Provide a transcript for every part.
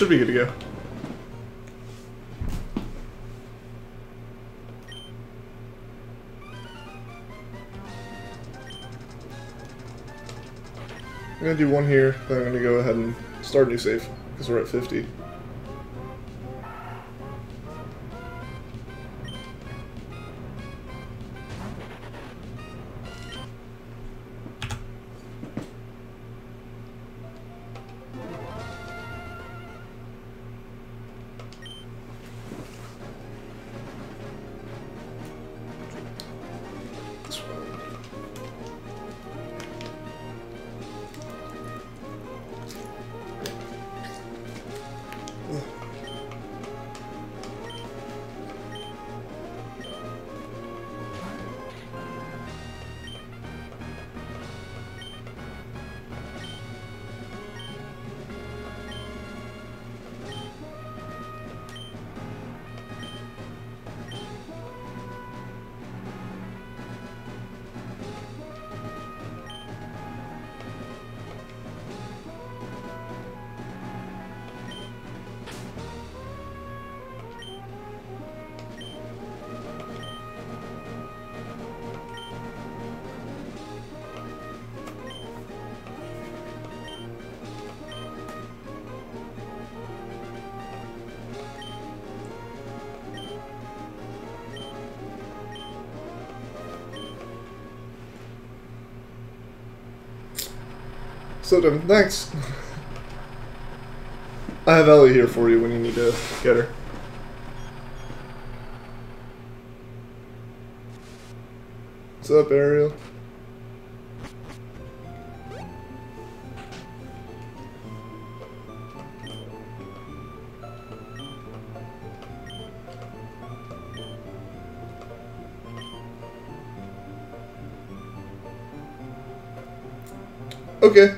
Should be good to go. I'm gonna do one here, then I'm gonna go ahead and start a new save, because we're at 50. So Devin, thanks. I have Ellie here for you when you need to get her. What's up, Ariel? Okay.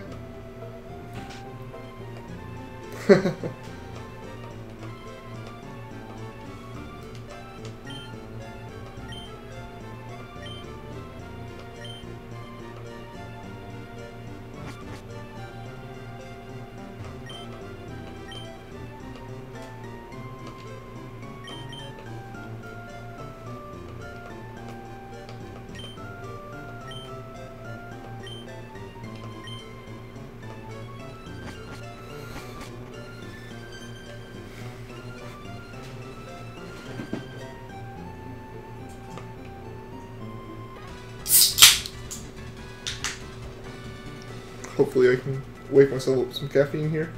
Hopefully I can wake myself up with some caffeine here.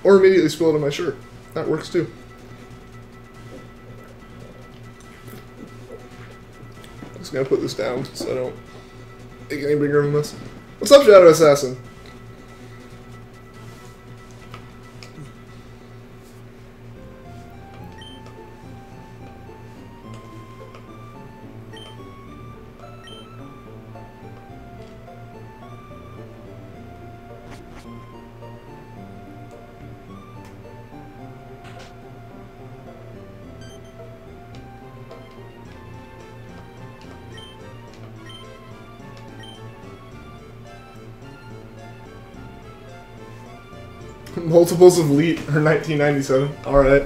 Or immediately spill it on my shirt. That works too. Just gonna put this down so I don't make any bigger of a mess. What's up, Shadow Assassin? Multiples of Elite or 1997. Alright.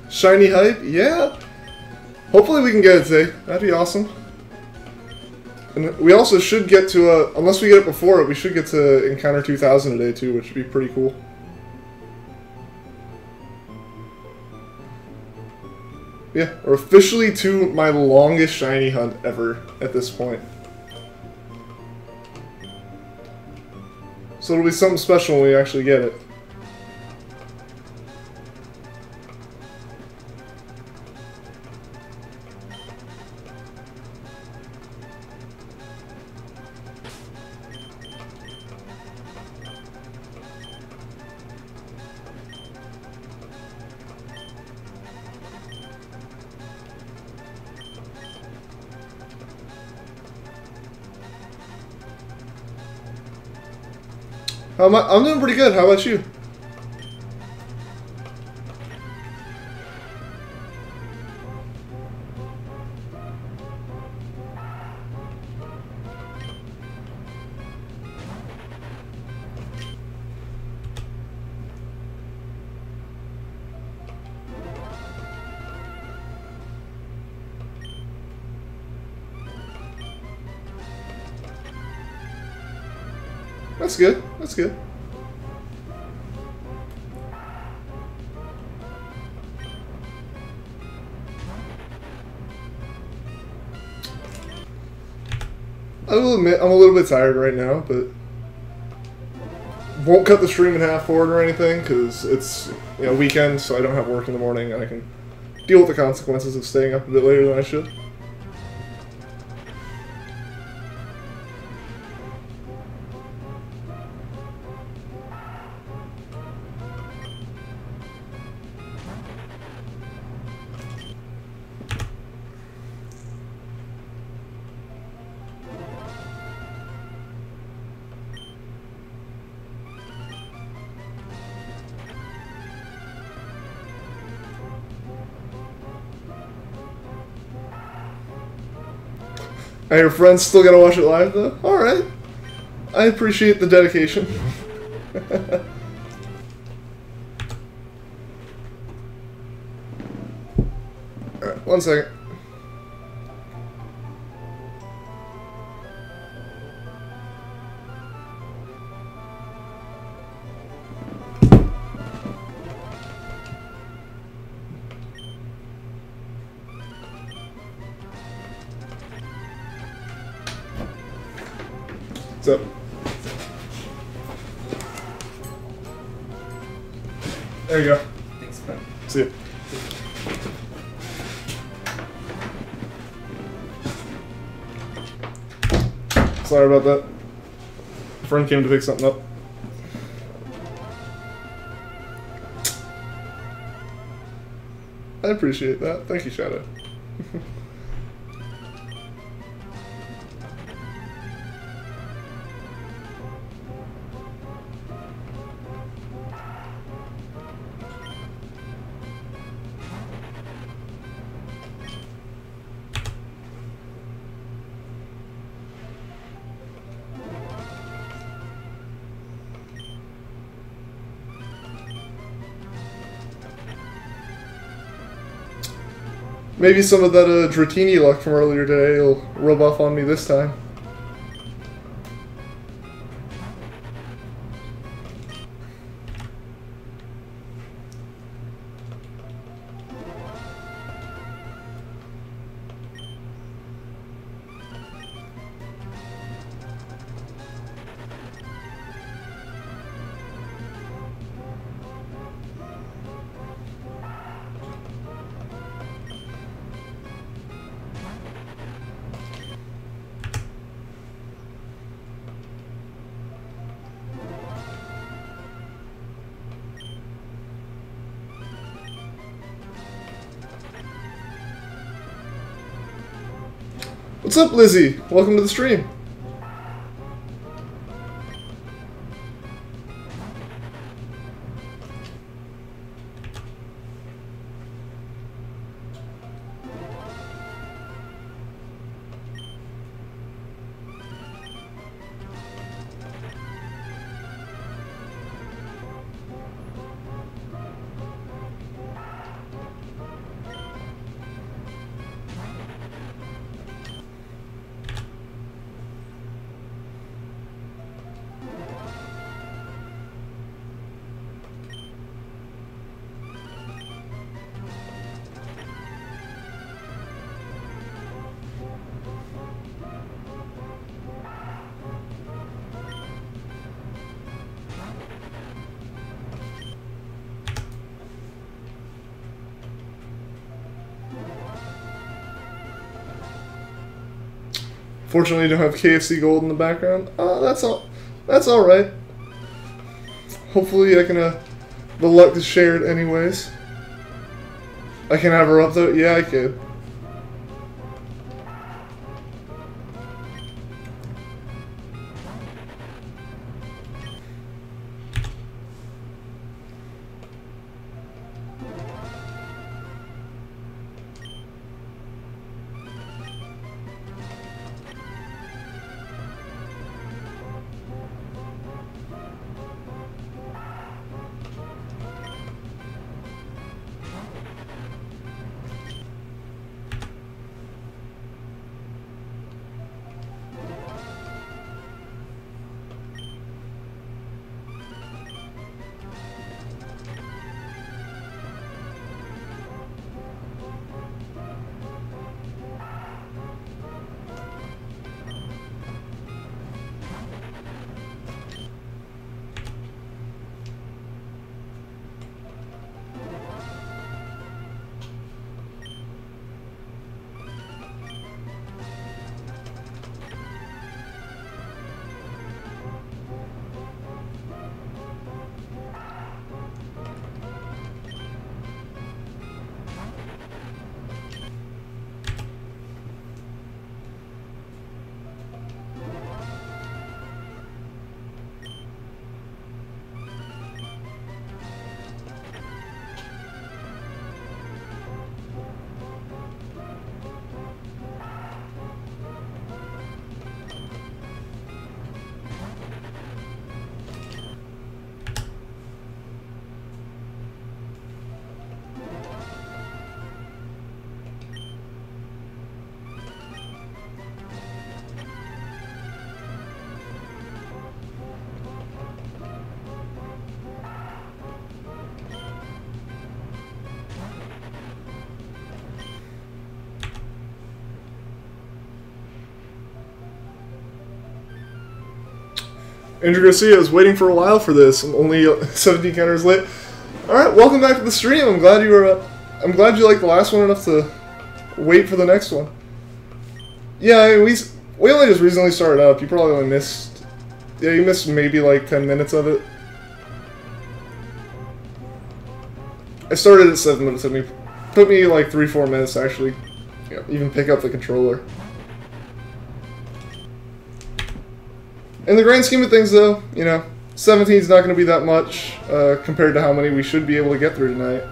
Shiny hype? Yeah. Hopefully we can get it today. That'd be awesome. And we also should get to, unless we get it before it, we should get to Encounter 2000 today too, which would be pretty cool. Yeah, we're officially to my longest shiny hunt ever at this point. So it'll be something special when we actually get it. How am I? I'm doing pretty good. How about you? That's good. That's good. I will admit I'm a little bit tired right now, but won't cut the stream in half for it or anything because it's weekend, so I don't have work in the morning and I can deal with the consequences of staying up a bit later than I should. And your friends still gotta watch it live though? Alright. I appreciate the dedication. Alright, 1 second. What's up? There you go. Thanks, man. See ya. Sorry about that. A friend came to pick something up. I appreciate that. Thank you, Shadow. Maybe some of that Dratini luck from earlier today will rub off on me this time. What's up, Lizzie? Welcome to the stream. Fortunately, you don't have KFC Gold in the background. That's all. That's all right. Hopefully, I can. The luck is shared, anyways. I can have her up though. Yeah, I could. Andrew Garcia is waiting for a while for this. I'm only 17 counters late. All right, welcome back to the stream. I'm glad you were. I'm glad you liked the last one enough to wait for the next one. Yeah, I mean, we only just recently started up. You probably only missed. Yeah, you missed maybe like 10 minutes of it. I started at 7 minutes. It took me like 3-4 minutes to actually, even pick up the controller. In the grand scheme of things, though, 17 is not going to be that much compared to how many we should be able to get through tonight.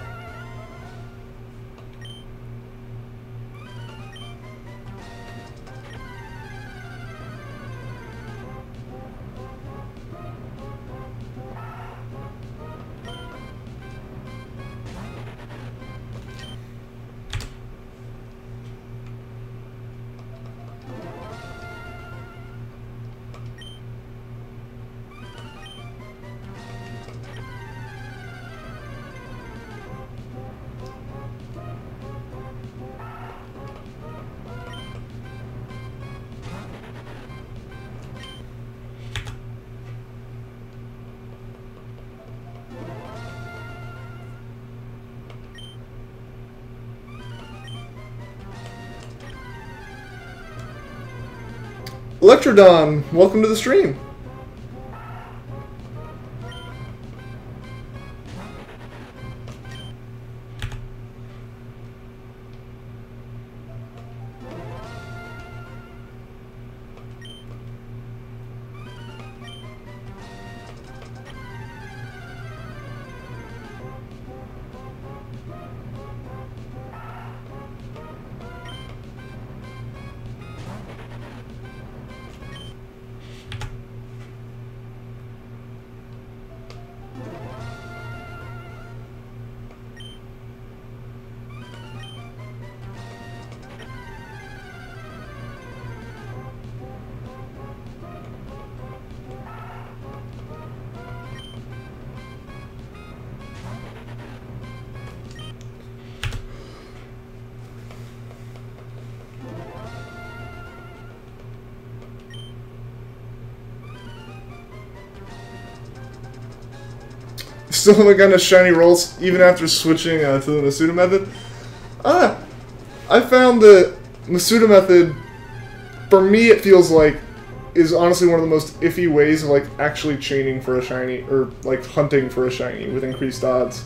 Electrodon, welcome to the stream. Still haven't gotten a shiny rolls even after switching to the Masuda method. I found the Masuda method, for me it feels like, is honestly one of the most iffy ways of like actually chaining for a shiny, or like hunting for a shiny with increased odds.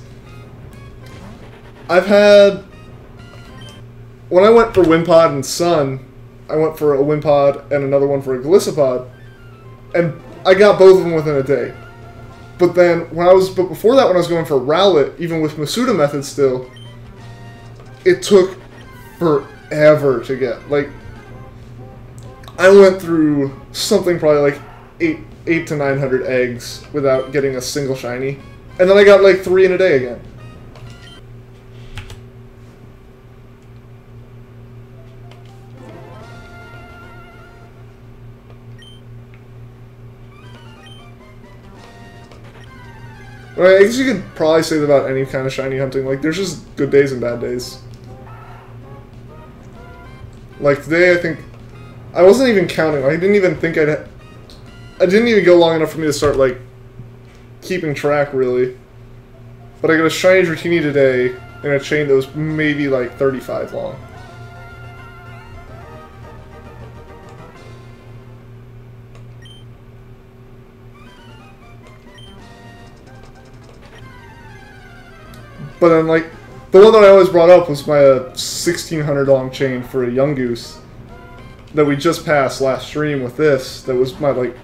I've had, when I went for Wimpod and Sun, I went for a Wimpod and another one for a Golisopod, and I got both of them within a day. But then, but before that, when I was going for Rowlet, even with Masuda method still, it took forever to get. Like, I went through something probably like 8 to 900 eggs without getting a single shiny. And then I got like 3 in a day again. Right, I guess you could probably say that about any kind of shiny hunting. Like, there's just good days and bad days. Like, today, I think... I wasn't even counting. I didn't even think I didn't even go long enough for me to start, like, keeping track, really. But I got a shiny Dratini today in a chain that was maybe, like, 35 long. But then, like, the one that I always brought up was my 1,600 long chain for a Yungoos that we just passed last stream with this. That was my, like,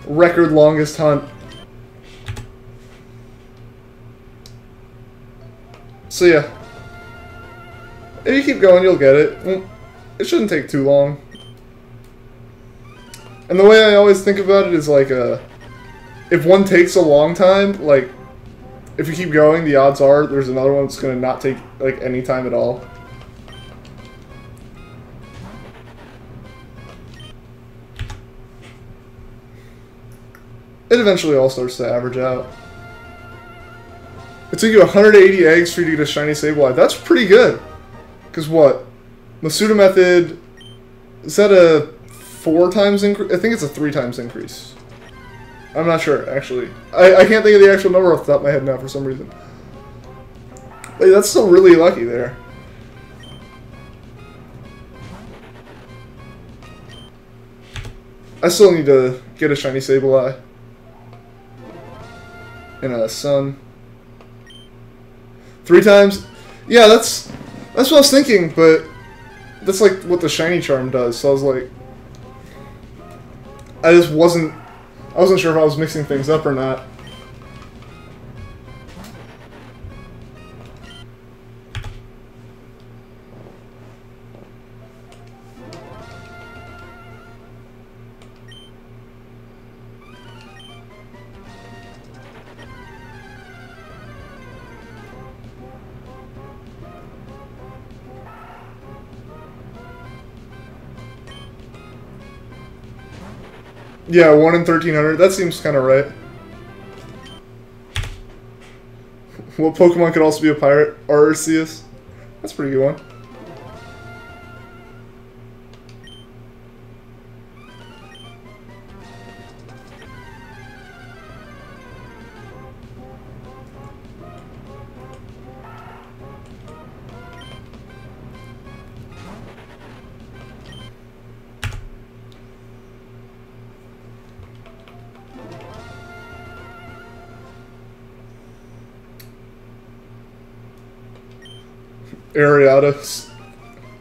record longest hunt. So, yeah. If you keep going, you'll get it. It shouldn't take too long. And the way I always think about it is, like, if one takes a long time, like, if you keep going, the odds are there's another one that's going to not take, like, any time at all. It eventually all starts to average out. It took you 180 eggs for you to get a shiny Sableye. That's pretty good. Because what? Masuda method, is that a 4 times increase? I think it's a 3 times increase. I'm not sure, actually. I can't think of the actual number off the top of my head now for some reason. But that's still really lucky there. I still need to get a shiny Sableye. And a Sun. 3 times? Yeah, that's what I was thinking, but that's like what the shiny charm does, so I was like... I wasn't sure if I was mixing things up or not. Yeah, 1 in 1,300. That seems kind of right. What Pokemon could also be a pirate? Arceus. That's a pretty good one. Ariata.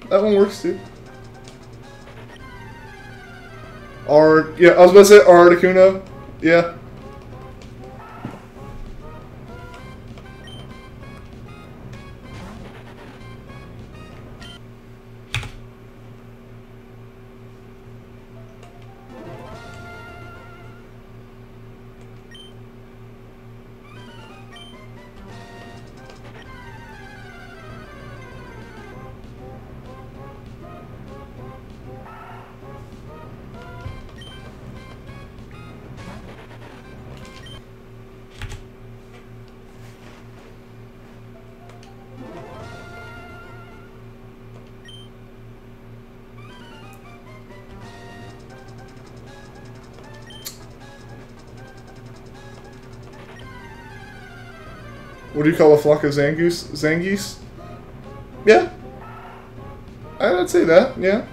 That one works too. Yeah, I was about to say Articuno. Yeah. What do you call a flock of Zangoose? Zangies? Yeah. I'd say that, yeah.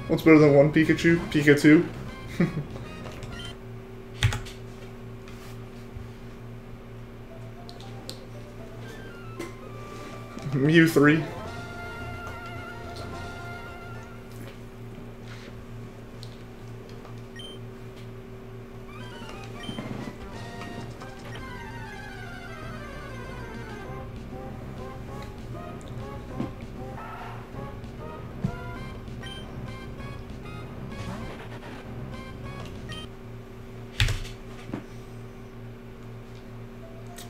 What's better than one Pikachu? Pikachu. Mew 3.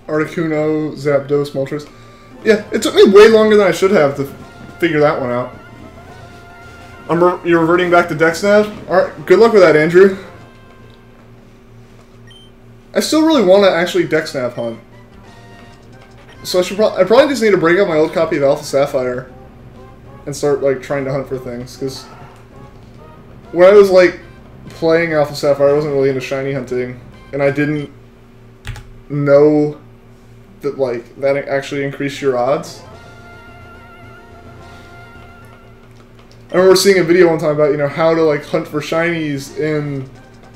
Articuno, Zapdos, Moltres. Yeah, it took me way longer than I should have to figure that one out. You're reverting back to DexNav? Alright, good luck with that, Andrew. I still really want to actually DexNav hunt. So I probably just need to bring up my old copy of Alpha Sapphire and start, like, trying to hunt for things, because when I was, like, playing Alpha Sapphire, I wasn't really into shiny hunting, and I didn't know that, like, that actually increased your odds. I remember seeing a video one time about, you know, how to, like, hunt for shinies in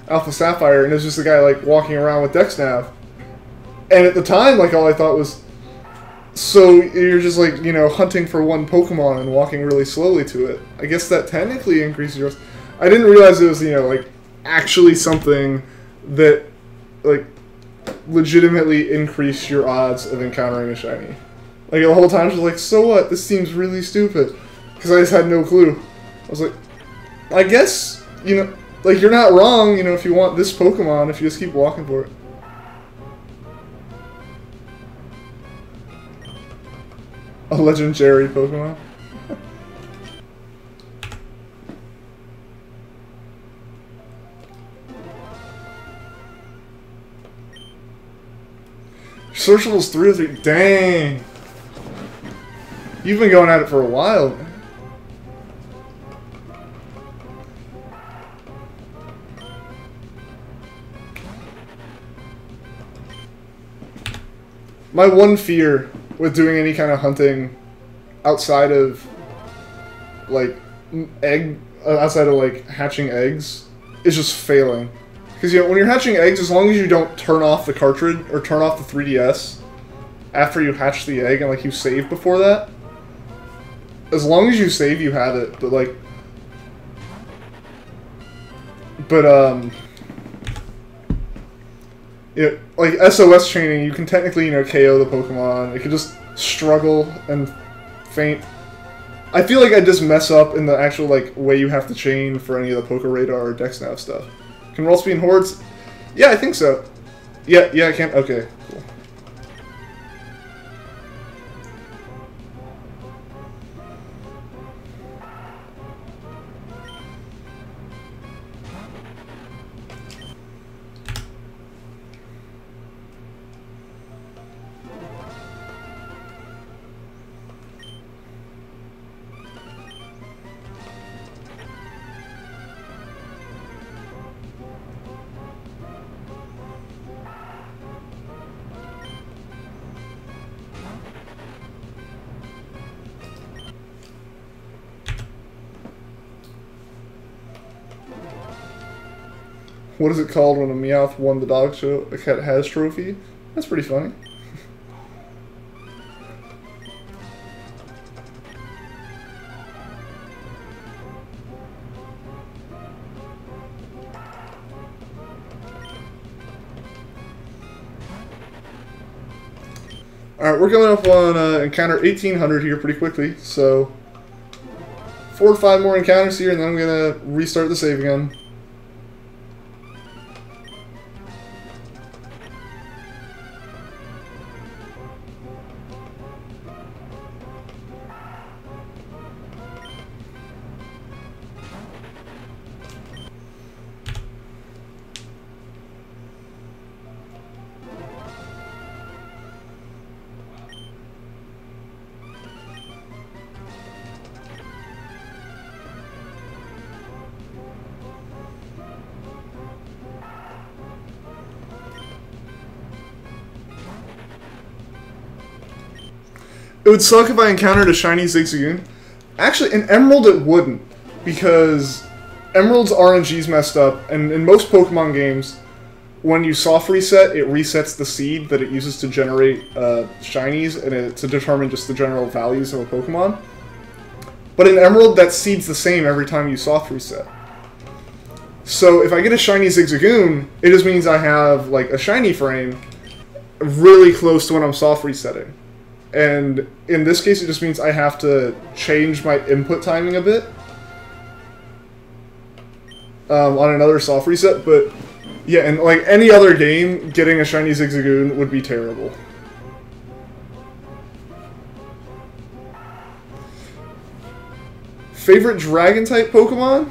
Alpha Sapphire, and it was just a guy, like, walking around with DexNav. And at the time, like, all I thought was, so you're just, like, you know, hunting for one Pokemon and walking really slowly to it. I guess that technically increases your odds. I didn't realize it was, you know, like, actually something that, like, legitimately increase your odds of encountering a shiny. Like, the whole time I was like, so what? This seems really stupid. Because I just had no clue. I was like, I guess, you know, like, you're not wrong, you know, if you want this Pokemon, if you just keep walking for it. A legendary Pokemon. Search level's 3 of 3. Dang. You've been going at it for a while. My one fear with doing any kind of hunting outside of like outside of like hatching eggs is just failing. Because you know, when you're hatching eggs, as long as you don't turn off the cartridge or turn off the 3DS after you hatch the egg and like you save before that, as long as you save, you have it. Yeah, like SOS chaining, you can technically, you know, KO the Pokemon. It can just struggle and faint. I feel like I just mess up in the actual like way you have to chain for any of the Poké Radar or DexNav stuff. Can roll speed in hordes? Yeah, I think so. Yeah, I can. Okay, cool. What is it called when a Meowth won the dog show? A cat has trophy? That's pretty funny. Alright, we're coming up on encounter 1800 here pretty quickly, so 4 or 5 more encounters here and then I'm going to restart the save again. It would suck if I encountered a shiny Zigzagoon. Actually, in Emerald it wouldn't, because Emerald's RNG's messed up, and in most Pokemon games, when you soft reset, it resets the seed that it uses to generate shinies, and to determine just the general values of a Pokemon. But in Emerald, that seed's the same every time you soft reset. So if I get a shiny Zigzagoon, it just means I have like a shiny frame really close to when I'm soft resetting. And in this case, it just means I have to change my input timing a bit on another soft reset. But yeah, in like any other game, getting a shiny Zigzagoon would be terrible. Favorite Dragon-type Pokemon?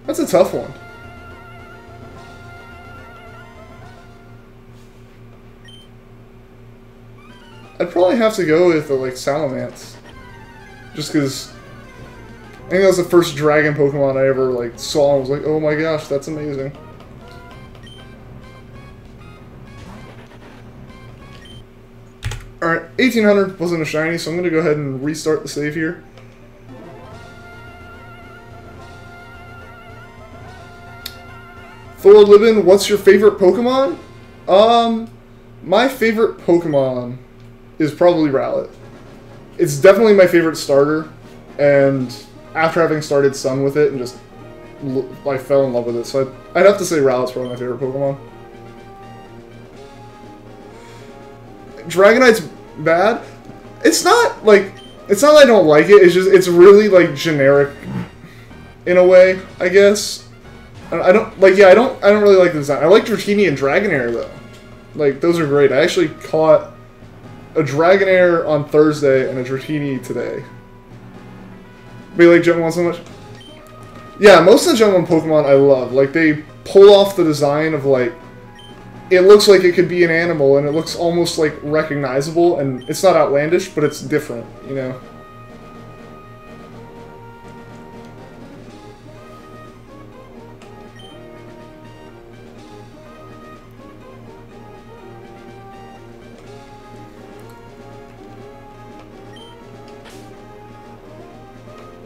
That's a tough one. I'd probably have to go with like Salamence, just because I think that was the first dragon Pokemon I ever like saw and was like, oh my gosh, that's amazing. Alright, 1800 wasn't a shiny, so I'm going to go ahead and restart the save here. Thorlibin, what's your favorite Pokemon? My favorite Pokemon is probably Rowlet. It's definitely my favorite starter, and after having started Sun with it and just I fell in love with it, so I'd have to say Rowlet's probably my favorite Pokemon. Dragonite's bad. It's not that I don't like it, it's just, it's really like generic. in a way, I guess. I don't like. Yeah, I don't really like the design. I like Dratini and Dragonair though. Like those are great. I actually caught a Dragonair on Thursday and a Dratini today. But you like Gen 1 so much? Yeah, most of the Gen 1 Pokemon I love. Like, they pull off the design of, like, it looks like it could be an animal, and it looks almost, like, recognizable, and it's not outlandish, but it's different, you know?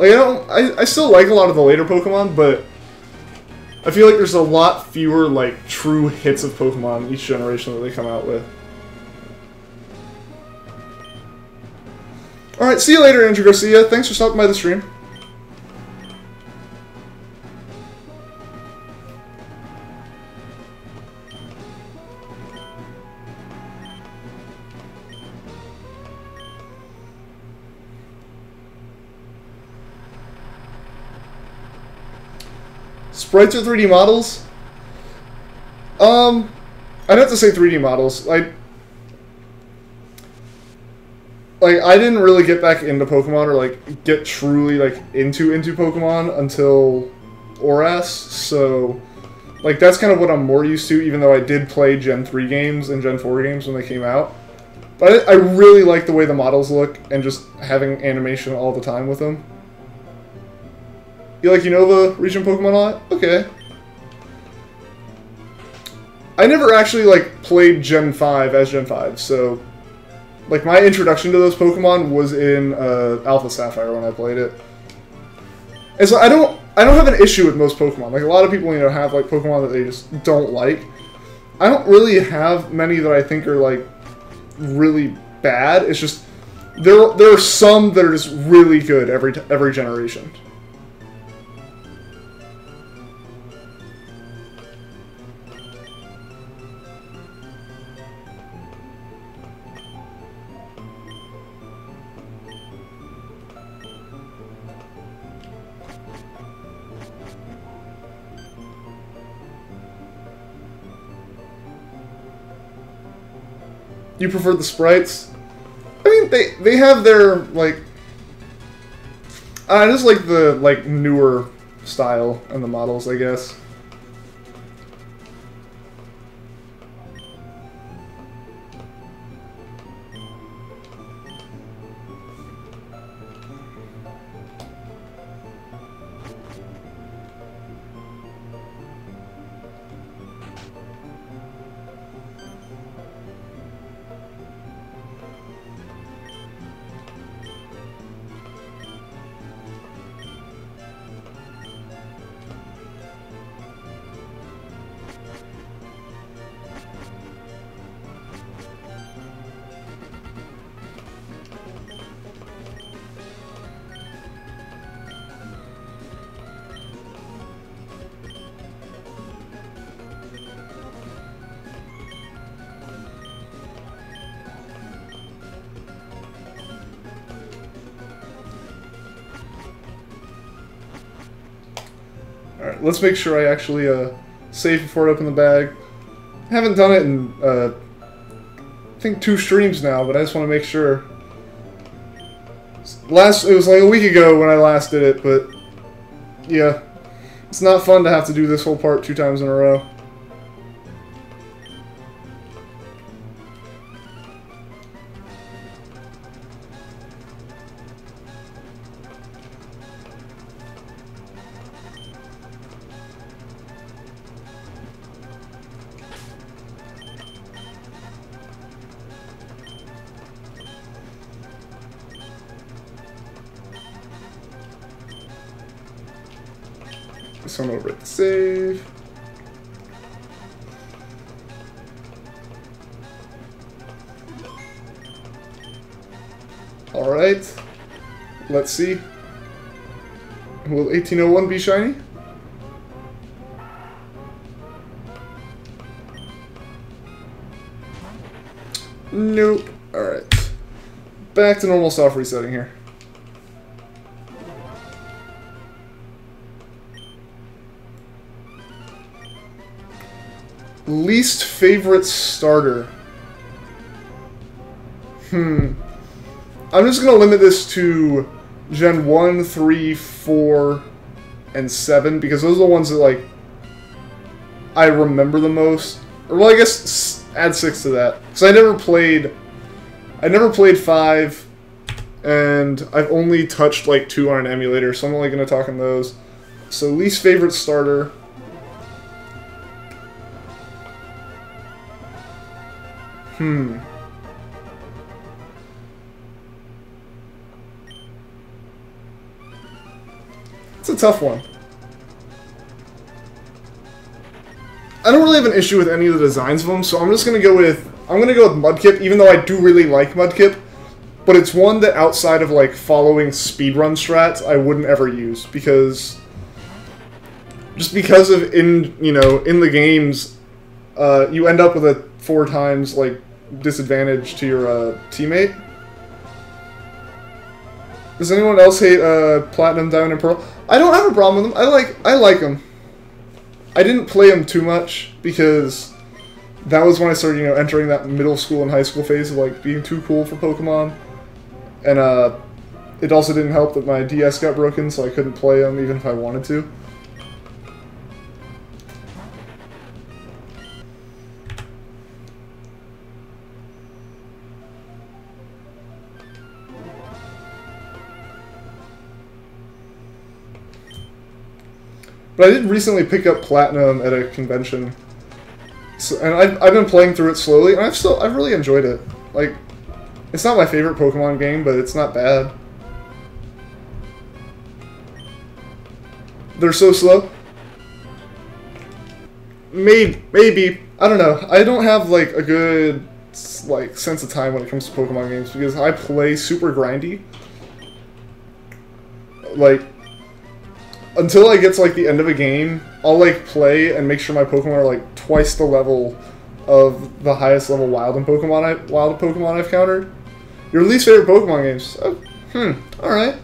Like, I still like a lot of the later Pokemon, but I feel like there's a lot fewer, like, true hits of Pokemon each generation that they come out with. Alright, see you later, Andrew Garcia. Thanks for stopping by the stream. Sprites or 3D models? I'd have to say 3D models. I didn't really get back into Pokemon or like get truly like into Pokemon until ORAS, so like that's kind of what I'm more used to, even though I did play Gen 3 games and Gen 4 games when they came out. But I really like the way the models look and just having animation all the time with them. You like Unova region Pokemon a lot? Okay. I never actually, like, played Gen 5 as Gen 5, so... Like, my introduction to those Pokemon was in Alpha Sapphire when I played it. And so I don't have an issue with most Pokemon. Like, a lot of people, you know, have, like, Pokemon that they just don't like. I don't really have many that I think are, like, really bad. It's just... There are some that are just really good every generation. You prefer the sprites? I mean, they have their, like... I just like the, like, newer style and the models, I guess. Alright, let's make sure I actually save before I open the bag. I haven't done it in, I think 2 streams now, but I just want to make sure. It was like a week ago when I last did it, but yeah. It's not fun to have to do this whole part 2 times in a row. This one over at the save. Alright. Let's see. Will 1801 be shiny? Nope. Alright. Back to normal soft resetting here. Least favorite starter. I'm just going to limit this to Gen 1, 3, 4, and 7, because those are the ones that, like, I remember the most. Or, well, I guess add 6 to that. Because I never played 5, and I've only touched, like, 2 on an emulator, so I'm only going to talk on those. So, least favorite starter. It's a tough one. I don't really have an issue with any of the designs of them, so I'm just gonna go with Mudkip, even though I do really like Mudkip. But it's one that outside of like following speedrun strats, I wouldn't ever use because of in the games, you end up with a 4 times like disadvantage to your teammate. Does anyone else hate Platinum, Diamond, and Pearl? I don't have a problem with them. I like them. I didn't play them too much because that was when I started, entering that middle school and high school phase of like being too cool for Pokemon. And it also didn't help that my DS got broken, so I couldn't play them even if I wanted to. But I did recently pick up Platinum at a convention, and I've been playing through it slowly, and I've really enjoyed it. Like, it's not my favorite Pokemon game, but it's not bad. They're so slow. Maybe I don't know. I don't have like a good sense of time when it comes to Pokemon games because I play super grindy. Like, until I get to like the end of a game, I'll like play and make sure my Pokemon are like twice the level of the highest level wild Pokemon I've countered. Your least favorite Pokemon games? All right.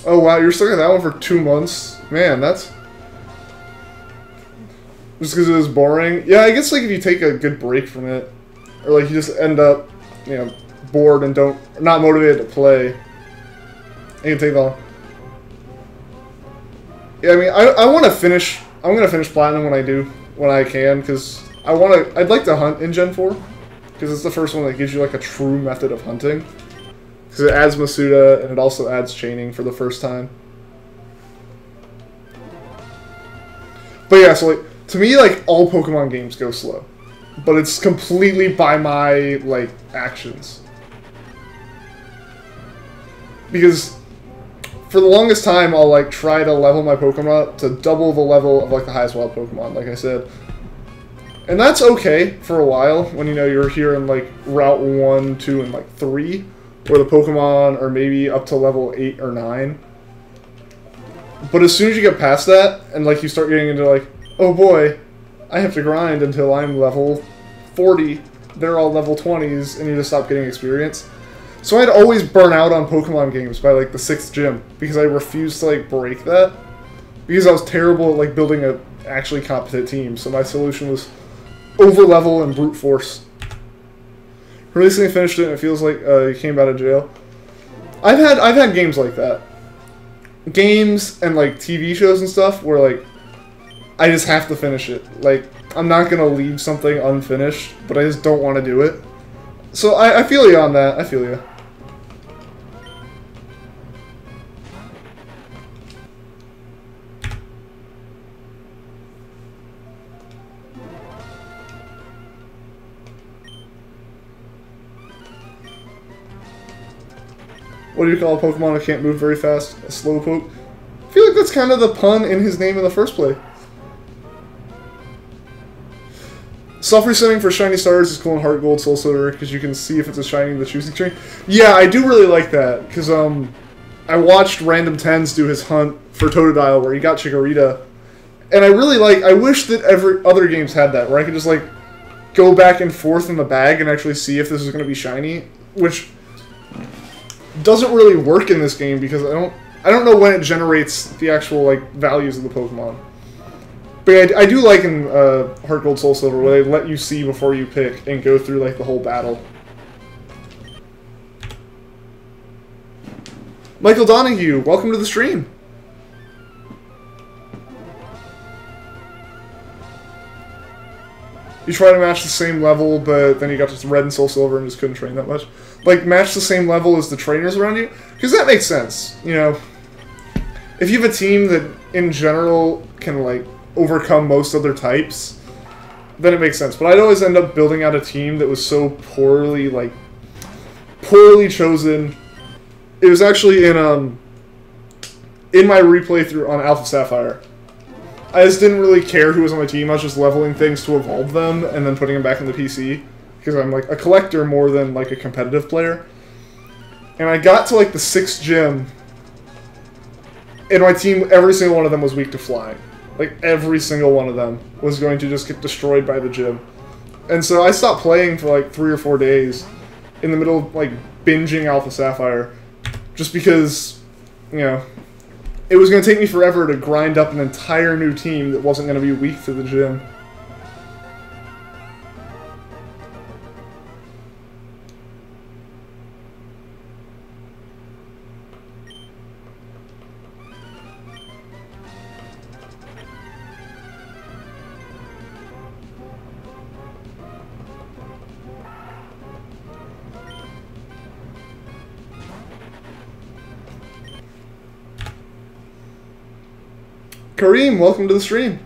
Oh wow, you're stuck at that one for 2 months? Man, that's... Just because it was boring? Yeah, I guess like if you take a good break from it, or like you just end up, bored and not motivated to play, it can take long. Yeah, I mean, I'm gonna finish Platinum when I can, because I'd like to hunt in Gen 4, because it's the first one that gives you like a true method of hunting, because it adds Masuda and it also adds chaining for the first time. But yeah, so like, to me, like, all Pokemon games go slow. But it's completely by my, like, actions. Because for the longest time, I'll, like, try to level my Pokemon up to double the level of, like, the highest wild Pokemon, like I said. And that's okay for a while, when, you're here in, like, Route 1, 2, and, like, 3, where the Pokemon are maybe up to level 8 or 9. But as soon as you get past that, and, like, you start getting into, like, oh boy, I have to grind until I'm level 40. They're all level 20s, and you just stop getting experience. So I'd always burn out on Pokemon games by like the 6th gym, because I refused to like break that. Because I was terrible at like building a actually competent team, so my solution was over-level and brute force. Recently finished it, and it feels like you came out of jail. I've had games like that. Games and like TV shows and stuff where like I just have to finish it. Like, I'm not gonna leave something unfinished, but I just don't want to do it. So I feel you on that. I feel you. What do you call a Pokemon that can't move very fast? A Slowpoke? I feel like that's kind of the pun in his name in the first place. Self-resetting for shiny stars is cool in Heart Gold Soul Silver because you can see if it's a shiny in the choosing tree. Yeah, I do really like that because I watched Random Tens do his hunt for Totodile where he got Chikorita, and I wish that every other games had that where I could just like go back and forth in the bag and actually see if this is going to be shiny, which doesn't really work in this game because I don't know when it generates the actual like values of the Pokemon. But I do like in Heart Gold Soul Silver where they let you see before you pick and go through like the whole battle. Michael Donahue, welcome to the stream. You try to match the same level, but then you got to Red and Soul Silver and just couldn't train that much. Like, match the same level as the trainers around you? Because that makes sense, you know. If you have a team that, in general, can, like, overcome most other types, then it makes sense. But I'd always end up building out a team that was so poorly, like, poorly chosen. It was actually in my replay through on Alpha Sapphire. I just didn't really care who was on my team. I was just leveling things to evolve them and then putting them back in the PC. Because I'm like a collector more than like a competitive player. And I got to like the 6th gym. And my team, every single one of them was weak to flying. Like every single one of them was going to just get destroyed by the gym. And so I stopped playing for like 3 or 4 days. In the middle of like binging Alpha Sapphire. Just because, you know, it was going to take me forever to grind up an entire new team that wasn't going to be weak to the gym. Kareem, welcome to the stream.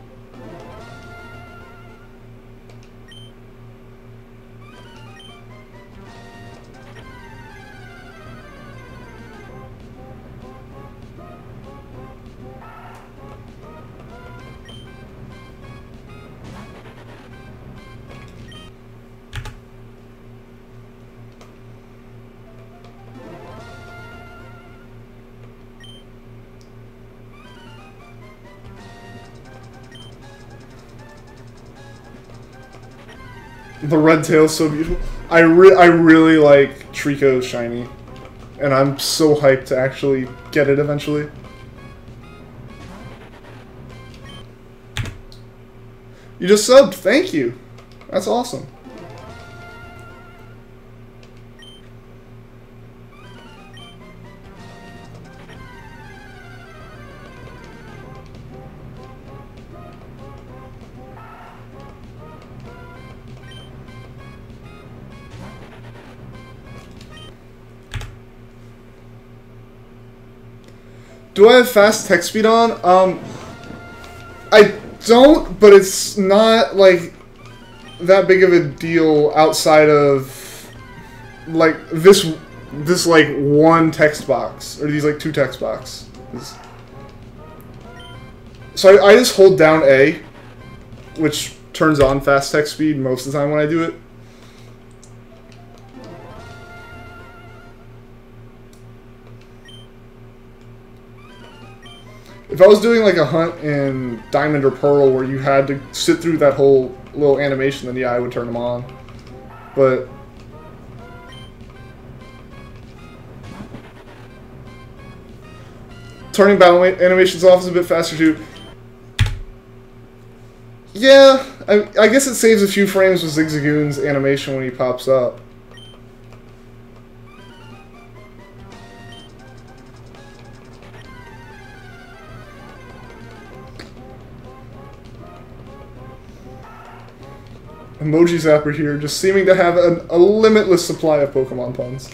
The red tail's so beautiful. I really like Treecko's shiny. And I'm so hyped to actually get it eventually. You just subbed. Thank you. That's awesome. Do I have fast text speed on? I don't, but it's not, like, that big of a deal outside of, like, this like, one text box. Or these, like, 2 text boxes. So I just hold down A, which turns on fast text speed most of the time when I do it. If I was doing like a hunt in Diamond or Pearl where you had to sit through that whole little animation, then yeah, I would turn them on. But turning battle animations off is a bit faster too. Yeah, I guess it saves a few frames with Zigzagoon's animation when he pops up. Emoji Zapper here, just seeming to have a limitless supply of Pokemon puns.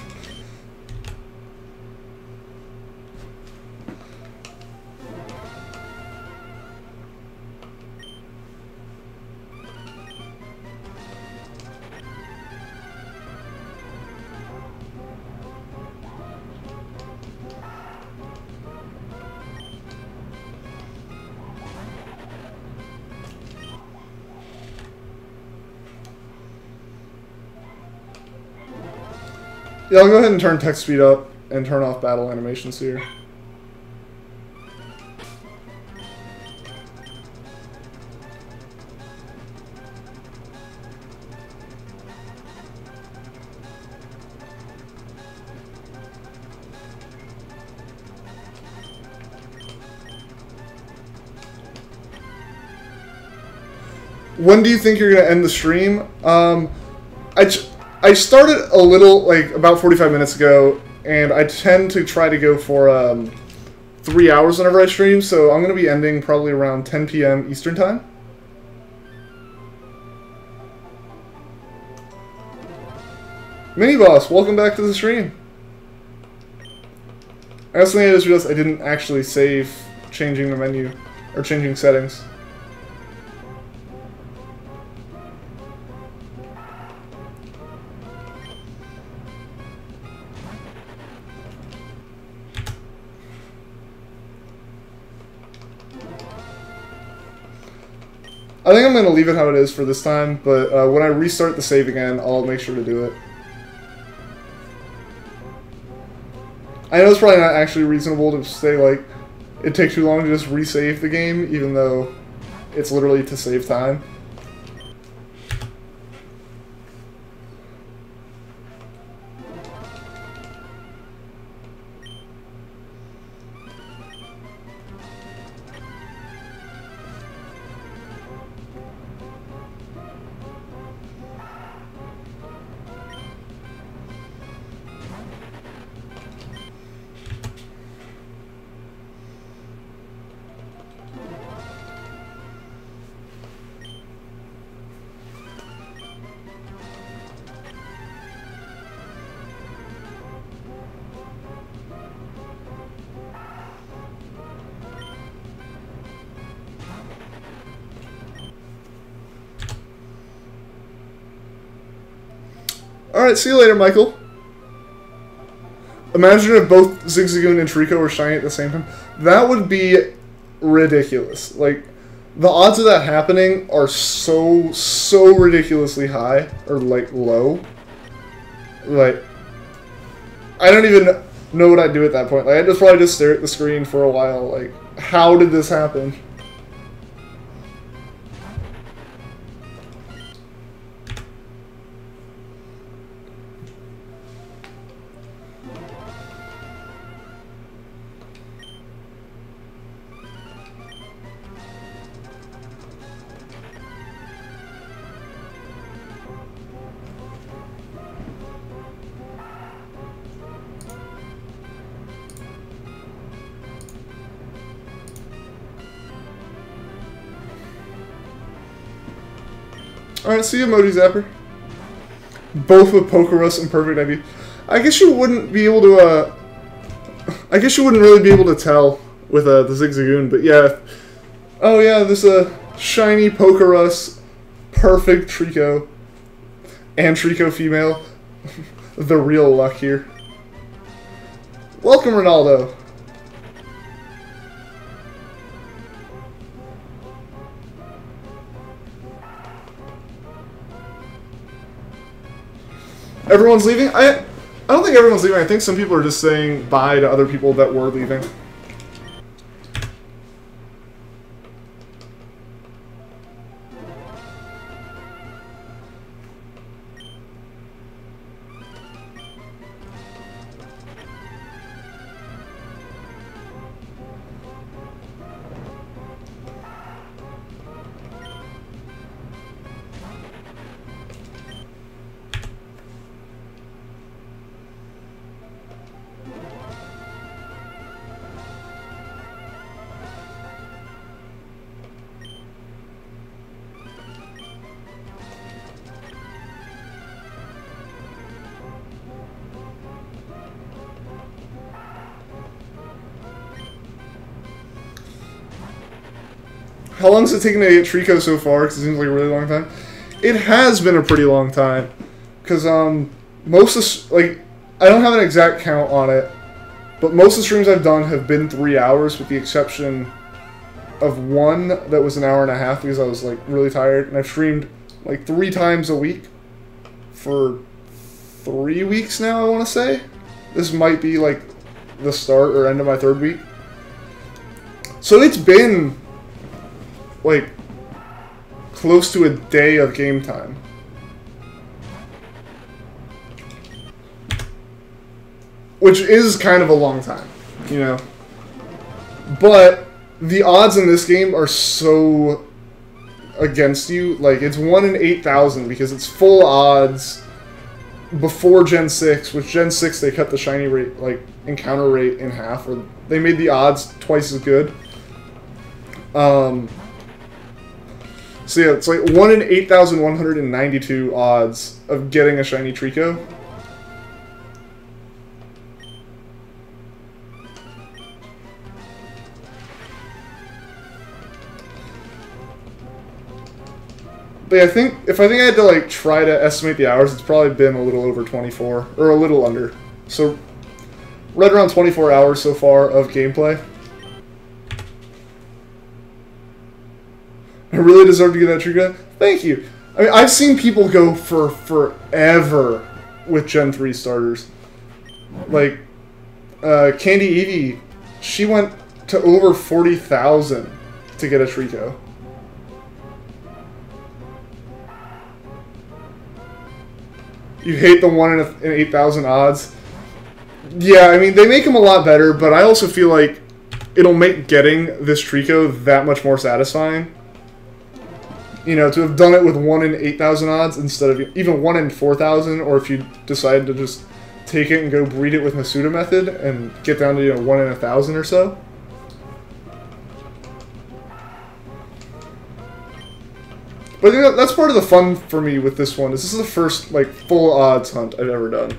Yeah, I'll go ahead and turn text speed up and turn off battle animations here. when do you think you're going to end the stream? I started a little, like, about 45 minutes ago, and I tend to try to go for 3 hours whenever I stream, so I'm going to be ending probably around 10 p.m. Eastern Time. Mini Boss, welcome back to the stream. I guess I just realized I didn't actually save changing the menu, or changing settings. I think I'm going to leave it how it is for this time, but when I restart the save again, I'll make sure to do it. I know it's probably not actually reasonable to say, like, it takes too long to just resave the game, even though it's literally to save time. Alright, see you later, Michael. Imagine if both Zigzagoon and Treecko were shiny at the same time. That would be ridiculous. Like, the odds of that happening are so ridiculously high, or, like, low. Like, I don't even know what I'd do at that point. Like, I'd just probably just stare at the screen for a while. Like, how did this happen? Alright, see you, Emoji Zapper. Both with Pokerus and Perfect ID. I guess you wouldn't be able to, I guess you wouldn't really be able to tell with the Zigzagoon, but yeah. Oh yeah, this shiny Pokerus, perfect Treecko, and Treecko female. The real luck here. Welcome, Ronaldo. Everyone's leaving? I don't think everyone's leaving. I think some people are just saying bye to other people that were leaving. How long has it taken to get Treecko so far? Because it seems like a really long time. It has been a pretty long time. Because, most of, like, I don't have an exact count on it. But most of the streams I've done have been 3 hours, with the exception of one that was an hour and a half because I was, like, really tired. And I've streamed, like, 3 times a week for 3 weeks now, I want to say. This might be, like, the start or end of my 3rd week. So it's been, like, close to a day of game time. Which is kind of a long time, you know. But the odds in this game are so against you. Like, it's 1 in 8,000 because it's full odds before Gen 6. With Gen 6, they cut the shiny rate, like, encounter rate in half, or they made the odds twice as good. So yeah, it's like 1 in 8,192 odds of getting a shiny Treecko. But yeah, I think I had to like try to estimate the hours, it's probably been a little over 24, or a little under. So right around 24 hours so far of gameplay. I really deserve to get that Treecko. Thank you. I mean, I've seen people go for forever with Gen 3 starters. Like, Candy Evie, she went to over 40,000 to get a Treecko. You hate the 1 in 8,000 odds? Yeah, I mean, they make them a lot better, but I also feel like it'll make getting this Treecko that much more satisfying. You know, to have done it with 1 in 8,000 odds instead of even 1 in 4,000, or if you decide to just take it and go breed it with Masuda method and get down to, you know, 1 in 1,000 or so. But you know, that's part of the fun for me with this one. This is the first, like, full odds hunt I've ever done.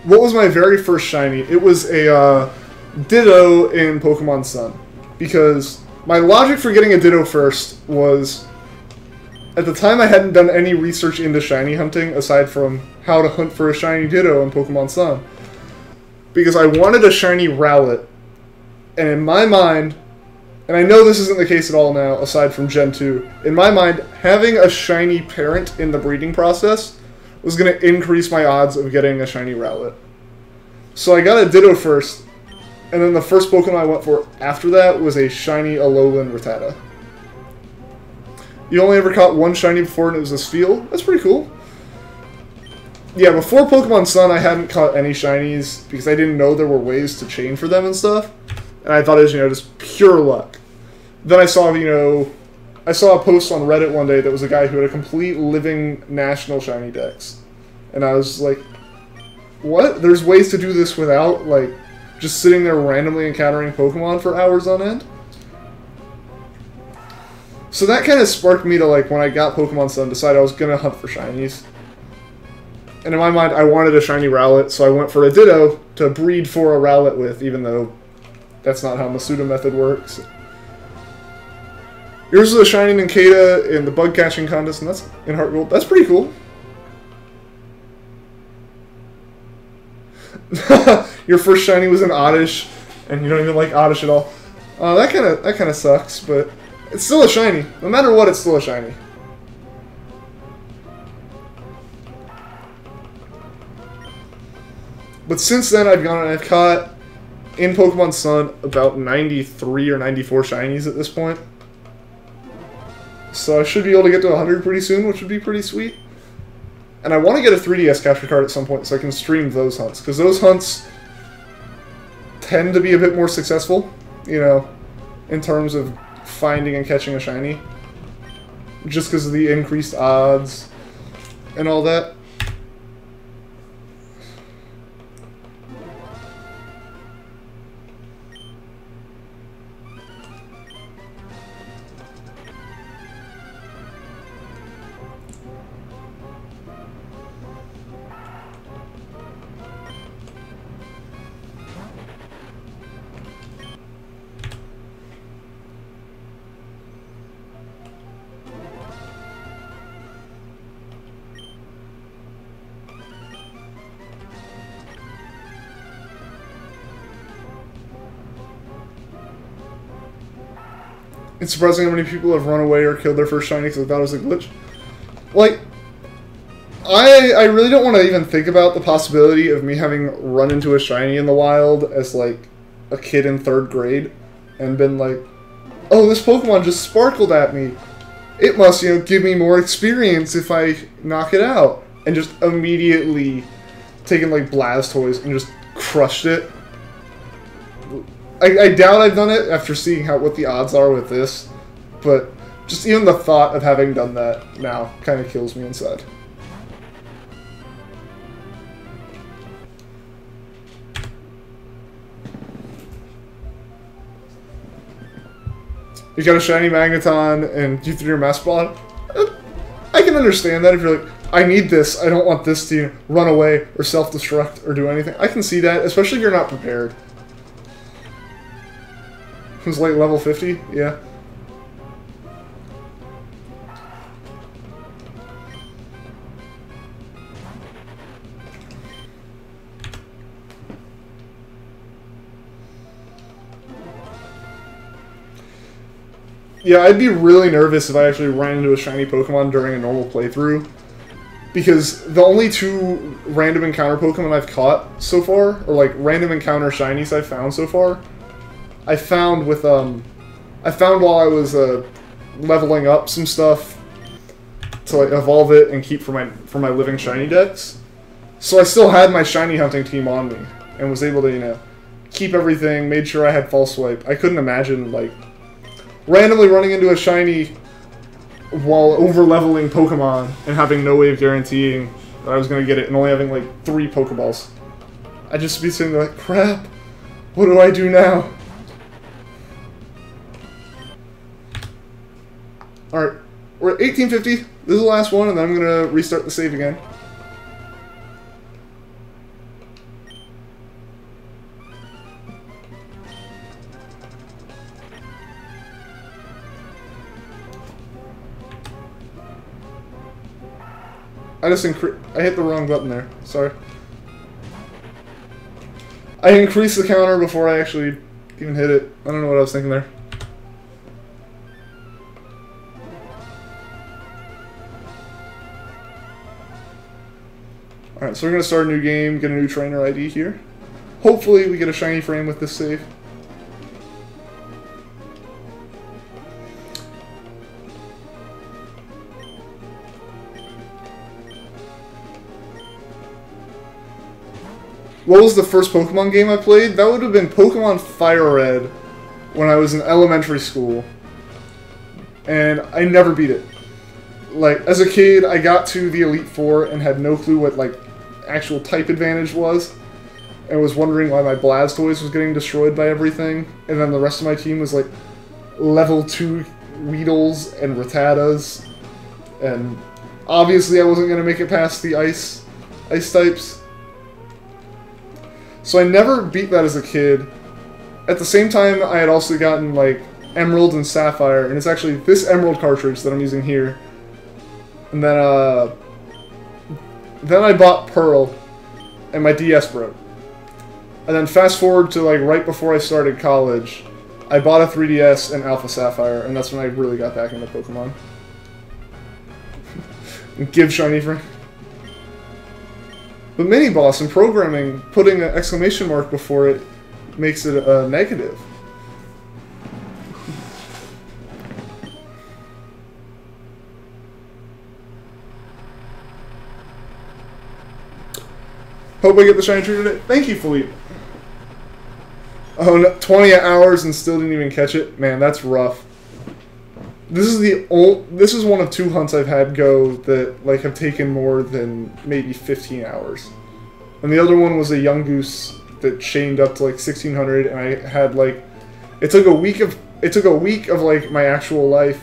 What was my very first shiny? It was a Ditto in Pokemon Sun. Because my logic for getting a Ditto first was, at the time I hadn't done any research into shiny hunting, aside from how to hunt for a shiny Ditto in Pokemon Sun. Because I wanted a shiny Rowlet, and in my mind, and I know this isn't the case at all now, aside from Gen 2, in my mind, having a shiny parent in the breeding process was going to increase my odds of getting a shiny Rowlet. So I got a Ditto first, and then the first Pokemon I went for after that was a shiny Alolan Rattata. You only ever caught one shiny before, and it was a Spheal? That's pretty cool. Yeah, before Pokemon Sun, I hadn't caught any shinies, because I didn't know there were ways to chain for them and stuff. And I thought it was, you know, just pure luck. Then I saw, you know, I saw a post on Reddit one day that was a guy who had a complete living national shiny dex. And I was like, what? There's ways to do this without, like, just sitting there randomly encountering Pokemon for hours on end? So that kind of sparked me to, like, when I got Pokemon Sun, decide I was going to hunt for shinies. And in my mind, I wanted a shiny Rowlet, so I went for a Ditto to breed for a Rowlet with, even though that's not how Masuda method works. Yours was a shiny Nincada in the bug catching contest, and that's in Heart Gold. That's pretty cool. Your first shiny was an Oddish, and you don't even like Oddish at all. That kind of sucks, but it's still a shiny. No matter what, it's still a shiny. But since then, I've gone and I've caught in Pokemon Sun about 93 or 94 shinies at this point. So I should be able to get to 100 pretty soon, which would be pretty sweet. And I want to get a 3DS capture card at some point so I can stream those hunts. Because those hunts tend to be a bit more successful, you know, in terms of finding and catching a shiny. Just because of the increased odds and all that. It's surprising how many people have run away or killed their first shiny because they thought it was a glitch. Like, I really don't want to even think about the possibility of me having run into a shiny in the wild as, like, a kid in 3rd grade and been like, oh, this Pokemon just sparkled at me. It must, you know, give me more experience if I knock it out. And just immediately taken, like, Blastoise and just crushed it. I doubt I've done it after seeing what the odds are with this, but just even the thought of having done that now kind of kills me inside. You got a shiny Magneton and you threw your mass ball. I can understand that if you're like, I need this, I don't want this to run away or self-destruct or do anything. I can see that, especially if you're not prepared. It was like level 50, yeah. Yeah, I'd be really nervous if I actually ran into a shiny Pokemon during a normal playthrough. Because the only 2 random encounter Pokemon I've caught so far, or like random encounter shinies I've found so far, I found while I was leveling up some stuff to like evolve it and keep for my living shiny decks. So I still had my shiny hunting team on me and was able to, you know, keep everything, made sure I had false swipe. I couldn't imagine like randomly running into a shiny while over leveling Pokemon and having no way of guaranteeing that I was gonna get it and only having like 3 Pokeballs. I'd just be sitting there like, crap, what do I do now? Alright, we're at 1850. This is the last one, and then I'm going to restart the save again. I hit the wrong button there. Sorry. I increased the counter before I actually even hit it. I don't know what I was thinking there. Alright, so we're going to start a new game, get a new trainer ID here. Hopefully we get a shiny frame with this save. What was the first Pokemon game I played? That would have been Pokemon Fire Red when I was in elementary school. And I never beat it. Like, as a kid, I got to the Elite Four and had no clue what, like, actual type advantage was. And was wondering why my Blastoise was getting destroyed by everything. And then the rest of my team was, like, level 2 Weedles and Rattatas. And obviously I wasn't going to make it past the ice types. So I never beat that as a kid. At the same time, I had also gotten, like, Emerald and Sapphire, and it's actually this Emerald cartridge that I'm using here. And then I bought Pearl, and my DS broke. And then fast forward to, like, right before I started college, I bought a 3DS and Alpha Sapphire, and that's when I really got back into Pokemon. Give shiny for... But Mini-Boss in programming, putting an exclamation mark before it makes it a negative. Hope I get the shiny tree today. Thank you, Philippe. Oh, no, 20 hours and still didn't even catch it? Man, that's rough. This is one of 2 hunts I've had go that like have taken more than maybe 15 hours. And the other one was a young goose that chained up to like 1600, and I had like it took a week of like my actual life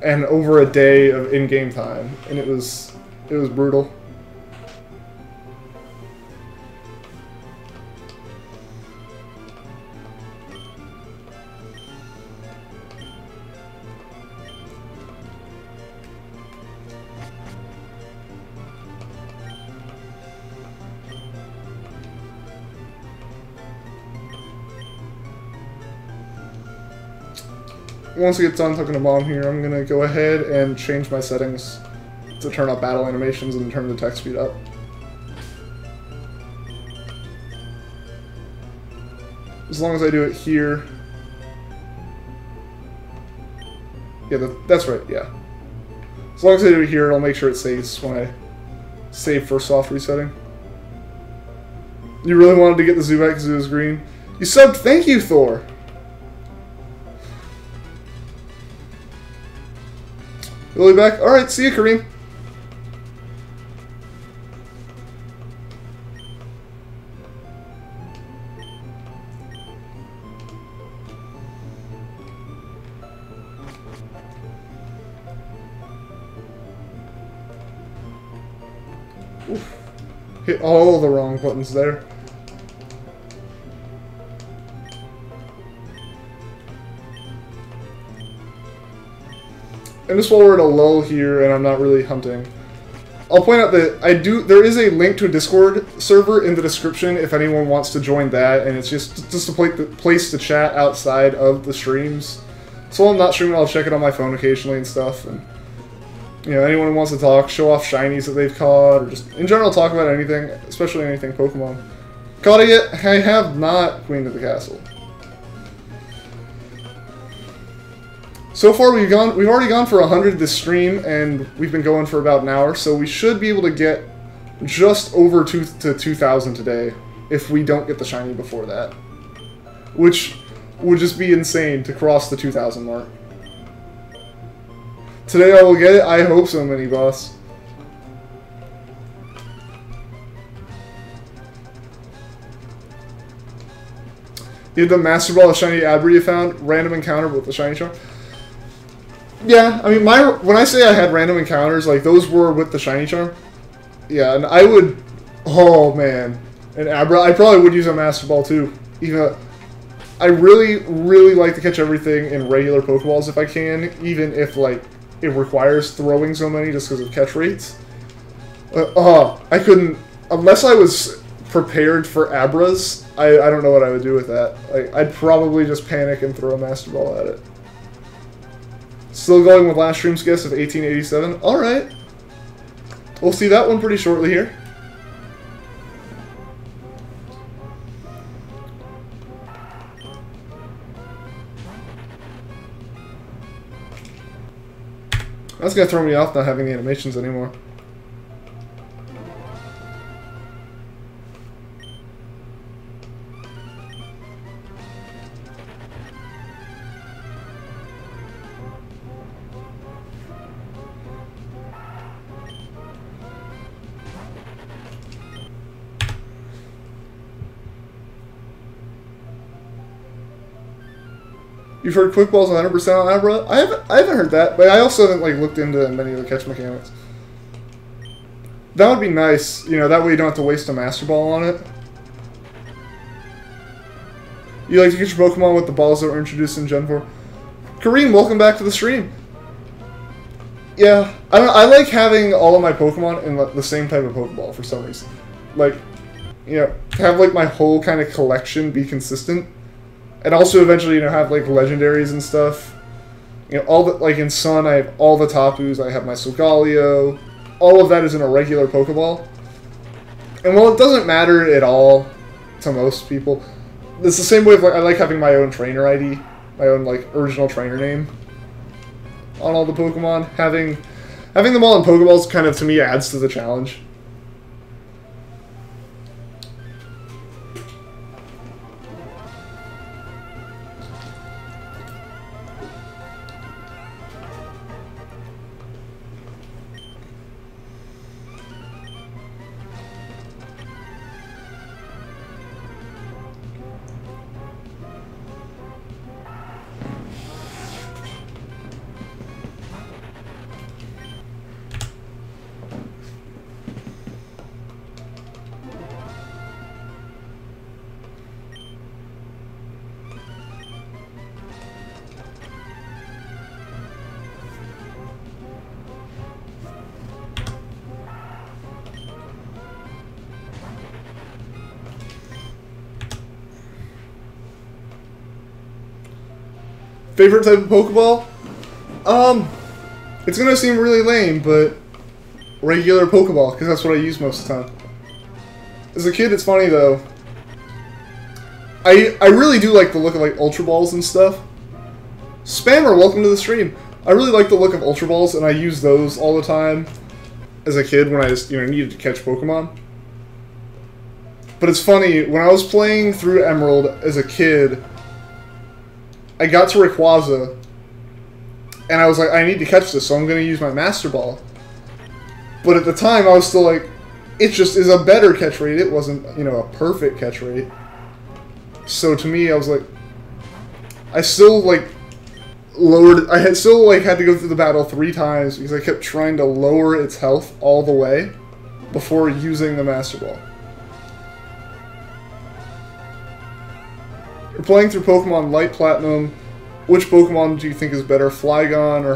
and over a day of in-game time, and it was brutal. once we get done talking to Mom here, I'm gonna go ahead and change my settings to turn up battle animations and turn the text speed up. As long as I do it here. Yeah, that's right, yeah. As long as I do it here, it'll make sure it saves when I save for soft resetting. You really wanted to get the zoo back because it was green? You subbed, thank you, Thor! Really back? Alright, see you, Kareem. Oof. Hit all the wrong buttons there. And just while we're at a lull here and I'm not really hunting, I'll point out that there is a link to a Discord server in the description if anyone wants to join that, and it's just a place to chat outside of the streams. So while I'm not streaming, I'll check it on my phone occasionally and stuff, and you know, anyone who wants to talk, show off shinies that they've caught, or just in general talk about anything, especially anything Pokemon. Caught it yet? I have not, Queen of the Castle. So far, we've already gone for 100 this stream, and we've been going for about an hour, so we should be able to get just over to 2,000 today, if we don't get the shiny before that. Which would just be insane to cross the 2,000 mark. Today I will get it? I hope so, Mini Boss. You had the Master Ball of Shiny Abra you found? Random encounter with the Shiny Charm? Yeah, I mean, when I say I had random encounters, like, those were with the Shiny Charm. Yeah, and I would... Oh, man. And Abra, I probably would use a Master Ball, too. Even... I really, really like to catch everything in regular Pokeballs if I can, even if, like, it requires throwing so many just because of catch rates. I couldn't... Unless I was prepared for Abras, I don't know what I would do with that. Like, I'd probably just panic and throw a Master Ball at it. Still going with last stream's guess of 1887. Alright. We'll see that one pretty shortly here. That's gonna throw me off not having the animations anymore. You've heard Quick Ball's 100% on Abra? I haven't heard that, but I also haven't like looked into many of the catch mechanics. That would be nice, you know, that way you don't have to waste a Master Ball on it. You like to catch your Pokemon with the balls that were introduced in Gen 4? Kareem, welcome back to the stream. Yeah, I like having all of my Pokemon in the same type of Pokeball for some reason. Like, you know, to have like my whole kind of collection be consistent. And also eventually, you know, have like legendaries and stuff. You know, all the, like in Sun, I have all the Tapus, I have my Solgaleo. All of that is in a regular Pokeball. And while it doesn't matter at all to most people, it's the same way of, like, I like having my own trainer ID, my own like original trainer name on all the Pokemon. Having them all in Pokeballs kind of, to me, adds to the challenge. Favorite type of Pokeball? It's gonna seem really lame, but regular Pokeball, because that's what I use most of the time. As a kid, it's funny though. I really do like the look of like Ultra Balls and stuff. Spammer, welcome to the stream. I really like the look of Ultra Balls, and I use those all the time as a kid when I just needed to catch Pokemon. But it's funny, when I was playing through Emerald as a kid, I got to Rayquaza, and I was like, I need to catch this, so I'm going to use my Master Ball. But at the time, I was still like, it just is a better catch rate. It wasn't, a perfect catch rate. So to me, I was like, I still, lowered, I had still, had to go through the battle 3 times because I kept trying to lower its health all the way before using the Master Ball. You're playing through Pokemon Light Platinum. Which Pokemon do you think is better, Flygon or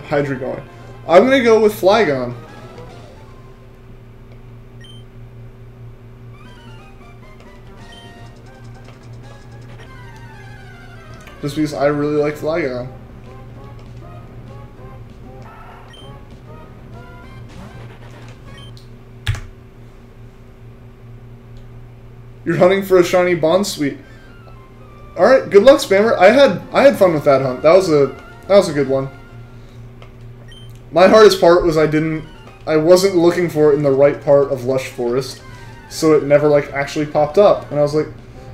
Hydreigon? I'm going to go with Flygon. Just because I really like Flygon. You're hunting for a shiny Bonsweet. All right, good luck, Spammer. I had fun with that hunt. That was a good one. My hardest part was I wasn't looking for it in the right part of Lush Forest, so it never actually popped up. And I was like,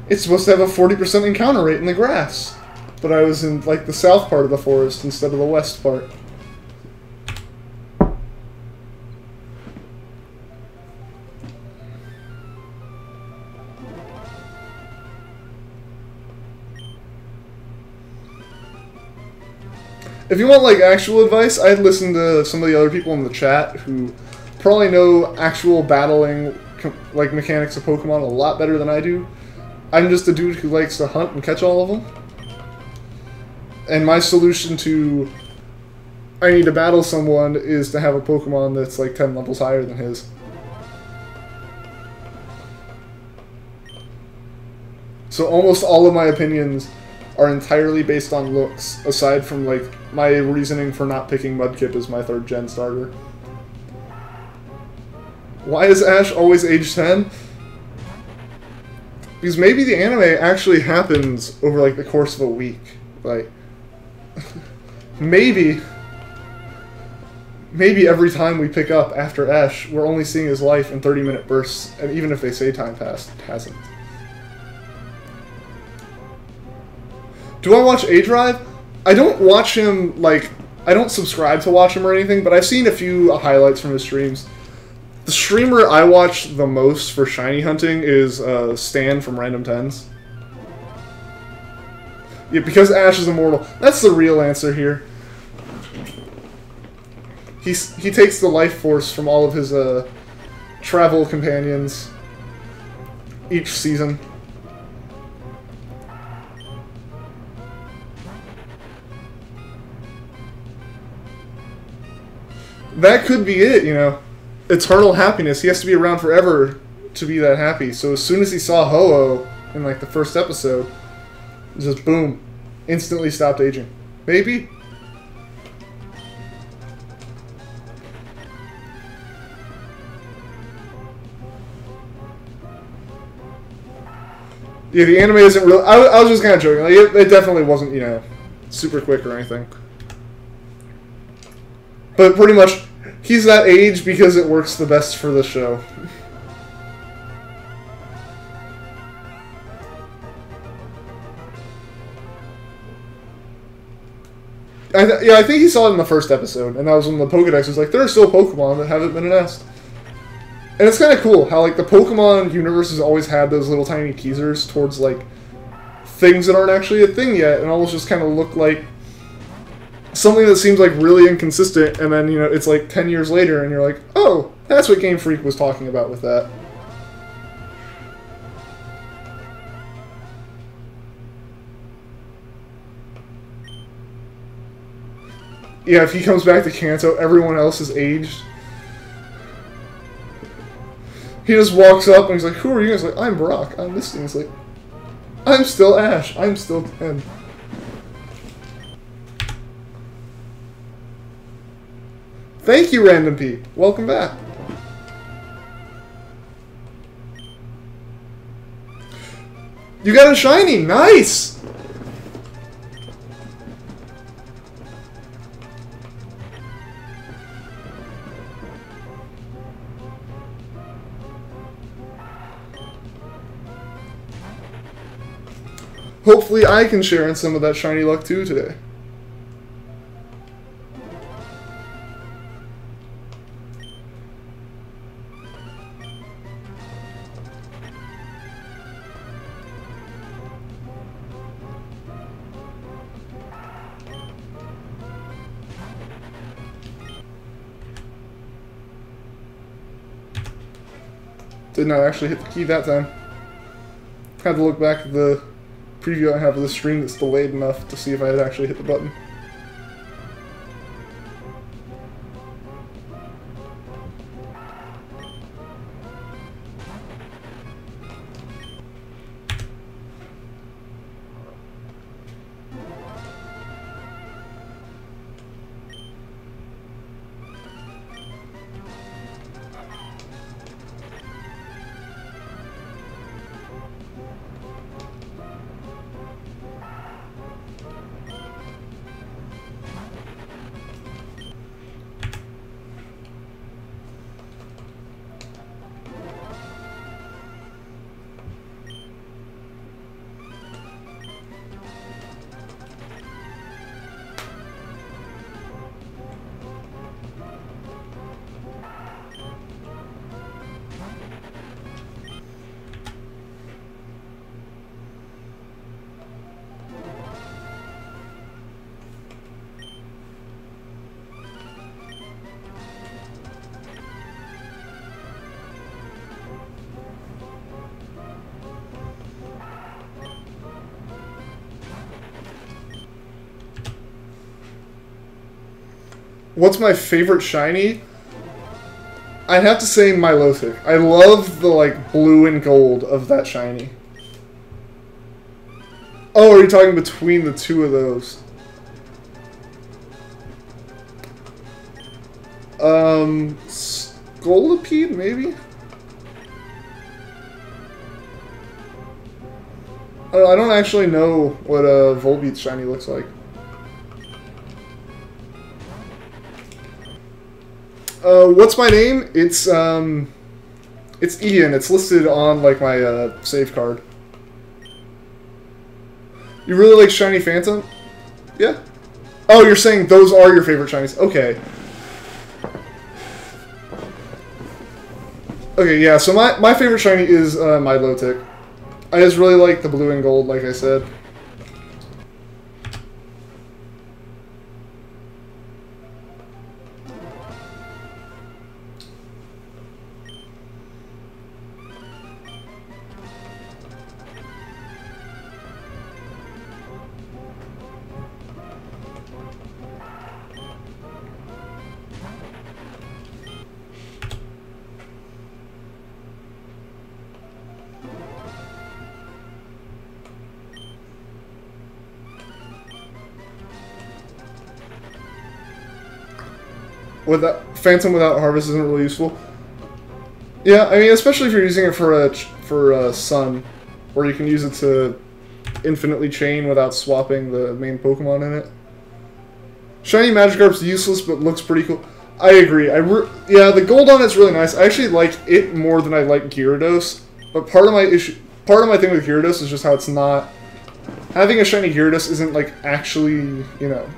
it's supposed to have a 40% encounter rate in the grass, but I was in the south part of the forest instead of the west part. If you want actual advice, I'd listen to some of the other people in the chat who probably know actual battling mechanics of Pokemon a lot better than I do. I'm just a dude who likes to hunt and catch all of them. And my solution to I need to battle someone is to have a Pokemon that's 10 levels higher than his. So almost all of my opinions are entirely based on looks, aside from my reasoning for not picking Mudkip as my 3rd gen starter. Why is Ash always age 10? Because maybe the anime actually happens over the course of a week. Maybe every time we pick up after Ash, we're only seeing his life in 30-minute bursts, and even if they say time passed, it hasn't. Do I watch A-Drive? I don't watch him, I don't subscribe to watch him or anything, but I've seen a few highlights from his streams. The streamer I watch the most for shiny hunting is Stan from Random Tens. Yeah, because Ash is immortal. That's the real answer here. He takes the life force from all of his travel companions each season. That could be it, Eternal happiness. He has to be around forever to be that happy. So as soon as he saw Ho-Oh in the first episode, just boom, instantly stopped aging. Maybe? Yeah, the anime isn't real. I was just kind of joking. It definitely wasn't, super quick or anything. But pretty much, he's that age because it works the best for the show. I think he saw it in the first episode, and that was when the Pokedex was there are still Pokemon that haven't been announced. And it's kind of cool how, the Pokemon universe has always had those little tiny teasers towards, things that aren't actually a thing yet, and almost just kind of look like something that seems really inconsistent, and then, it's 10 years later, and you're like, oh, that's what Game Freak was talking about with that. Yeah, if he comes back to Kanto, everyone else is aged. He just walks up and he's like, who are you? He's like, I'm Brock, I'm this thing. He's like, I'm still Ash, I'm still 10. Thank you, Random P. Welcome back. You got a shiny. Nice. Hopefully I can share in some of that shiny luck too today. Did not actually hit the key that time. Had to look back at the preview I have of the stream that's delayed enough to see if I had actually hit the button. What's my favorite shiny? I'd have to say Milotic. I love the like blue and gold of that shiny. Oh, are you talking between the two of those? Scolipede, maybe? I don't actually know what a Volbeat shiny looks like. What's my name? It's Ian. It's listed on like my save card. You really like Shiny Phantom? Yeah. Oh, you're saying those are your favorite shinies? Okay. Okay, yeah. So my favorite shiny is Milotic. I just really like the blue and gold, like I said. Phantom without Harvest isn't really useful. Yeah, I mean, especially if you're using it for Sun, where you can use it to infinitely chain without swapping the main Pokemon in it. Shiny Magikarp's useless, but looks pretty cool. I agree. Yeah, the gold on it's really nice. I actually like it more than I like Gyarados. But part of my thing with Gyarados is just how it's not. Having a shiny Gyarados isn't like actually, you know,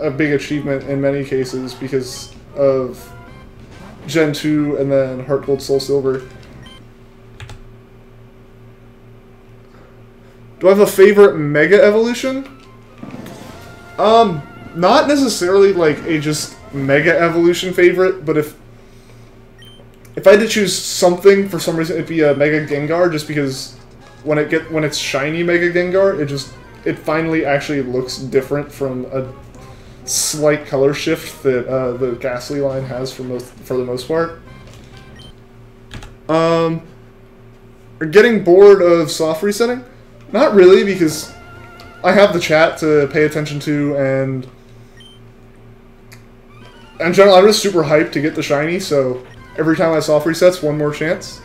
a big achievement in many cases because of Gen 2 and then Heart Gold, Soul Silver. Do I have a favorite Mega Evolution? Not necessarily like a just Mega Evolution favorite, but if I had to choose something for some reason, it'd be a Mega Gengar, just because when it's shiny Mega Gengar, it finally actually looks different from a slight color shift that the Ghastly line has for the most part. Are getting bored of soft resetting? Not really, because I have the chat to pay attention to, and in general, I'm just super hyped to get the shiny, so every time I saw free sets, one more chance.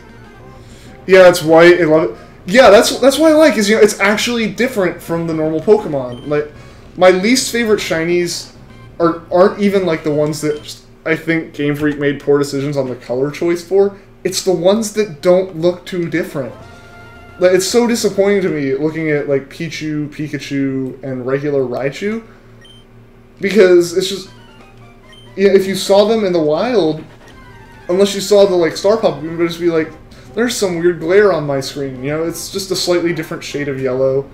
Yeah, it's white. I love it. Yeah, that's what I like, is, you know, it's actually different from the normal Pokemon. Like, my least favorite shinies aren't even like the ones that just, I think Game Freak made poor decisions on the color choice for. It's the ones that don't look too different. Like, it's so disappointing to me looking at like Pichu, Pikachu, and regular Raichu, because it's just, yeah, if you saw them in the wild, unless you saw the like star pop, you would just be like, there's some weird glare on my screen. You know, it's just a slightly different shade of yellow.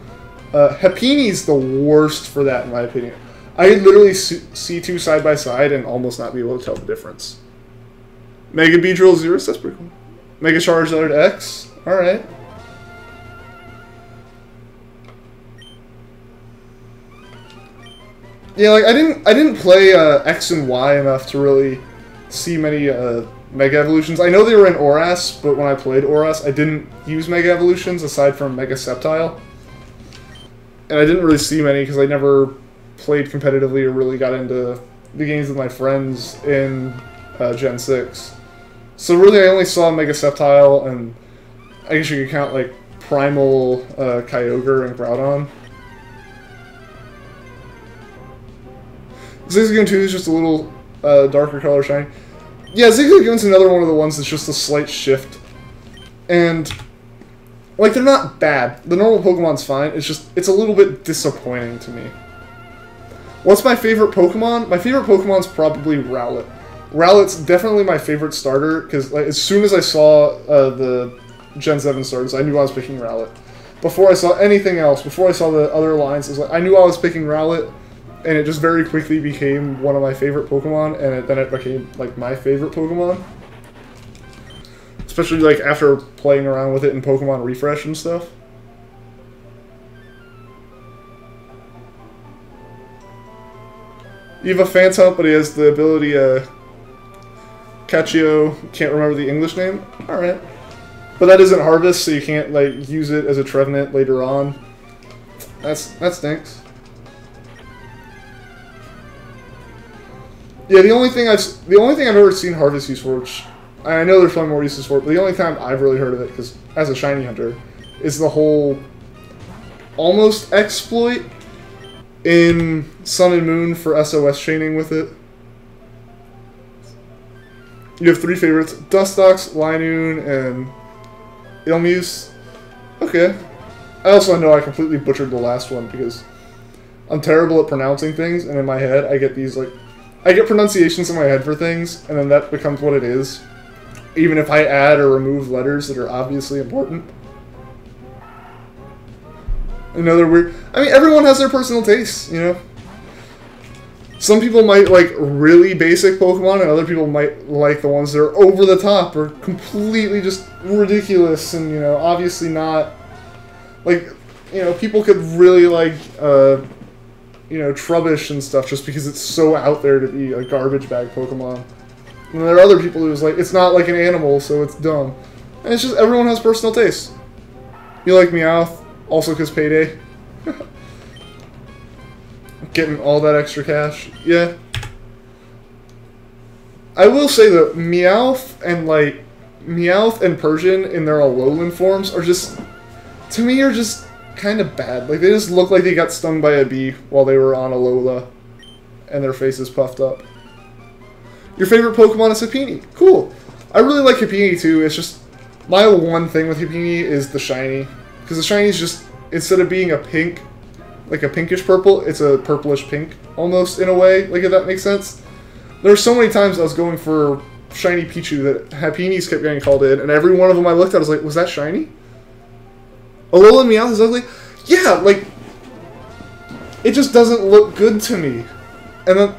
Happini's the worst for that, in my opinion. I could literally see two side by side and almost not be able to tell the difference. Mega Beedrill Xerus, that's pretty cool. Mega Charizard X, alright. Yeah, like I didn't play X and Y enough to really see many Mega Evolutions. I know they were in Oras, but when I played Oras, I didn't use Mega Evolutions aside from Mega Sceptile. And I didn't really see many because I never played competitively or really got into the games with my friends in Gen 6. So really I only saw Mega Sceptile, and I guess you could count like Primal Kyogre and Groudon. Zigzagoon 2 is just a little darker color shiny. Yeah, Zigzagoon's another one of the ones that's just a slight shift. And, like, they're not bad. The normal Pokemon's fine, it's just, it's a little bit disappointing to me. What's my favorite Pokemon? My favorite Pokemon's probably Rowlet. Rowlet's definitely my favorite starter, because like, as soon as I saw the Gen 7 starters, I knew I was picking Rowlet. Before I saw anything else, before I saw the other lines, it was like, I knew I was picking Rowlet. And it just very quickly became one of my favorite Pokemon, and then it became, like, my favorite Pokemon. Especially, like, after playing around with it in Pokemon Refresh and stuff. You have a Phantump, but he has the ability, Cachio, can't remember the English name? Alright. But that isn't Harvest, so you can't, like, use it as a Trevenant later on. That stinks. Yeah, the only thing I've ever seen Harvest use for, which I know there's probably more uses for it, but the only time I've really heard of it, because as a shiny hunter, is the whole almost exploit in Sun and Moon for SOS chaining with it. You have three favorites: Dustox, Linoon, and Ilmuse. Okay. I also know I completely butchered the last one because I'm terrible at pronouncing things, and in my head I get these like. I get pronunciations in my head for things, and then that becomes what it is. Even if I add or remove letters that are obviously important. Another weird... I mean, everyone has their personal tastes, you know? Some people might like really basic Pokemon, and other people might like the ones that are over the top, or completely just ridiculous, and, you know, obviously not... Like, you know, people could really like... you know, Trubbish and stuff just because it's so out there to be a garbage bag Pokemon. And there are other people who's like, it's not like an animal, so it's dumb. And it's just, everyone has personal tastes. You like Meowth, also because payday. Getting all that extra cash. Yeah. I will say that Meowth and Persian in their Alolan forms are just, to me, are just kind of bad. Like, they just look like they got stung by a bee while they were on Alola, and their faces puffed up. Your favorite Pokemon is Happiny. Cool. I really like Happiny too. It's just, my one thing with Happiny is the shiny. Because the shiny is just, instead of being a pink, like a pinkish purple, it's a purplish pink, almost, in a way, like, if that makes sense. There were so many times I was going for shiny Pichu that Happiny's kept getting called in, and every one of them I looked at, I was like, was that shiny? Alolan Meowth is ugly? Yeah, like, it just doesn't look good to me. And then,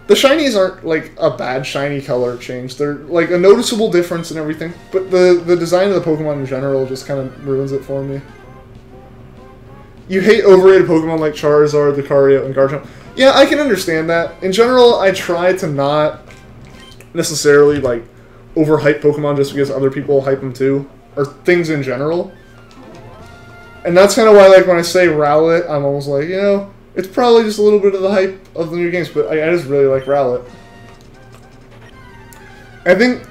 the shinies aren't, like, a bad shiny color change. They're, like, a noticeable difference and everything. But the design of the Pokemon in general just kind of ruins it for me. You hate overrated Pokemon like Charizard, Lucario, and Garchomp. Yeah, I can understand that. In general, I try to not necessarily, like, overhype Pokemon just because other people hype them too. Or things in general. And that's kind of why, like, when I say Rowlet, I'm almost like, you know, it's probably just a little bit of the hype of the new games, but I just really like Rowlet. I think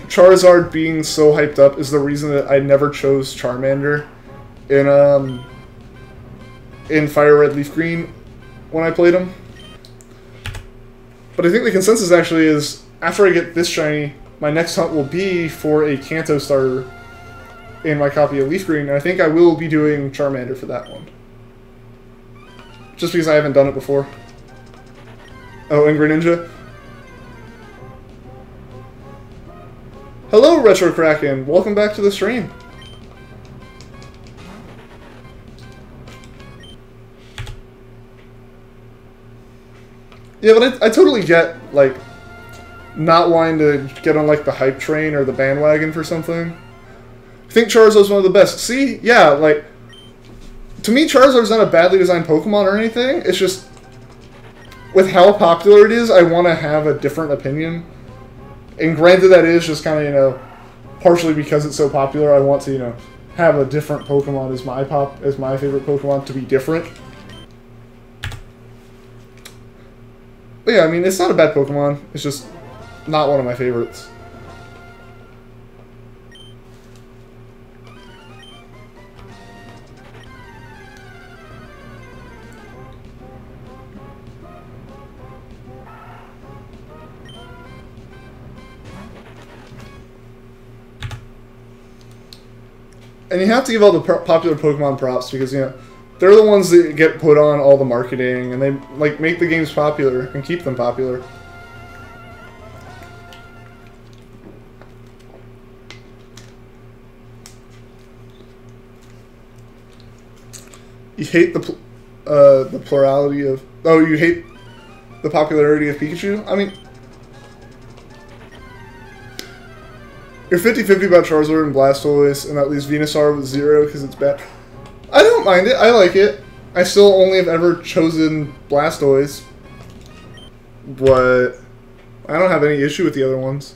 Charizard being so hyped up is the reason that I never chose Charmander in Fire Red Leaf Green when I played him. But I think the consensus actually is, after I get this shiny, my next hunt will be for a Kanto starter in my copy of Leaf Green, and I think I will be doing Charmander for that one. Just because I haven't done it before. Oh, and Greninja. Hello, Retro Kraken! Welcome back to the stream. Yeah, but I totally get, like, not wanting to get on, like, the hype train or the bandwagon for something. I think Charizard's one of the best. See? Yeah, like, to me, Charizard's not a badly designed Pokemon or anything. It's just, with how popular it is, I want to have a different opinion. And granted, that is just kind of, you know, partially because it's so popular, I want to, you know, have a different Pokemon as my favorite Pokemon to be different. But yeah, I mean, it's not a bad Pokemon. It's just not one of my favorites. And you have to give all the popular Pokemon props because, you know, they're the ones that get put on all the marketing and they, like, make the games popular and keep them popular. You hate the plurality of... Oh, you hate the popularity of Pikachu? I mean... You're 50-50 about Charizard and Blastoise, and that leaves Venusaur with 0 because it's bad. I don't mind it. I like it. I still only have ever chosen Blastoise. But I don't have any issue with the other ones.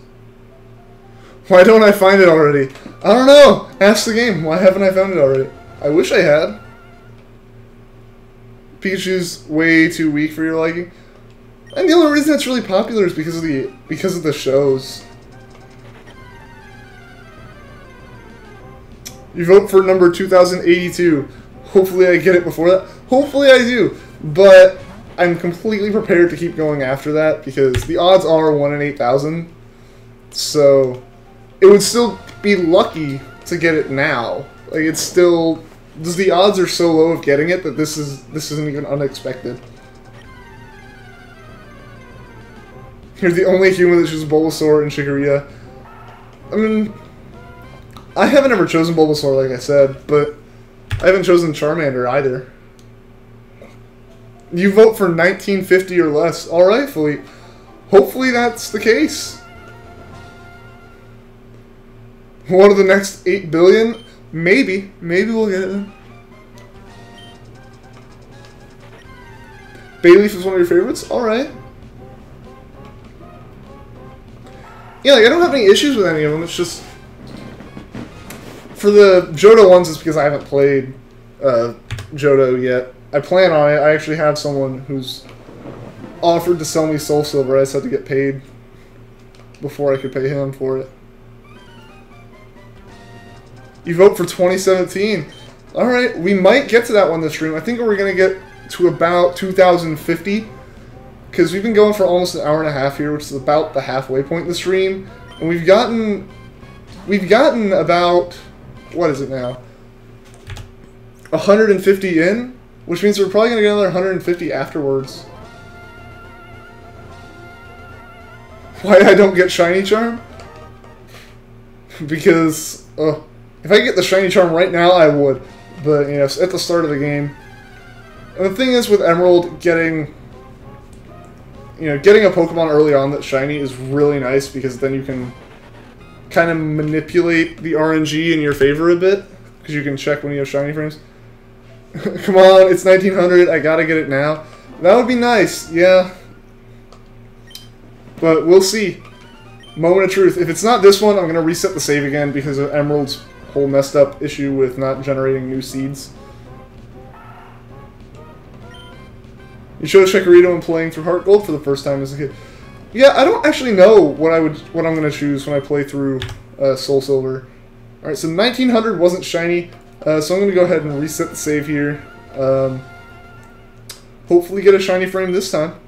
Why don't I find it already? I don't know. Ask the game. Why haven't I found it already? I wish I had. Pikachu's way too weak for your liking. And the only reason it's really popular is because of the shows. You vote for number 2082. Hopefully I get it before that. Hopefully I do. But I'm completely prepared to keep going after that because the odds are 1 in 8,000. So it would still be lucky to get it now. Like, it's still... The odds are so low of getting it that this isn't even unexpected. You're the only human that chooses Bulbasaur and Chikorita. I mean... I haven't ever chosen Bulbasaur, like I said, but I haven't chosen Charmander either. You vote for 1950 or less. Alright, Philippe. Hopefully that's the case. One of the next 8 billion? Maybe. Maybe we'll get it then. Bayleaf is one of your favorites? Alright. Yeah, like, I don't have any issues with any of them. It's just... For the Johto ones, it's because I haven't played Johto yet. I plan on it. I actually have someone who's offered to sell me Soul Silver. I just had to get paid before I could pay him for it. You vote for 2017. Alright, we might get to that one this stream. I think we're going to get to about 2050. Because we've been going for almost an hour and a half here, which is about the halfway point in the stream. And we've gotten about... What is it now? 150 in? Which means we're probably going to get another 150 afterwards. Why I don't get Shiny Charm? Because, if I get the Shiny Charm right now, I would. But, you know, at the start of the game. And the thing is, with Emerald, getting a Pokemon early on that's Shiny is really nice, because then you can kind of manipulate the RNG in your favor a bit, because you can check when you have shiny frames. Come on, it's 1900, I gotta get it now. That would be nice, yeah. But we'll see. Moment of truth. If it's not this one, I'm going to reset the save again because of Emerald's whole messed up issue with not generating new seeds. You chose Chikorita when playing through Heart Gold for the first time as a kid. Yeah, I don't actually know what I'm gonna choose when I play through Soul Silver. All right, so 1900 wasn't shiny, so I'm gonna go ahead and reset the save here. Hopefully, get a shiny frame this time.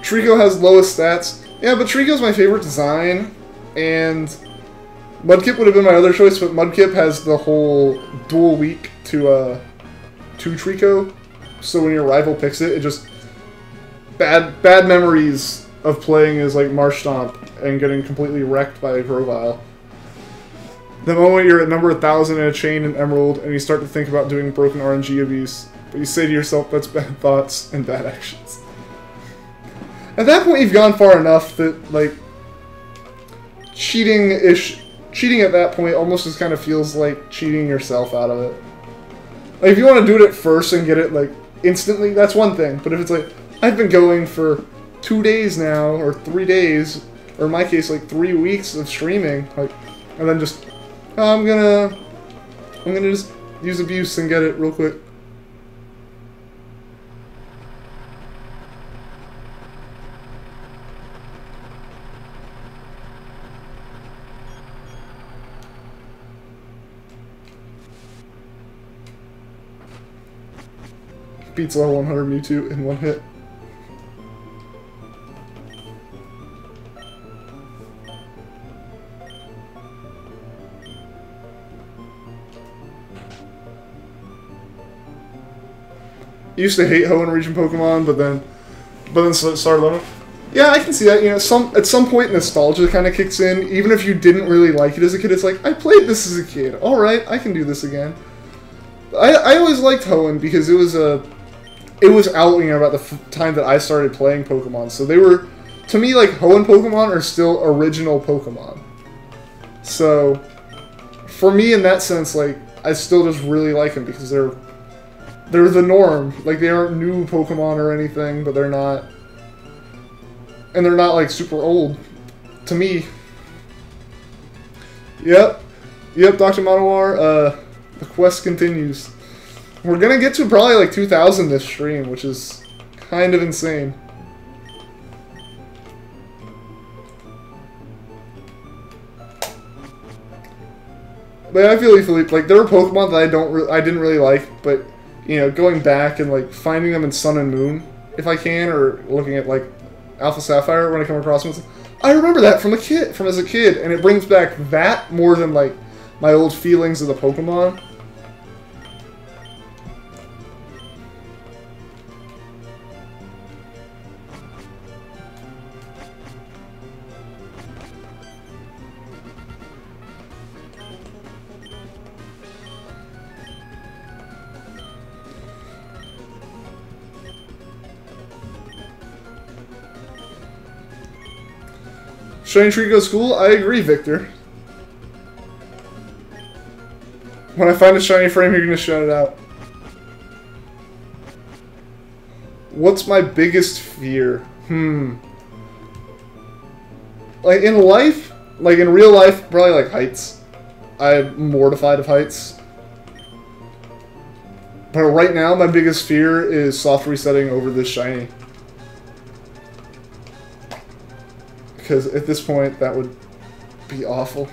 Treecko has lowest stats. Yeah, but Treecko's my favorite design, and Mudkip would have been my other choice, but Mudkip has the whole dual weak to Treecko, so when your rival picks it, it just bad memories of playing as like Marshtomp and getting completely wrecked by a Grovyle. The moment you're at number 1,000 in a chain and Emerald, and you start to think about doing broken RNG abuse, but you say to yourself, that's bad thoughts and bad actions. At that point, you've gone far enough that, like, cheating at that point almost just kind of feels like cheating yourself out of it. Like, if you want to do it at first and get it, like, instantly, that's one thing. But if it's like, I've been going for 2 days now, or 3 days, or in my case, like, 3 weeks of streaming, like, and then just, oh, I'm gonna just use abuse and get it real quick. Beats level 100 Mewtwo in 1 hit. Used to hate Hoenn region Pokemon, but then started loving it. Yeah, I can see that. You know, at some point nostalgia kind of kicks in. Even if you didn't really like it as a kid, it's like, I played this as a kid. All right, I can do this again. I always liked Hoenn because it was out, you know, about the time that I started playing Pokemon. So they were, to me, like, Hoenn Pokemon are still original Pokemon. So, for me, in that sense, like, I still just really like them because they're the norm. Like, they aren't new Pokemon or anything, but they're not, and they're not, like, super old, to me. Yep, Dr. Manowar, the quest continues. We're gonna get to probably like 2,000 this stream, which is kind of insane. But I feel you, Philippe. Like, there were Pokemon that I didn't really like, but you know, going back and like finding them in Sun and Moon, if I can, or looking at like Alpha Sapphire when I come across them, I remember that from as a kid, and it brings back that more than like my old feelings of the Pokemon. Shiny Treecko's cool? I agree, Victor. When I find a shiny frame, you're gonna shout it out. What's my biggest fear? Like, in life, like in real life, probably like heights. I'm mortified of heights. But right now, my biggest fear is soft resetting over this shiny. Because at this point, that would be awful.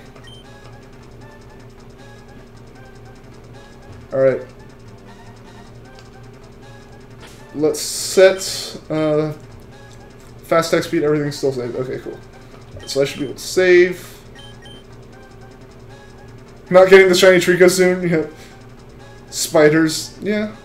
Alright. Let's set fast text speed, everything's still saved. Okay, cool. So I should be able to save. Not getting the shiny Treecko soon. Yeah. Spiders. Yeah.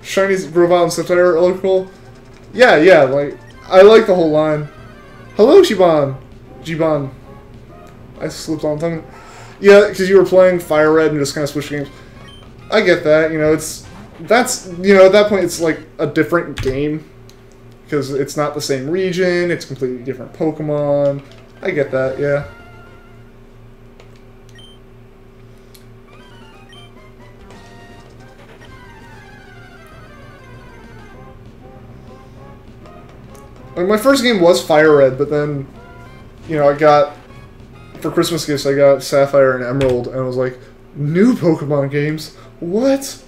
Shinies, Grovyle, and Sceptire are cool. Yeah, like, I like the whole line. Hello, Jiban. I slipped on tongue. Yeah, because you were playing Fire Red and just kind of switched games. I get that, you know, you know, at that point it's like a different game. Because it's not the same region, it's completely different Pokemon. I get that, yeah. I mean, my first game was Fire Red, but then, you know, for Christmas gifts, I got Sapphire and Emerald, and I was like, new Pokemon games? What?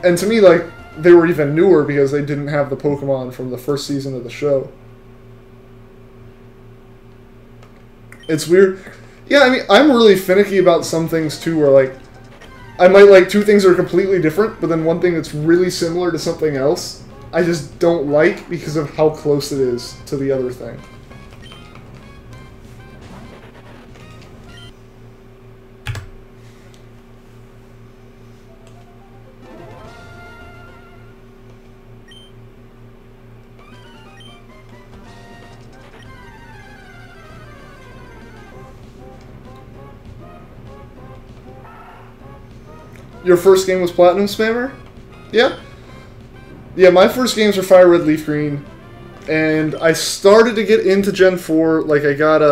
And to me, like, they were even newer because they didn't have the Pokemon from the first season of the show. It's weird. Yeah, I mean, I'm really finicky about some things, too, where, like, I might like two things that are completely different, but then one thing that's really similar to something else, I just don't like because of how close it is to the other thing. Your first game was Platinum Spammer? Yeah. Yeah, my first games were Fire Red, Leaf Green, and I started to get into Gen 4, like I got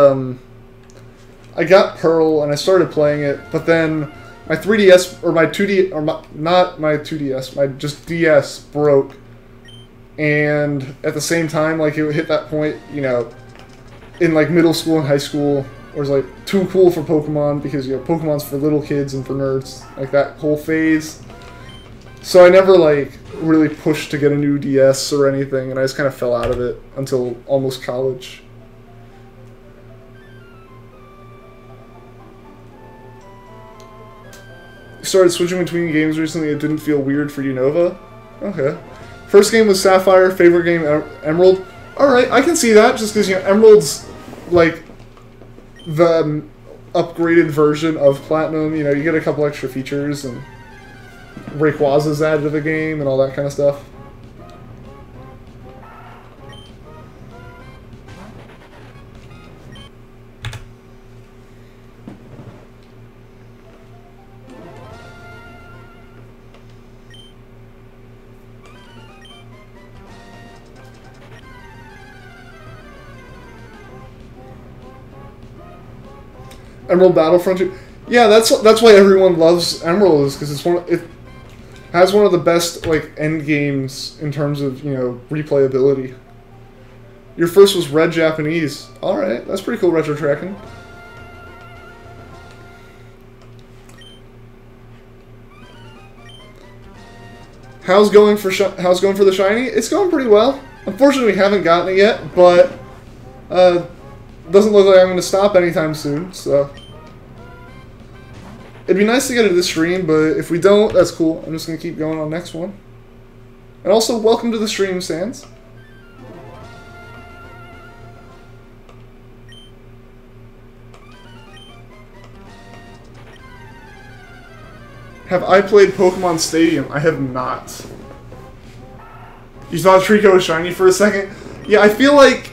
Pearl, and I started playing it, but then my 3DS, or my 2D, or not my 2DS, my just DS broke, and at the same time, like, it would hit that point, you know, in, like, middle school and high school, where it was, like, too cool for Pokemon, because, you know, Pokemon's for little kids and for nerds, like, that whole phase. So I never, like, really pushed to get a new DS or anything, and I just kind of fell out of it until almost college. Started switching between games recently. It didn't feel weird for Unova. Okay. First game was Sapphire, favorite game Emerald. Alright, I can see that, just because, you know, Emerald's, like, the upgraded version of Platinum. You know, you get a couple extra features, and Rayquaza's added to the game and all that kind of stuff. Emerald Battlefront 2. Yeah, that's why everyone loves Emerald, is because it has one of the best, like, end games in terms of, you know, replayability. Your first was Red Japanese. Alright, that's pretty cool, retro tracking. How's going for the shiny? It's going pretty well. Unfortunately, we haven't gotten it yet, but doesn't look like I'm going to stop anytime soon, so it'd be nice to get it this stream, but if we don't, that's cool. I'm just going to keep going on the next one. And also, welcome to the stream, Sans. Have I played Pokemon Stadium? I have not. You thought Treecko was shiny for a second? Yeah, I feel like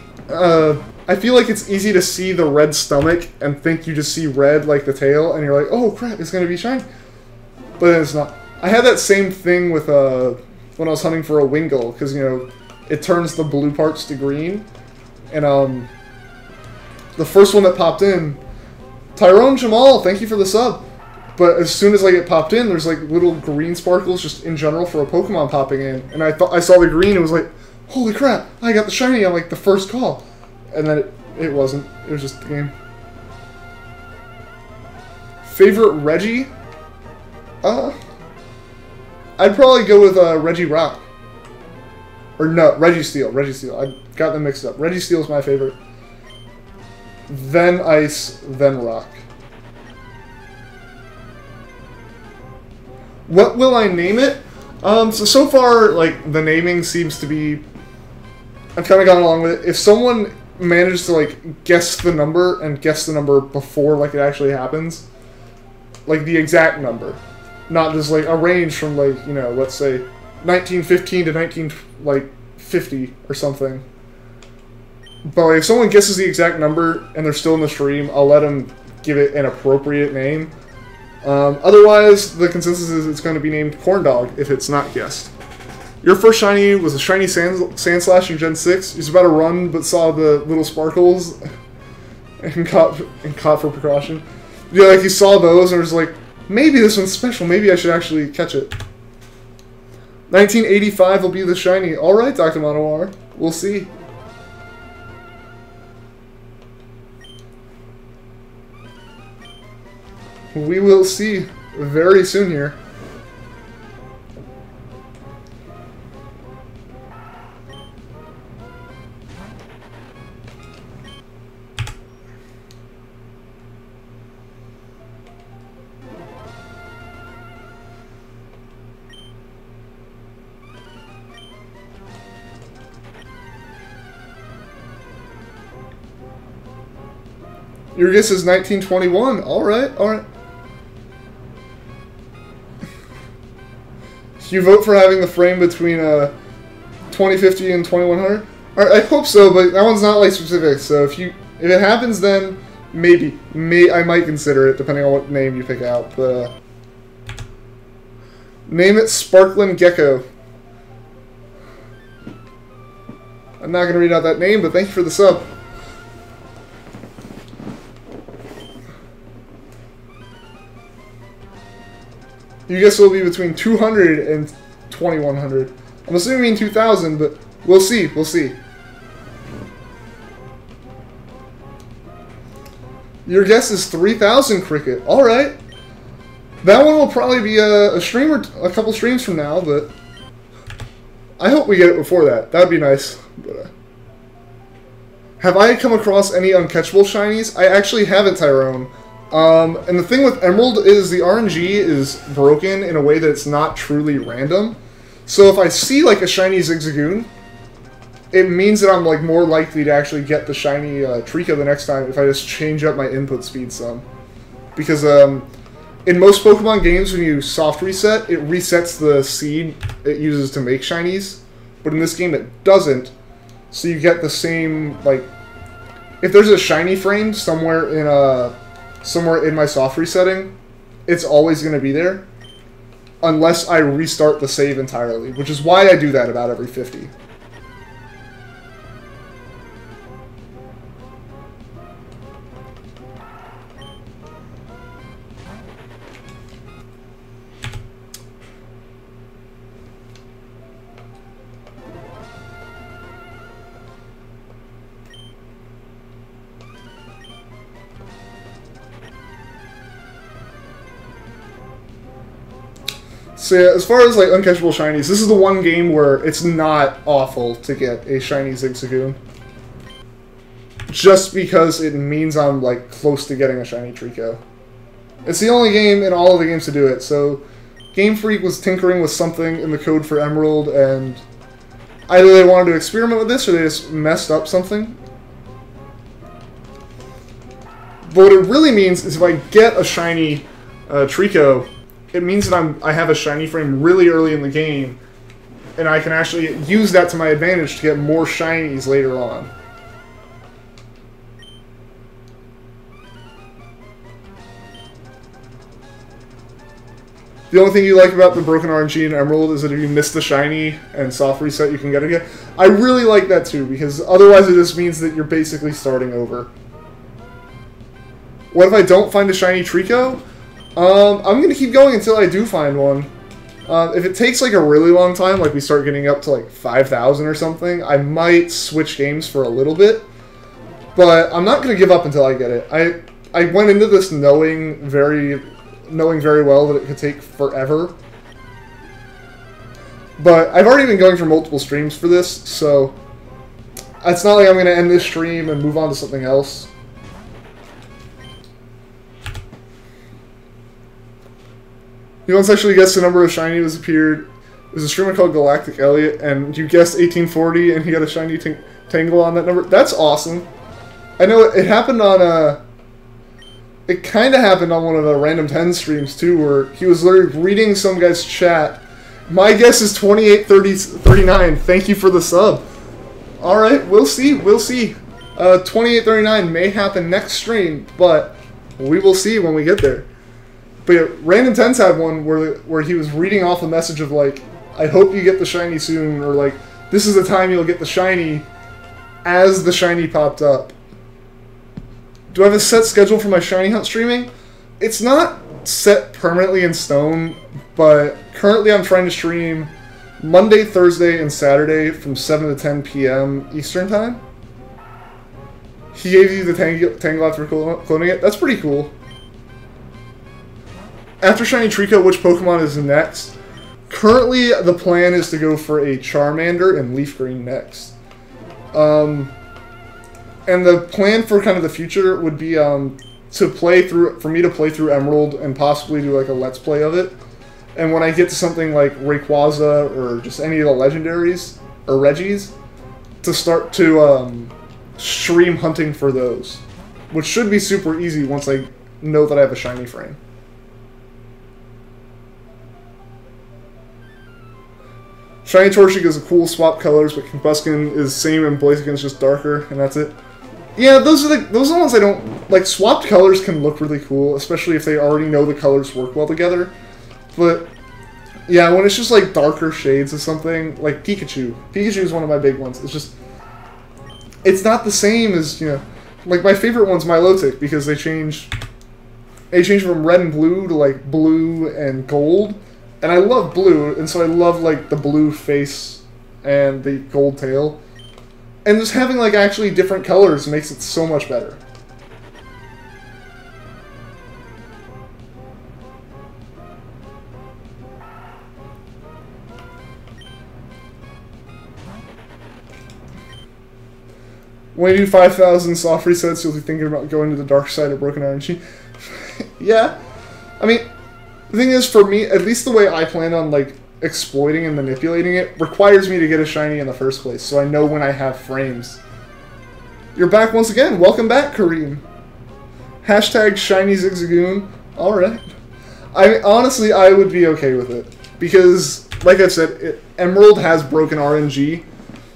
it's easy to see the red stomach and think you just see red like the tail, and you're like, oh crap, it's gonna be shiny. But then it's not. I had that same thing with when I was hunting for a Wingull, because, you know, it turns the blue parts to green, and the first one that popped in, Tyrone Jamal, thank you for the sub. But as soon as I get popped in, there's, like, little green sparkles just in general for a Pokemon popping in. And I thought I saw the green and was like, holy crap, I got the shiny on, like, the first call. And then it wasn't. It was just the game. Favorite Reggie? I'd probably go with Reggie Rock. Or no, Reggie Steel. Reggie Steel. I got them mixed up. Reggie Steel is my favorite. Then Ice, then Rock. What will I name it? So far, like, the naming seems to be... I've kind of gone along with it. If someone manages to, like, guess the number, and guess the number before, like, it actually happens, like, the exact number, not just, like, a range from, like, you know, let's say 1915 to 1950 or something. But, like, if someone guesses the exact number and they're still in the stream, I'll let them give it an appropriate name. Otherwise, the consensus is it's going to be named Corndog if it's not guessed. Your first shiny was a shiny Sandslash in Gen 6. He was about to run but saw the little sparkles. and caught for precaution. Yeah, like you saw those and was like, maybe this one's special. Maybe I should actually catch it. 1985 will be the shiny. All right, Dr. Monowar. We'll see. We will see very soon here. Your guess is 1921. All right, all right. You vote for having the frame between 2050 and 2100? I hope so, but that one's not like specific. So if it happens, then I might consider it depending on what name you pick out. But name it Sparkling Gecko. I'm not gonna read out that name, but thank you for the sub. You guess it'll be between 200 and 2100. I'm assuming 2000, but we'll see. We'll see. Your guess is 3000, Cricket. All right. That one will probably be a stream or a couple streams from now, but I hope we get it before that. That'd be nice. But, have I come across any uncatchable shinies? I actually haven't, Tyrone. And the thing with Emerald is the RNG is broken in a way that it's not truly random. So if I see like a shiny Zigzagoon, it means that I'm like more likely to actually get the shiny Treecko the next time if I just change up my input speed some. Because in most Pokemon games when you soft reset, it resets the seed it uses to make shinies. But in this game it doesn't. So you get the same, like, if there's a shiny frame somewhere in my soft resetting, it's always going to be there unless I restart the save entirely, which is why I do that about every 50. So yeah, as far as like uncatchable shinies, this is the one game where it's not awful to get a shiny Zigzagoon. Just because it means I'm like close to getting a shiny Treecko. It's the only game in all of the games to do it, so Game Freak was tinkering with something in the code for Emerald, and either they wanted to experiment with this or they just messed up something. But what it really means is if I get a shiny Treecko, it means that I have a shiny frame really early in the game, and I can actually use that to my advantage to get more shinies later on. The only thing you like about the broken RNG in Emerald is that if you miss the shiny and soft reset, you can get it again. I really like that too, because otherwise it just means that you're basically starting over. What if I don't find a shiny Treecko? I'm going to keep going until I do find one. If it takes like a really long time, like we start getting up to like 5,000 or something, I might switch games for a little bit. But I'm not going to give up until I get it. I went into this knowing very well that it could take forever. But I've already been going for multiple streams for this, so it's not like I'm going to end this stream and move on to something else. You once actually guessed the number of shiny that's appeared. There's a streamer called Galactic Elliot, and you guessed 1840, and he got a shiny Tangle on that number. That's awesome. I know it happened on it kind of happened on one of the Random 10 streams too, where he was literally reading some guy's chat. My guess is 2839. Thank you for the sub. All right, we'll see. We'll see. 2839 may happen next stream, but we will see when we get there. But yeah, Random 10's had one where he was reading off a message of like, I hope you get the shiny soon, or like, this is the time you'll get the shiny, as the shiny popped up. Do I have a set schedule for my shiny hunt streaming? It's not set permanently in stone, but currently I'm trying to stream Monday, Thursday, and Saturday from 7 to 10 p.m. Eastern Time. He gave you the Tangle after cloning it? That's pretty cool. After Shiny Treecko, which Pokemon is next? Currently, the plan is to go for a Charmander and Leaf Green next. And the plan for kind of the future would be for me to play through Emerald and possibly do like a Let's Play of it. And when I get to something like Rayquaza or just any of the legendaries or Reggies, to start to stream hunting for those, which should be super easy once I know that I have a shiny frame. Shiny Torchic is a cool swap colors, but Combuskin is same and Blaziken's just darker, and that's it. Yeah, those are the ones I don't like. Swapped colors can look really cool, especially if they already know the colors work well together. But yeah, when it's just like darker shades of something, like Pikachu. Pikachu is one of my big ones. It's just, it's not the same as, you know, like my favorite one's Milotic, because they change from red and blue to like blue and gold. And I love blue, and so I love like the blue face and the gold tail. And just having like actually different colors makes it so much better. When you do 5,000 soft resets, you'll be thinking about going to the dark side of Broken Iron Chi. Yeah. I mean, the thing is, for me, at least the way I plan on like exploiting and manipulating it, requires me to get a shiny in the first place, so I know when I have frames. You're back once again. Welcome back, Kareem. Hashtag shiny Zigzagoon. Alright. Honestly, I would be okay with it. Because, like I've said, Emerald has broken RNG,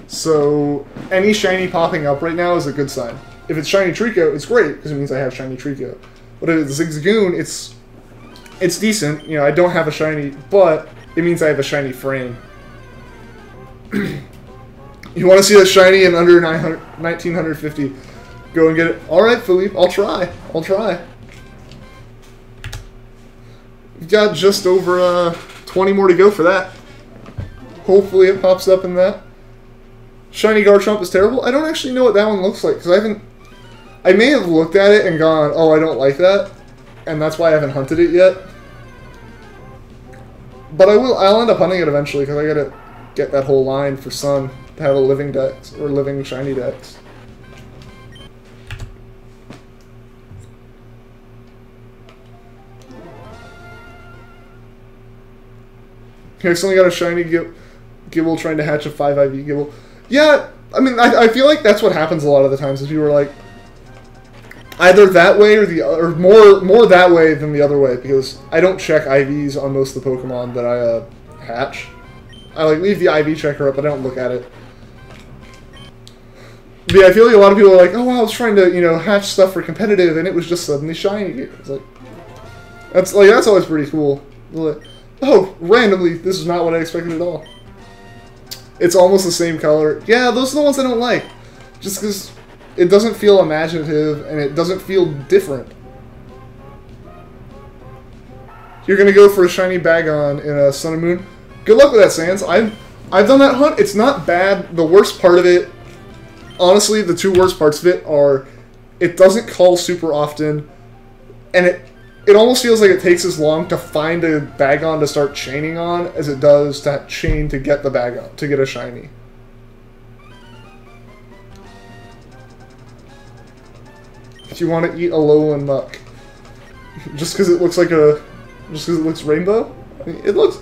so any shiny popping up right now is a good sign. If it's shiny Treecko, it's great, because it means I have shiny Treecko. But if it's Zigzagoon, it's decent. You know, I don't have a shiny, but it means I have a shiny frame. You want to see a shiny in under 1950? Go and get it. Alright, Philippe, I'll try. I'll try. We've got just over 20 more to go for that. Hopefully it pops up in that. Shiny Garchomp is terrible. I don't actually know what that one looks like, because I may have looked at it and gone, oh, I don't like that, and that's why I haven't hunted it yet. But I'll end up hunting it eventually, because I gotta get that whole line for Sun to have a living dex, or living shiny dex. I accidentally got a shiny Gibble trying to hatch a 5 IV Gibble. Yeah, I mean, I feel like that's what happens a lot of the times, is people are like, either that way or or more that way than the other way, because I don't check IVs on most of the Pokemon that I hatch. I like leave the IV checker up, but I don't look at it. But yeah, I feel like a lot of people are like, oh, well, I was trying to, you know, hatch stuff for competitive, and it was just suddenly shiny. It's like that's always pretty cool. Like, oh, randomly, this is not what I expected at all. It's almost the same color. Yeah, those are the ones I don't like, just because it doesn't feel imaginative, and it doesn't feel different. You're gonna go for a shiny Bagon in a Sun and Moon. Good luck with that, Sans. I've done that hunt. It's not bad. The worst part of it, honestly, the two worst parts of it are, it doesn't call super often, and it almost feels like it takes as long to find a Bagon to start chaining on as it does to chain to get the Bagon, to get a shiny. If you want to eat a Alolan Muck, just because it looks like just because it looks rainbow? I mean, it looks...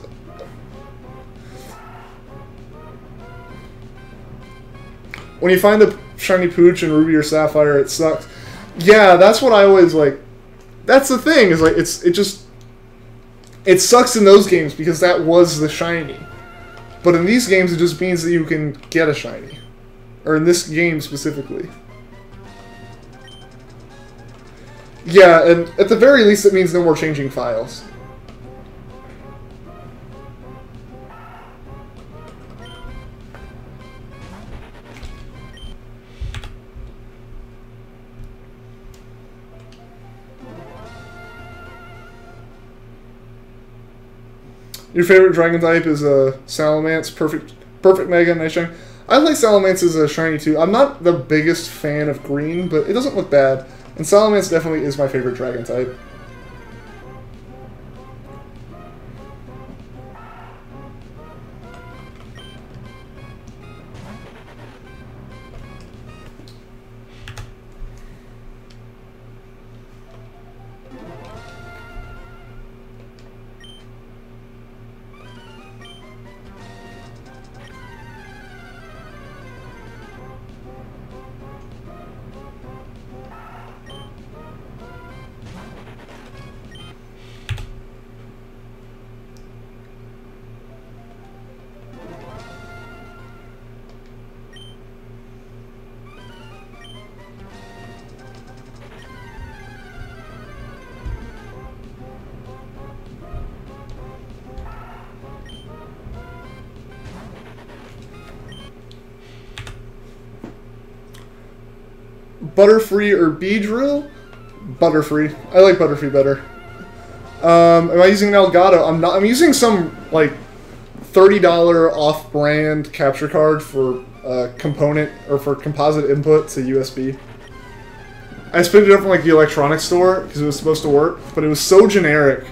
When you find the shiny Pooch in Ruby or Sapphire, it sucks. Yeah, that's what I always like. That's the thing, is like, it sucks in those games because that was the shiny. But in these games, it just means that you can get a shiny. Or in this game specifically. Yeah, and at the very least, it means no more changing files. Your favorite dragon type is Salamence, perfect Mega, nice shiny. I like Salamence as a shiny too. I'm not the biggest fan of green, but it doesn't look bad. And Salamence definitely is my favorite dragon type. Butterfree or Beedrill? Butterfree. I like Butterfree better. Am I using an Elgato? I'm not. I'm using some, like, $30 off-brand capture card for component, or for composite input to USB. I just picked it up from, like, the electronics store, because it was supposed to work, but it was so generic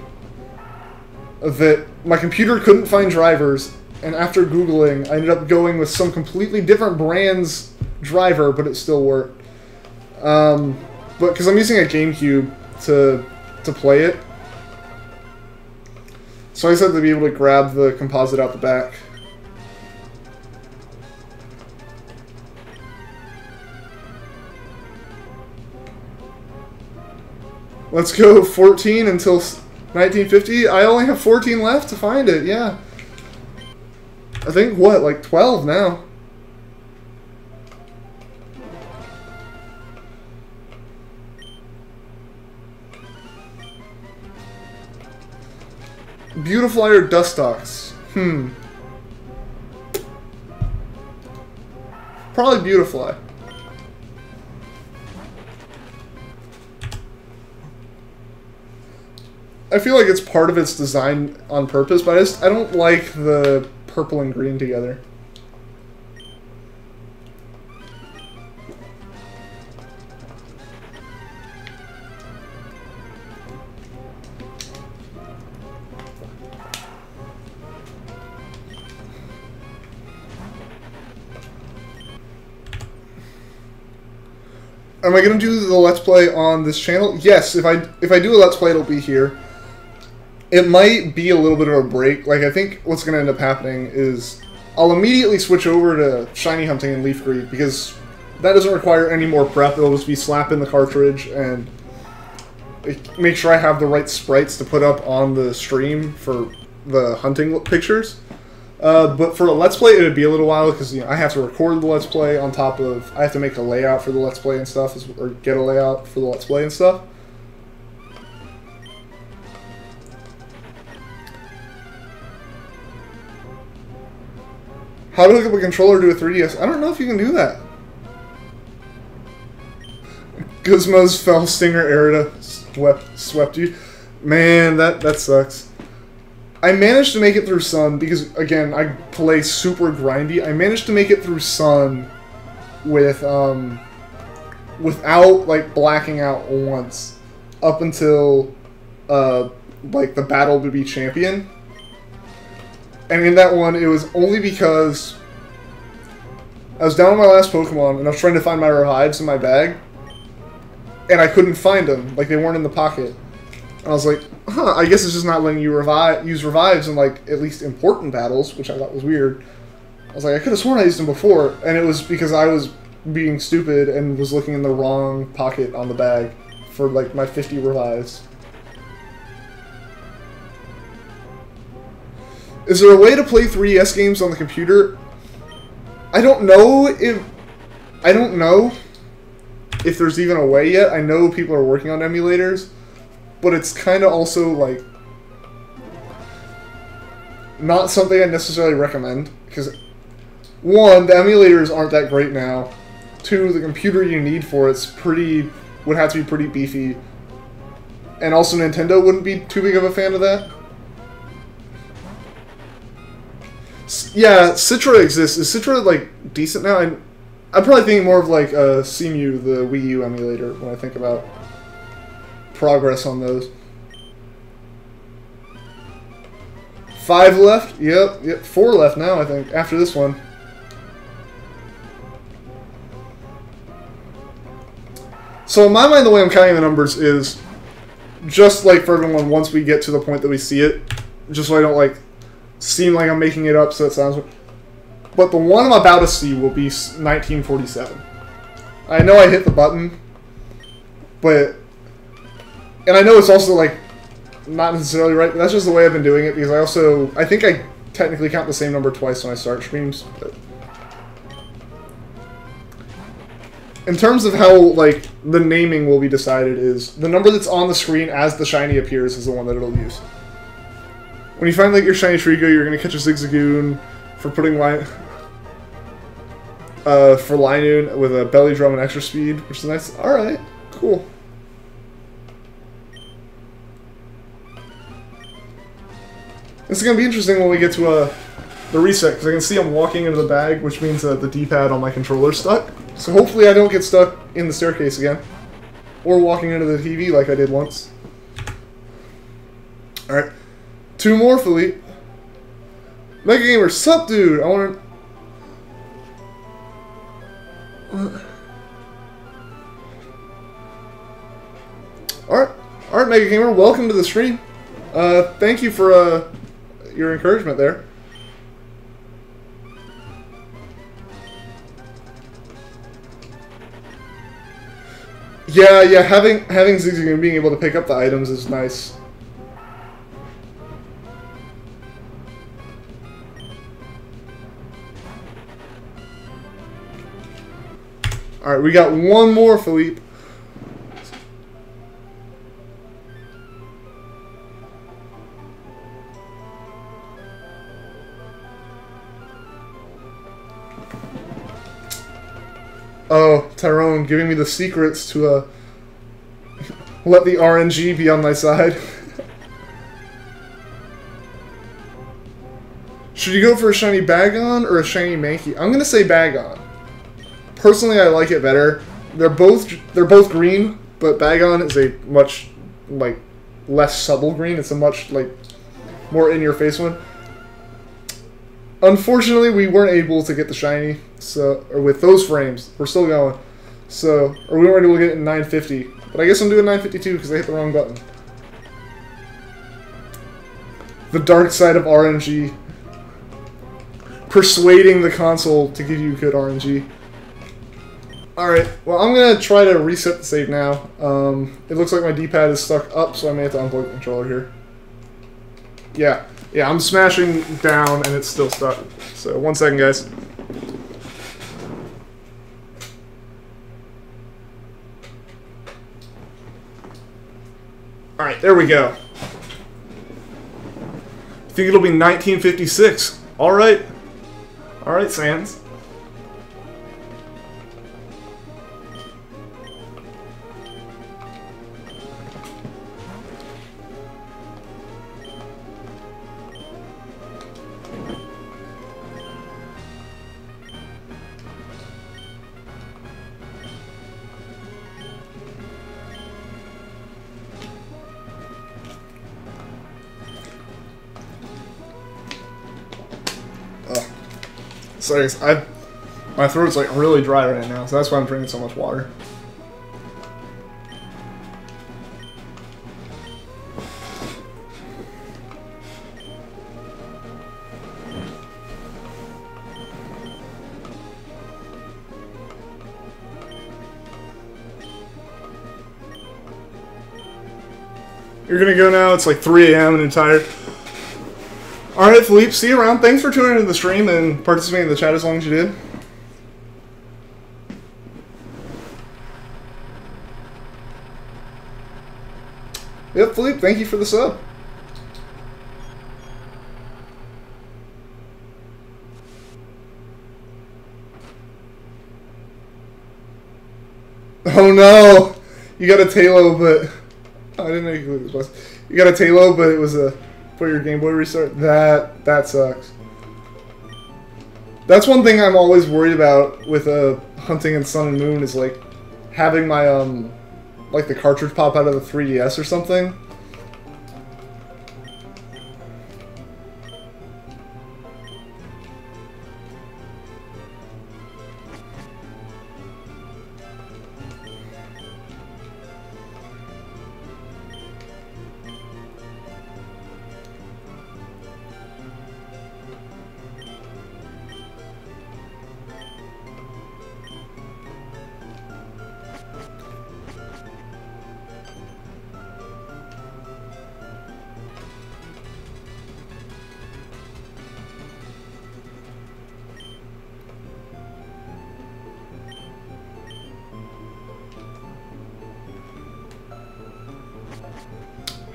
that my computer couldn't find drivers, and after Googling, I ended up going with some completely different brand's driver, but it still worked. But because I'm using a GameCube to play it, so I just had to be able to grab the composite out the back. Let's go 14 until 1950. I only have 14 left to find it, yeah. I think, what, like 12 now. Beautifly or Dustox? Probably Beautifly. I feel like it's part of its design on purpose, but I don't like the purple and green together. Am I gonna do the Let's Play on this channel? Yes, if I do a Let's Play, it'll be here. It might be a little bit of a break. Like, I think what's gonna end up happening is I'll immediately switch over to shiny hunting and leaf greed, because that doesn't require any more prep. It'll just be slap in the cartridge and make sure I have the right sprites to put up on the stream for the hunting pictures. But for a Let's Play, it would be a little while, because I have to record the Let's Play on top of... I have to make a layout for the Let's Play and stuff, or get a layout for the Let's Play and stuff. How to hook up a controller to a 3DS? I don't know if you can do that. Gizmo's Fell Stinger Erida swept you. Man, that sucks. I managed to make it through Sun because, again, I play super grindy. I managed to make it through Sun with, without, like, blacking out once up until, like, the battle to be champion. And in that one, it was only because I was down on my last Pokemon and I was trying to find my revives in my bag, and I couldn't find them. Like, they weren't in the pocket. And I was like, huh, I guess it's just not letting you use revives in, like, at least important battles, which I thought was weird. I was like, I could have sworn I used them before, and it was because I was being stupid and was looking in the wrong pocket on the bag for, like, my 50 revives. Is there a way to play 3DS games on the computer? I don't know if there's even a way yet. I know people are working on emulators, but it's kind of also, like, not something I necessarily recommend, because, one, the emulators aren't that great now. Two, the computer you need for it's would have to be pretty beefy. And also Nintendo wouldn't be too big of a fan of that. Yeah, Citra exists. Is Citra, like, decent now? I'm probably thinking more of, like, CMU, the Wii U emulator, when I think about progress on those. 5 left? Yep, 4 left now, I think, after this one. So in my mind, the way I'm counting the numbers is just like for everyone, once we get to the point that we see it, just so I don't, like, seem like I'm making it up so it sounds... But the one I'm about to see will be 1947. I know I hit the button, but... And I know it's also, like, not necessarily right, but that's just the way I've been doing it, because I think I technically count the same number twice when I start streams, but... In terms of how, like, the naming will be decided is, the number that's on the screen as the shiny appears is the one that it'll use. When you find, like, your shiny Treecko, you're gonna catch a Zigzagoon for putting for Linoon with a belly drum and extra speed, which is nice. Alright, cool. This is gonna be interesting when we get to the reset, because I can see I'm walking into the bag, which means that the D-pad on my controller's stuck. So hopefully I don't get stuck in the staircase again. Or walking into the TV like I did once. Alright. 2 more, Philippe. Mega Gamer, sup, dude? I want to... Alright, Mega Gamer, welcome to the stream. Thank you for your encouragement there. Yeah, having Zigzagoon and being able to pick up the items is nice. Alright, we got one more, Philippe. Oh, Tyrone, giving me the secrets to let the RNG be on my side. Should you go for a shiny Bagon or a shiny Mankey? I'm gonna say Bagon. Personally, I like it better. They're both green, but Bagon is a much, like, less subtle green. It's a much, like, more in-your-face one. Unfortunately, we weren't able to get the shiny, or with those frames. We're still going. So, or we weren't able to get it in 950. But I guess I'm doing 952 because I hit the wrong button. The dark side of RNG. Persuading the console to give you good RNG. Alright, well, I'm going to try to reset the save now. It looks like my D-pad is stuck up, so I may have to unplug the controller here. Yeah, I'm smashing down and it's still stuck. So, 1 second, guys. Alright, there we go. I think it'll be 1956. Alright. Alright, Sans. Sorry, my throat's like really dry right now, so that's why I'm drinking so much water. You're gonna go now, it's like 3 AM and you're tired. Alright, Philippe, see you around. Thanks for tuning into the stream and participating in the chat as long as you did. Yep, Philippe, thank you for the sub. Oh no! You got a Talo, but... Oh, I didn't know you could leave this bus. You got a Talo, but it was a... For your Game Boy restart? That sucks. That's one thing I'm always worried about with hunting in Sun and Moon is like having my like the cartridge pop out of the 3DS or something.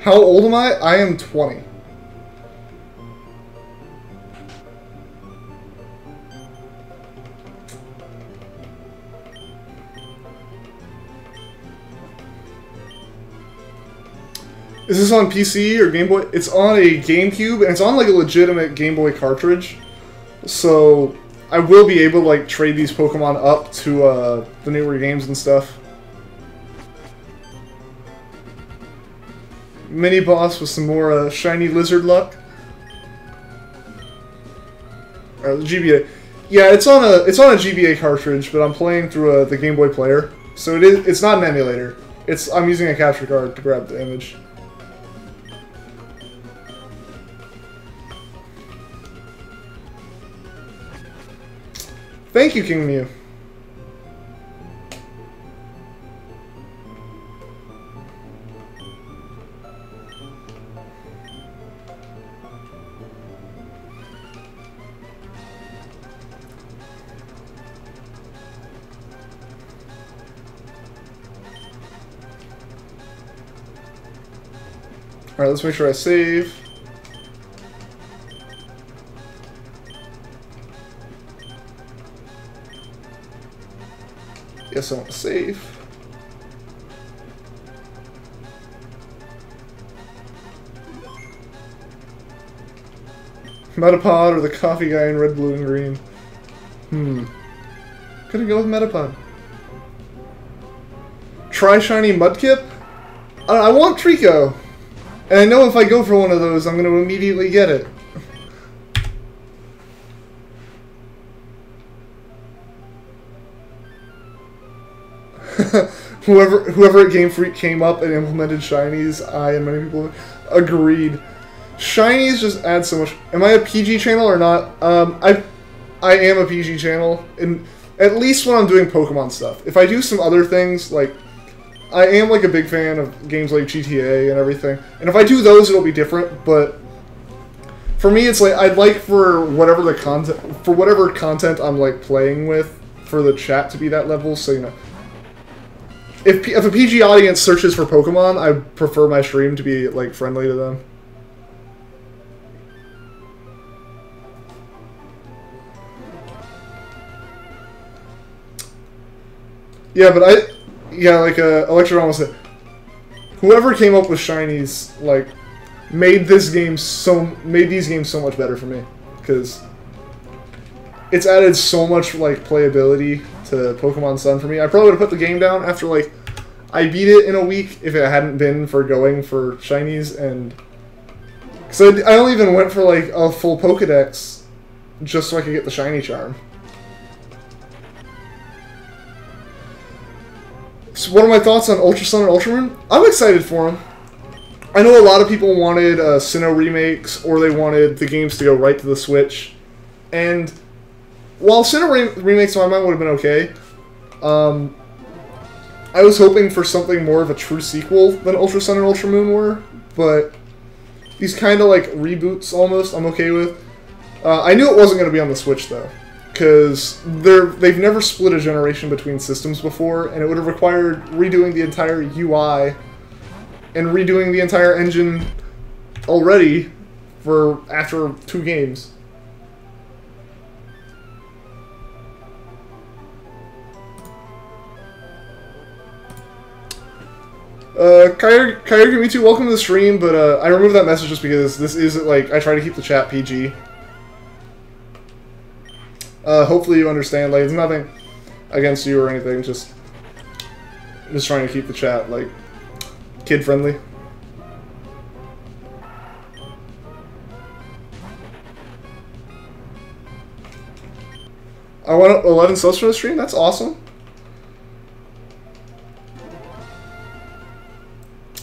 How old am I? I am 20. Is this on PC or Game Boy? It's on a GameCube, and it's on like a legitimate Game Boy cartridge. So I will be able to like trade these Pokemon up to the newer games and stuff. Mini boss with some more shiny lizard luck. GBA. Yeah, it's on a GBA cartridge, but I'm playing through the Game Boy Player, so it's not an emulator. I'm using a capture card to grab the image. Thank you, King Mew. Alright, let's make sure I save. Yes, I want to save. Metapod or the coffee guy in red, blue, and green? Gonna go with Metapod. Try shiny Mudkip? I want Treecko. And I know if I go for one of those, I'm going to immediately get it. whoever at Game Freak came up and implemented shinies, I and many people agreed. Shinies just add so much. Am I a PG channel or not? I am a PG channel, and at least when I'm doing Pokemon stuff. If I do some other things, like I am like a big fan of games like GTA and everything, and if I do those, it'll be different. But for me, it's like I'd like for whatever content I'm like playing with for the chat to be that level. So you know, if a PG audience searches for Pokemon, I prefer my stream to be like friendly to them. Yeah, but like Electro almost said, whoever came up with shinies like made these games so much better for me, because it's added so much like playability to Pokemon Sun for me. I probably would have put the game down after like I beat it in a week if it hadn't been for going for shinies, and so I only even went for like a full Pokedex just so I could get the shiny charm. So what are my thoughts on Ultra Sun and Ultra Moon? I'm excited for them. I know a lot of people wanted Sinnoh remakes, or they wanted the games to go right to the Switch. And while Sinnoh remakes in my mind would have been okay, I was hoping for something more of a true sequel than Ultra Sun and Ultra Moon were. But these kind of like reboots almost, I'm okay with. I knew it wasn't going to be on the Switch though, because they've never split a generation between systems before, and it would have required redoing the entire UI and redoing the entire engine already after 2 games. Kyrie, me too. Welcome to the stream, but I removed that message just because this is like I try to keep the chat PG. Hopefully you understand. Like, it's nothing against you or anything. Just trying to keep the chat like kid friendly. I want 11 subs for the stream. That's awesome.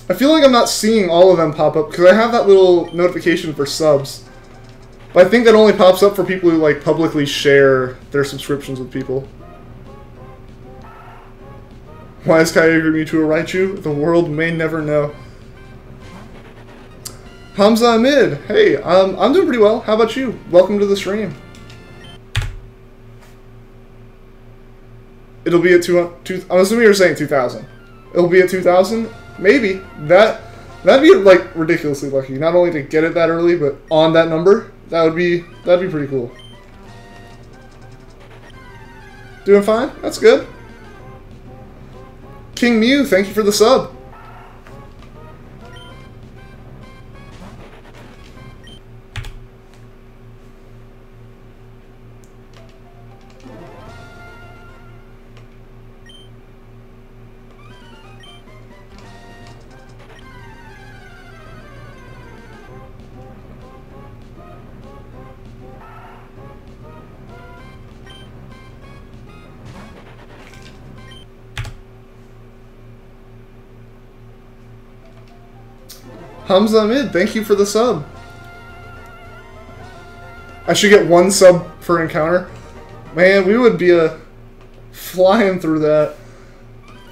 I feel like I'm not seeing all of them pop up because I have that little notification for subs. But I think that only pops up for people who like publicly share their subscriptions with people. Why is Kyogre Mewtwo a Raichu? The world may never know. Hamza Amid, hey, I'm doing pretty well. How about you? Welcome to the stream. It'll be at 200. I'm assuming you're saying 2,000. It'll be at 2,000. Maybe that'd be like ridiculously lucky. Not only to get it that early, but on that number. That'd be pretty cool. Doing fine. That's good. King Mew, thank you for the sub. Hamza Amid, thank you for the sub. I should get 1 sub per encounter. Man, we would be flying through that.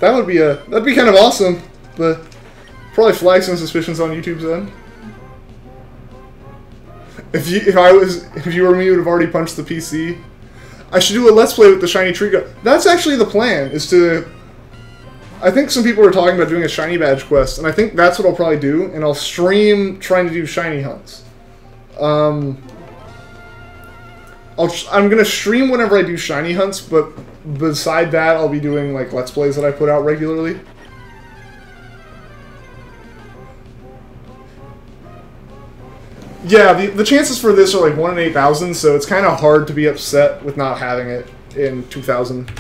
That'd be kind of awesome, but probably flag some suspicions on YouTube's end. If you were me, you would have already punched the PC. I should do a let's play with the shiny Treecko. That's actually the plan, is to... I think some people are talking about doing a shiny badge quest, and I think that's what I'll probably do, and I'll stream trying to do shiny hunts. I'm gonna stream whenever I do shiny hunts, but beside that, I'll be doing like let's plays that I put out regularly. Yeah, the chances for this are like 1 in 8,000, so it's kind of hard to be upset with not having it in 2,000.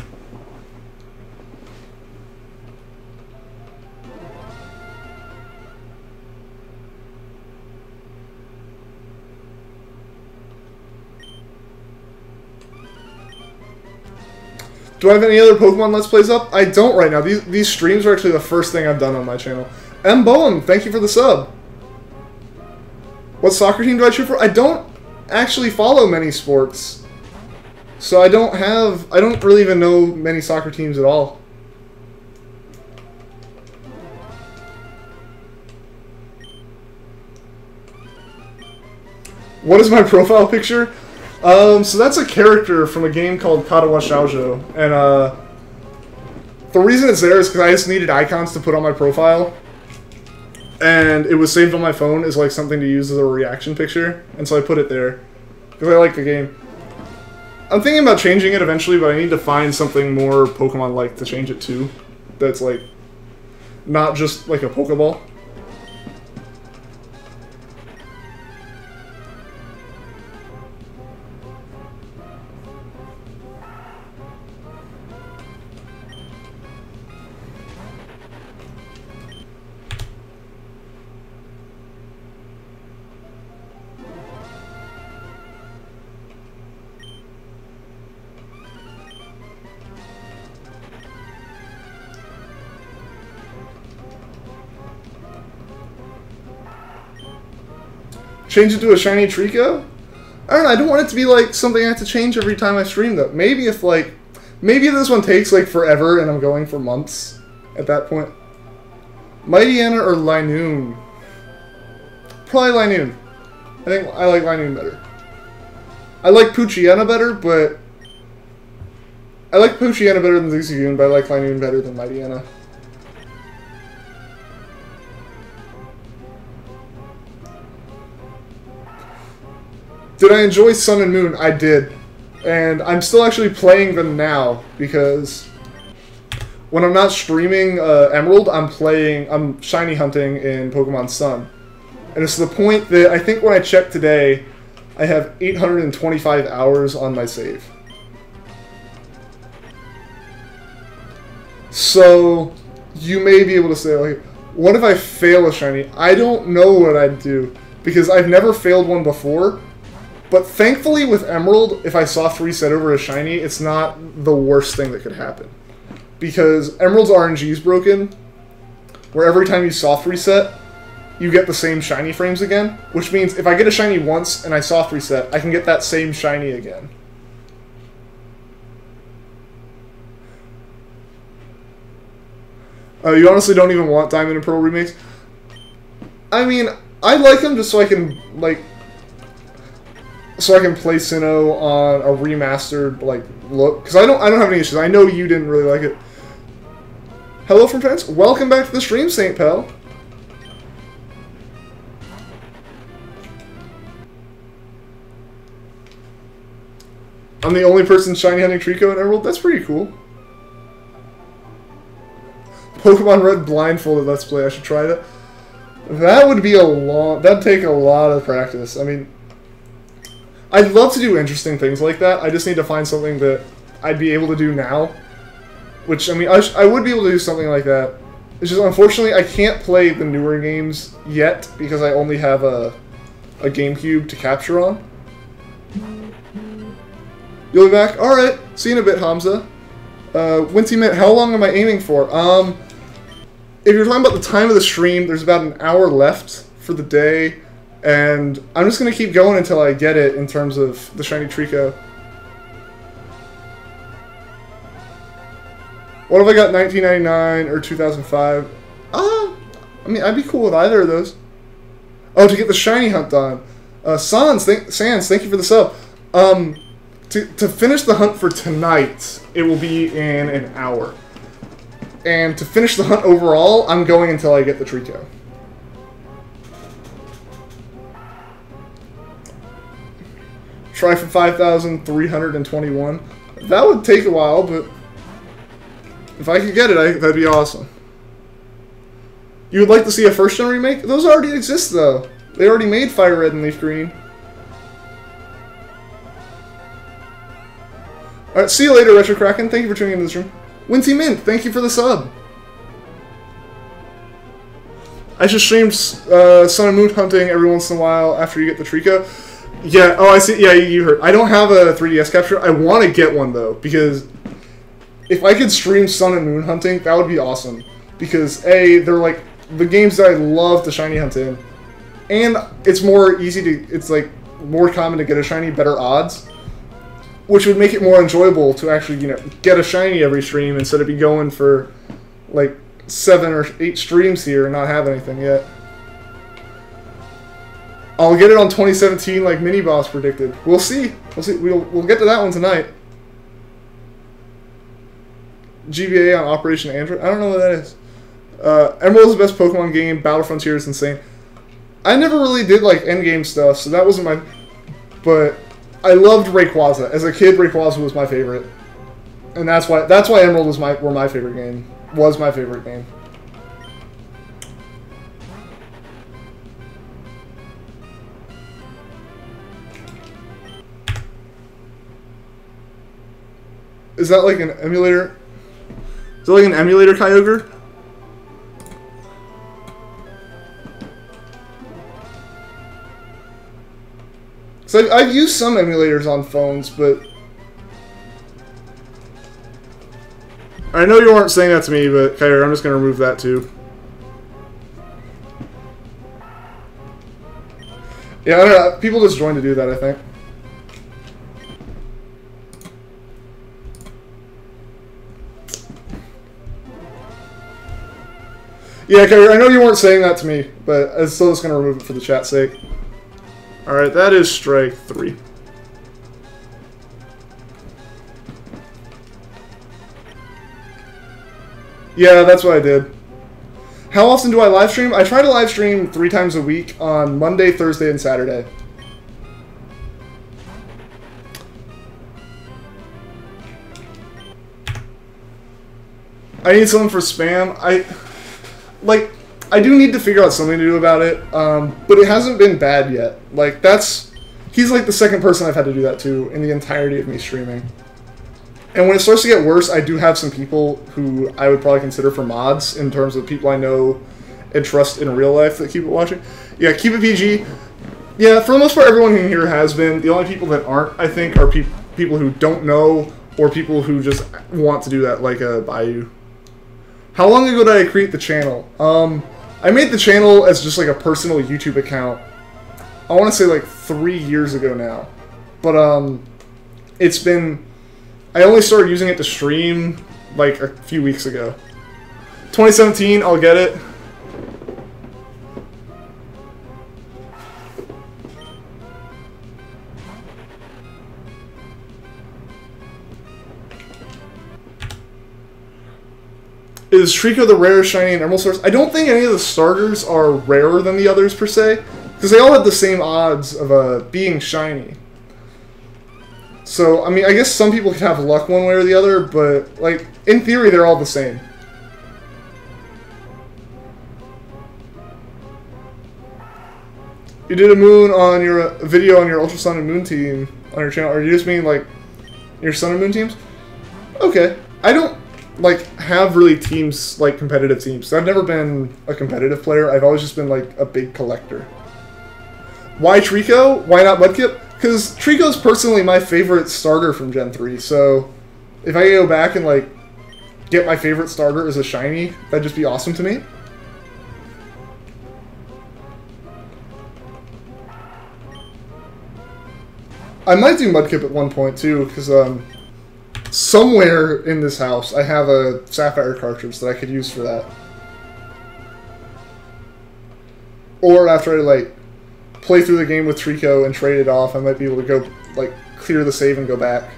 Do I have any other Pokemon Let's Plays up? I don't right now. These streams are actually the first thing I've done on my channel. M. Boehm, thank you for the sub. What soccer team do I cheer for? I don't actually follow many sports. So I don't really even know many soccer teams at all. What is my profile picture? So that's a character from a game called Katawa Shoujo, and the reason it's there is because I just needed icons to put on my profile, and it was saved on my phone as like something to use as a reaction picture, and so I put it there because I like the game. I'm thinking about changing it eventually, but I need to find something more Pokemon-like to change it to, that's like not just like a Pokeball. Change it to a shiny Treecko? I don't know, I don't want it to be like something I have to change every time I stream though. Maybe if this one takes like forever and I'm going for months at that point. Mightyena or Linoon? Probably Linoon. I think I like Linoon better. I like Poochyena better, but... I like Poochyena better than Zigzagoon, but I like Linoon better than Mightyena. Did I enjoy Sun and Moon? I did. And I'm still actually playing them now, because when I'm not streaming Emerald, I'm shiny hunting in Pokemon Sun. And it's to the point that I think when I checked today, I have 825 hours on my save. So you may be able to say, like, what if I fail a shiny? I don't know what I'd do, because I've never failed one before. But thankfully with Emerald, if I soft reset over a shiny, it's not the worst thing that could happen. Because Emerald's RNG is broken, where every time you soft reset, you get the same shiny frames again. Which means if I get a shiny once and I soft reset, I can get that same shiny again. You honestly don't even want Diamond and Pearl remakes? I mean, I like them just so I can, like... So I can play Sinnoh on a remastered, like, look. Because I don't have any issues. I know you didn't really like it. Hello from France. Welcome back to the stream, St. Pell. I'm the only person shiny hunting Treecko and Emerald. That's pretty cool. Pokemon Red blindfolded Let's Play. I should try that. That would be a long... That'd take a lot of practice. I mean... I'd love to do interesting things like that. I just need to find something that I'd be able to do now. Which, I mean, I would be able to do something like that. It's just, unfortunately, I can't play the newer games yet because I only have a GameCube to capture on. You'll be back? Alright. See you in a bit, Hamza. Winty Mint, how long am I aiming for? If you're talking about the time of the stream, there's about an hour left for the day. And I'm just going to keep going until I get it in terms of the shiny Treecko. What if I got 1999 or 2005? I mean, I'd be cool with either of those. Oh, to get the shiny hunt done. Sans, thank you for the sub. To finish the hunt for tonight, it will be in an hour. And to finish the hunt overall, I'm going until I get the Treecko. Try for 5,321. That would take a while, but if I could get it, that'd be awesome. You would like to see a first-gen remake? Those already exist, though. They already made Fire Red and Leaf Green. Alright, see you later, Retro Kraken. Thank you for tuning into the stream. Winty Mint, thank you for the sub. I should stream Sun and Moon hunting every once in a while after you get the Treecko. Yeah, oh, I see. Yeah, you heard. I don't have a 3DS capture. I want to get one, though, because if I could stream Sun and Moon hunting, that would be awesome. Because, A, they're, like, the games that I love to shiny hunt in. And it's more easy to... It's, like, more common to get a shiny, better odds. Which would make it more enjoyable to actually, you know, get a shiny every stream instead of be going for, like, 7 or 8 streams here and not have anything yet. I'll get it on 2017 like Mini Boss predicted. We'll see. We'll see. We'll get to that one tonight. GBA on Operation Android? I don't know what that is. Emerald is the best Pokemon game. Battle Frontier is insane. I never really did like endgame stuff, so that wasn't my... But I loved Rayquaza. As a kid, Rayquaza was my favorite. And that's why Emerald was my favorite game. Was my favorite game. Is that like an emulator? Is that like an emulator, Kyogre? So I've used some emulators on phones, but I know you weren't saying that to me, but Kyogre, I'm just gonna remove that too. Yeah, I don't know. People just joined to do that, I think. Yeah, Kyogre, I know you weren't saying that to me, but I'm still just going to remove it for the chat's sake. Alright, that is strike 3. Yeah, that's what I did. How often do I live stream? I try to live stream 3 times a week on Monday, Thursday, and Saturday. I need someone for spam. I do need to figure out something to do about it, but it hasn't been bad yet. Like, he's like the second person I've had to do that to in the entirety of me streaming. And when it starts to get worse, I do have some people who I would probably consider for mods in terms of people I know and trust in real life that keep it watching. Yeah, keep it PG. Yeah, for the most part, everyone in here has been. The only people that aren't, I think, are people who don't know or people who just want to do that, like Bayou. How long ago did I create the channel? I made the channel as just like a personal YouTube account. I want to say like 3 years ago now. But it's been... I only started using it to stream like a few weeks ago. 2017, I'll get it. Is Treecko the rarest shiny and emerald source? I don't think any of the starters are rarer than the others per se, because they all have the same odds of being shiny. So, I mean, I guess some people could have luck one way or the other, but, like, in theory, they're all the same. You did a moon on your video on your Ultra Sun and Moon team on your channel, or you just mean, like, your Sun and Moon teams? Okay. I don't, like, have really teams, like, competitive teams. I've never been a competitive player. I've always just been, like, a big collector. Why Treecko? Why not Mudkip? Because Treecko's personally my favorite starter from Gen 3, so if I go back and, like, get my favorite starter as a shiny, that'd just be awesome to me. I might do Mudkip at one point, too, because, somewhere in this house I have a Sapphire cartridge that I could use for that. Or after I, like, play through the game with Treecko and trade it off, I might be able to go, like, clear the save and go back.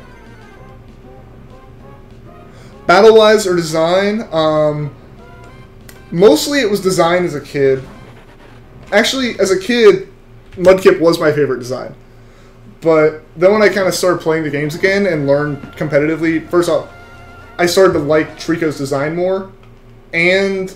Battle-wise or design, mostly it was design as a kid. Actually, as a kid, Mudkip was my favorite design. But then when I kind of started playing the games again and learned competitively, first off, I started to like Treecko's design more, and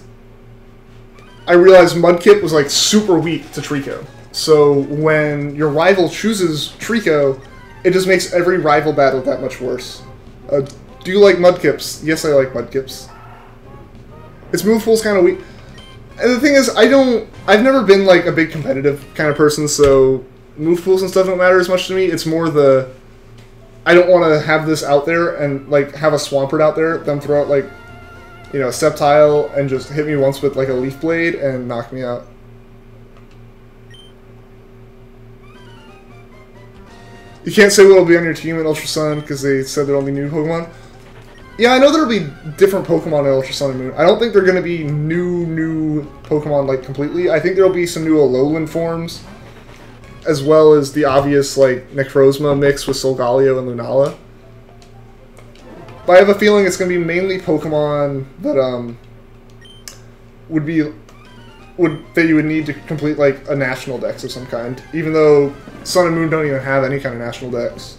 I realized Mudkip was, like, super weak to Treecko. So when your rival chooses Treecko, it just makes every rival battle that much worse. Do you like Mudkips? Yes, I like Mudkips. Its move pool's kind of weak. And the thing is, I've never been, like, a big competitive kind of person, so move pools and stuff don't matter as much to me. It's more the, I don't want to have this out there and, like, have a Swampert out there, then throw out, like, you know, a Sceptile and just hit me once with, like, a Leaf Blade and knock me out. You can't say what'll be on your team in Ultra Sun because they said there'll be new Pokemon. Yeah, I know there'll be different Pokemon in Ultra Sun and Moon. I don't think they're going to be new Pokemon, like, completely. I think there'll be some new Alolan forms, as well as the obvious, like, Necrozma mix with Solgaleo and Lunala. But I have a feeling it's going to be mainly Pokemon that that you would need to complete, like, a national dex of some kind, even though Sun and Moon don't even have any kind of national dex.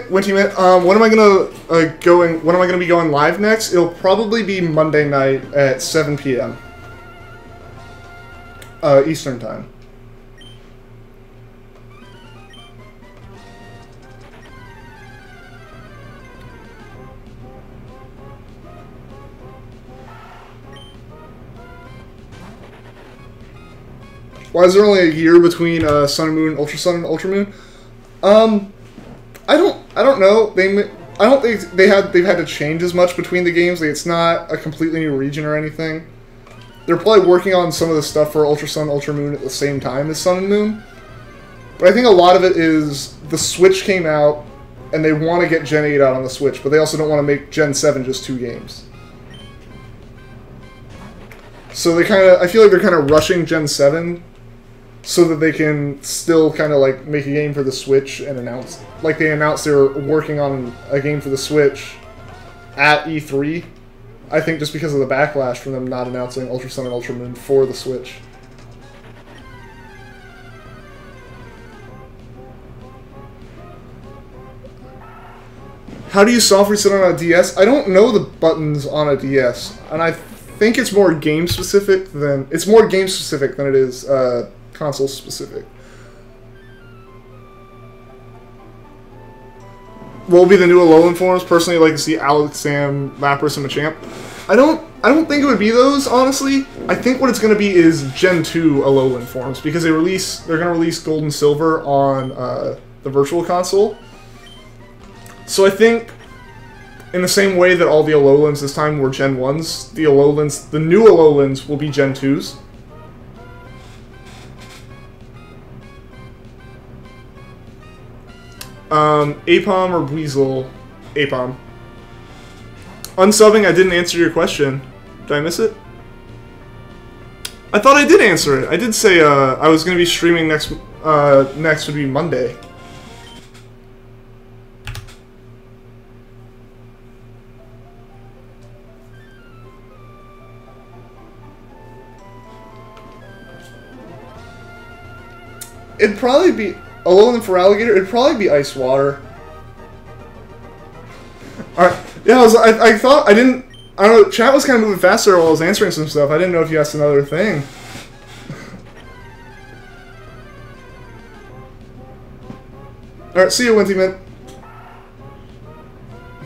Winty, when am I gonna be going live next? It'll probably be Monday night at 7 p.m. Eastern time. Why is there only a year between Sun and Moon, Ultra Sun, and Ultra Moon? I don't know. I don't think they've had to change as much between the games. Like, it's not a completely new region or anything. They're probably working on some of the stuff for Ultra Sun, Ultra Moon at the same time as Sun and Moon. But I think a lot of it is the Switch came out, and they want to get Gen 8 out on the Switch, but they also don't want to make Gen 7 just 2 games. So I feel like they're kind of rushing Gen 7 so that they can still kind of like make a game for the Switch and announce, like they announced they were working on a game for the Switch at E3. I think just because of the backlash from them not announcing Ultra Sun and Ultra Moon for the Switch. How do you soft reset on a DS? I don't know the buttons on a DS, and I think it's more game specific than it is console specific. What will be the new Alolan forms? Personally, I'd like to see Alex, Sam, Lapras, and Machamp. I don't think it would be those, honestly. I think what it's going to be is Gen 2 Alolan forms, because they're going to release Gold and Silver on the Virtual Console. So I think, in the same way that all the Alolans this time were Gen 1s, the new Alolans will be Gen 2s. Apom or Weasel? Apom. Unsubbing, I didn't answer your question. Did I miss it? I thought I did answer it. I did say I was going to be streaming next would be Monday. It'd probably be Alolan for Alligator. It'd probably be Ice Water. All right. Yeah, I thought I don't know. Chat was kind of moving faster while I was answering some stuff. I didn't know if you asked another thing. All right. See you, Wintyman.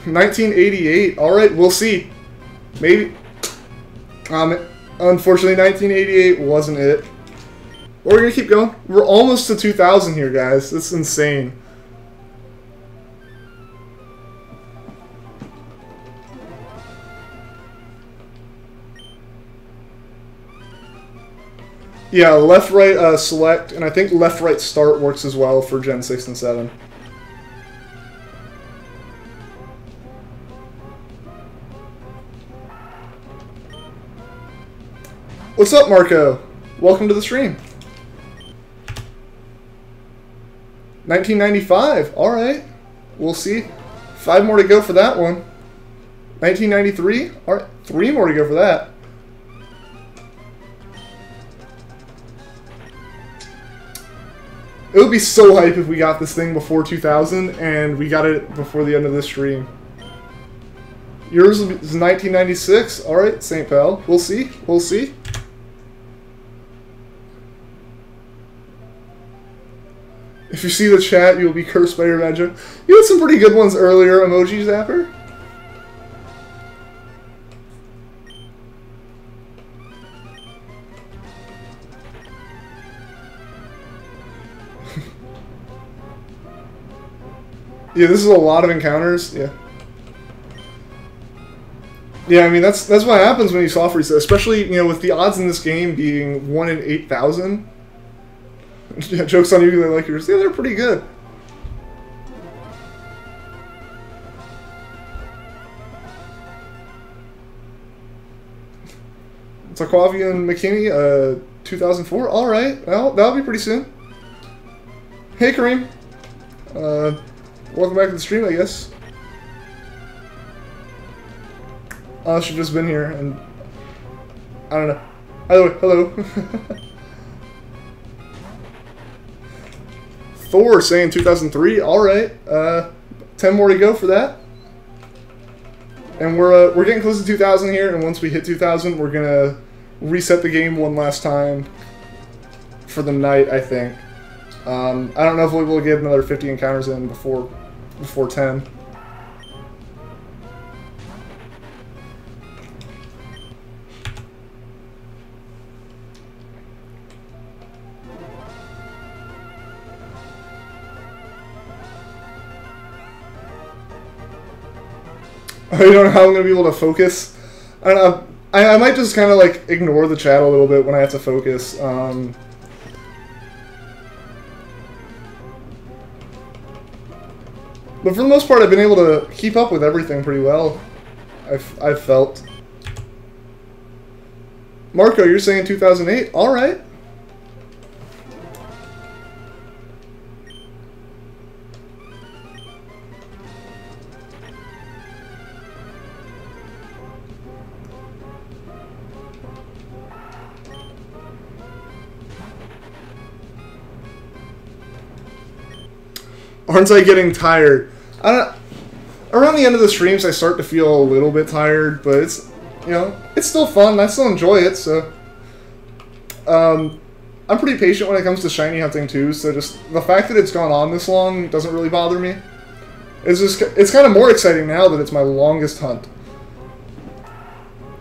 1988. All right. We'll see. Maybe. Unfortunately, 1988 wasn't it. But we're going to keep going. We're almost to 2000 here, guys. That's insane. Yeah, left-right select, and I think left-right start works as well for Gen 6 and 7. What's up, Marco? Welcome to the stream. 1995. All right. We'll see. 5 more to go for that one. 1993. All right. 3 more to go for that. It would be so hype if we got this thing before 2000 and we got it before the end of this stream. Yours is 1996. All right, St. Pal. We'll see. We'll see. If you see the chat, you'll be cursed by your bad joke. You had some pretty good ones earlier, Emoji Zapper. Yeah, this is a lot of encounters. Yeah. Yeah, I mean that's what happens when you soft reset, especially with the odds in this game being 1 in 8,000. Yeah, joke's on you, they like yours. Yeah, they're pretty good. Taquavian McKinney, 2004. All right, well, that'll be pretty soon. Hey, Kareem. Welcome back to the stream, I guess. Unless you've just been here, and I don't know. Either way, hello. Thor saying 2003. All right, 10 more to go for that, and we're getting close to 2000 here. And once we hit 2000, we're gonna reset the game one last time for the night. I think. I don't know if we will get another 50 encounters in before 10. I don't know how I'm going to be able to focus. I don't know. I might just kind of like ignore the chat a little bit when I have to focus. But for the most part, I've been able to keep up with everything pretty well. I've felt. Marco, you're saying 2008? All right. Aren't I getting tired? I don't. Around the end of the streams, I start to feel a little bit tired, but it's, you know, it's still fun. I still enjoy it, so. I'm pretty patient when it comes to shiny hunting too, so just the fact that it's gone on this long doesn't really bother me. It's kind of more exciting now that it's my longest hunt.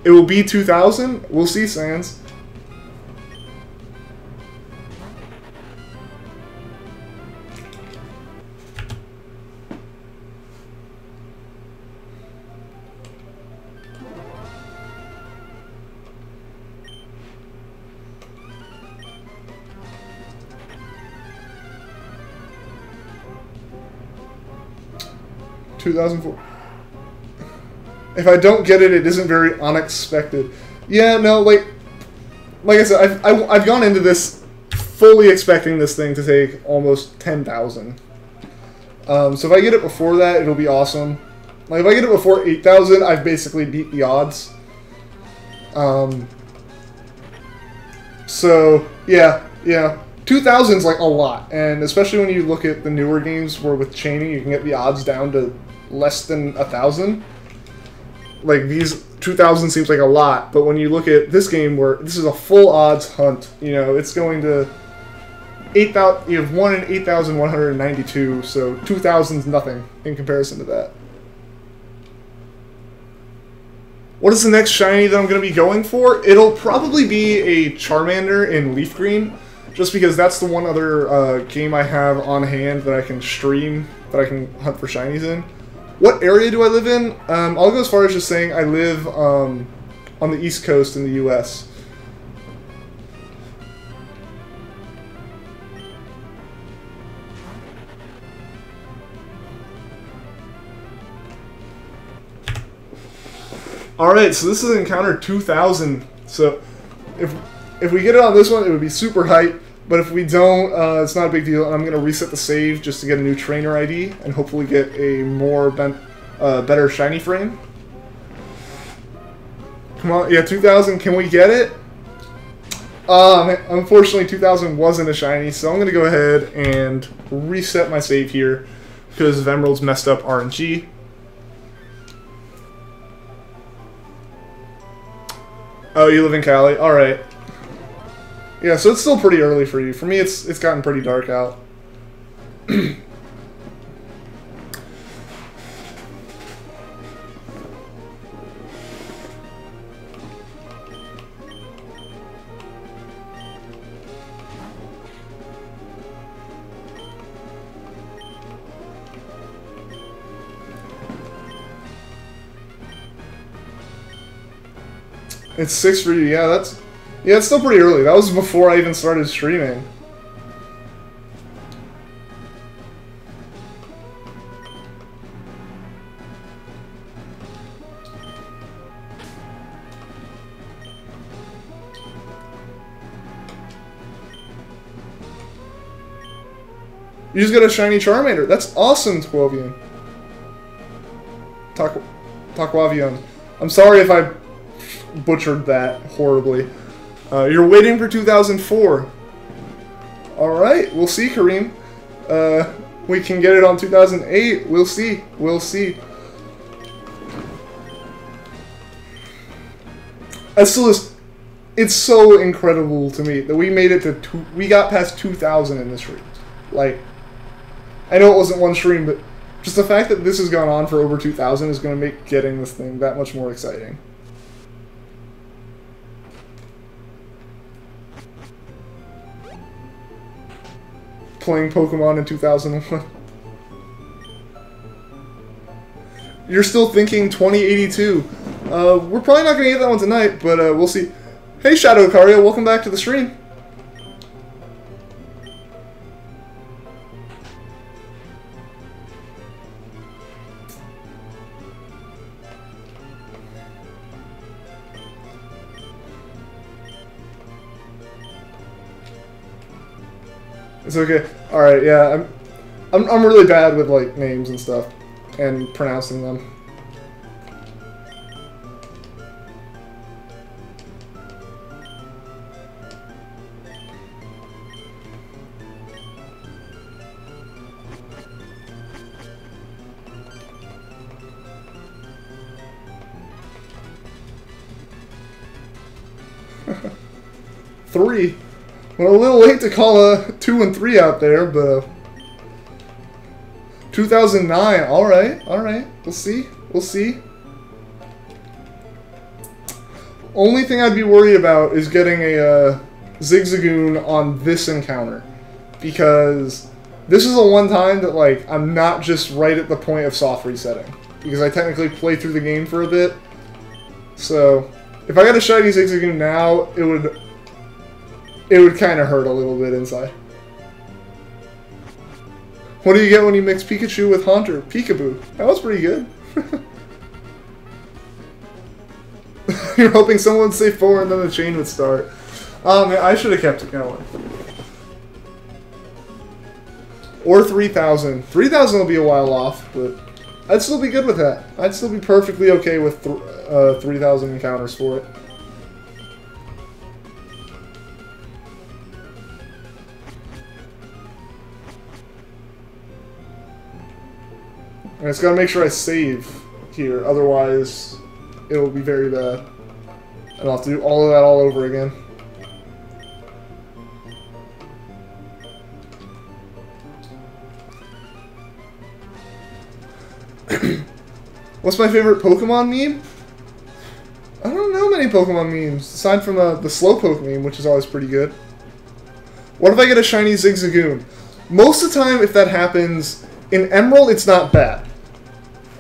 It will be 2,000. We'll see, Sans. If I don't get it, it isn't very unexpected. Yeah, no, like I said, I've gone into this fully expecting this thing to take almost 10,000. So if I get it before that, it'll be awesome. Like if I get it before 8,000, I've basically beat the odds. So yeah, 2,000's like a lot, and especially when you look at the newer games where with chaining you can get the odds down to less than 1,000. Like these 2,000 seems like a lot, but when you look at this game where this is a full odds hunt, you know, it's going to 8,000. You have 1 in 8,192, so 2,000's nothing in comparison to that. What is the next shiny that I'm going to be going for? It'll probably be a Charmander in Leaf Green, just because that's the one other game I have on hand that I can stream, that I can hunt for shinies in. What area do I live in? I'll go as far as just saying I live on the East Coast in the U.S. Alright, so this is encounter 2,000. So if we get it on this one, it would be super hype. But if we don't, it's not a big deal. And I'm going to reset the save just to get a new trainer ID and hopefully get a more better shiny frame. Come on, yeah, 2,000. Can we get it? Unfortunately, 2,000 wasn't a shiny, so I'm going to go ahead and reset my save here because of Emerald's messed up RNG. Oh, you live in Cali? Alright. Yeah, so it's still pretty early for you. For me, it's gotten pretty dark out. It's 6 for you. Yeah, it's still pretty early. That was before I even started streaming. You just got a shiny Charmander. That's awesome, Twavian. Takwavian. I'm sorry if I butchered that horribly. You're waiting for 2004. Alright, we'll see, Kareem. We can get it on 2008. We'll see. We'll see. That's still just, it's so incredible to me that we made it to we got past 2,000 in this stream. Like, I know it wasn't one stream, but just the fact that this has gone on for over 2,000 is going to make getting this thing that much more exciting. Playing Pokemon in 2001. You're still thinking 2082. We're probably not going to get that one tonight, but we'll see. Hey, Shadow Cario, welcome back to the stream. It's okay. All right, yeah, I'm really bad with like names and stuff and pronouncing them. 3. Well, a little late to call a 2 and 3 out there, but 2009. All right. We'll see. Only thing I'd be worried about is getting a Zigzagoon on this encounter, because this is the one time that, like, I'm not just right at the point of soft resetting, because I technically play through the game for a bit. So if I got a shiny Zigzagoon now, it would kind of hurt a little bit inside. What do you get when you mix Pikachu with Haunter? Peekaboo. That was pretty good. You're hoping someone would say 4 and then the chain would start. Oh man, I should have kept it going. Or 3,000. 3,000 will be a while off, but I'd still be good with that. I'd still be perfectly okay with 3,000 encounters for it. And I just gotta make sure I save here, otherwise it will be very bad. And I'll have to do all of that all over again. What's my favorite Pokemon meme? I don't know many Pokemon memes, aside from the Slowpoke meme, which is always pretty good. What if I get a shiny Zigzagoon? Most of the time, if that happens, in Emerald, it's not bad.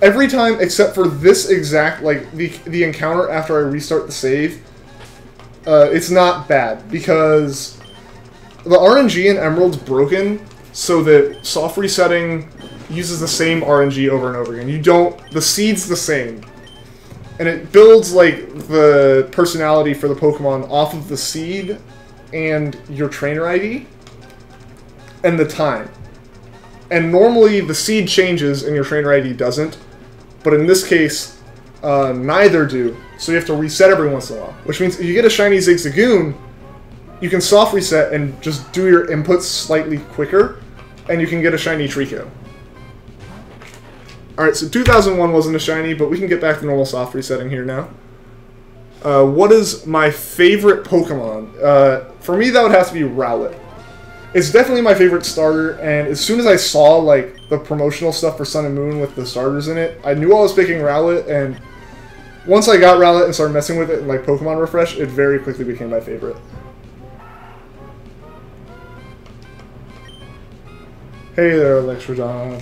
Every time, except for this exact, like, the encounter after I restart the save, it's not bad, because the RNG in Emerald's broken, so that soft resetting uses the same RNG over and over again. The seed's the same. And it builds, like, the personality for the Pokemon off of the seed and your trainer ID and the time. And normally the seed changes and your trainer ID doesn't. But in this case, neither do. So you have to reset every once in a while. Which means if you get a shiny Zigzagoon, you can soft reset and just do your inputs slightly quicker, and you can get a shiny Treecko. Alright, so 2001 wasn't a shiny, but we can get back to normal soft resetting here now. What is my favorite Pokemon? For me, that would have to be Rowlet. It's definitely my favorite starter, and as soon as I saw, like, the promotional stuff for Sun and Moon with the starters in it, I knew I was picking Rowlet, and once I got Rowlet and started messing with it in, like, Pokemon Refresh, it very quickly became my favorite. Hey there, Electrodon.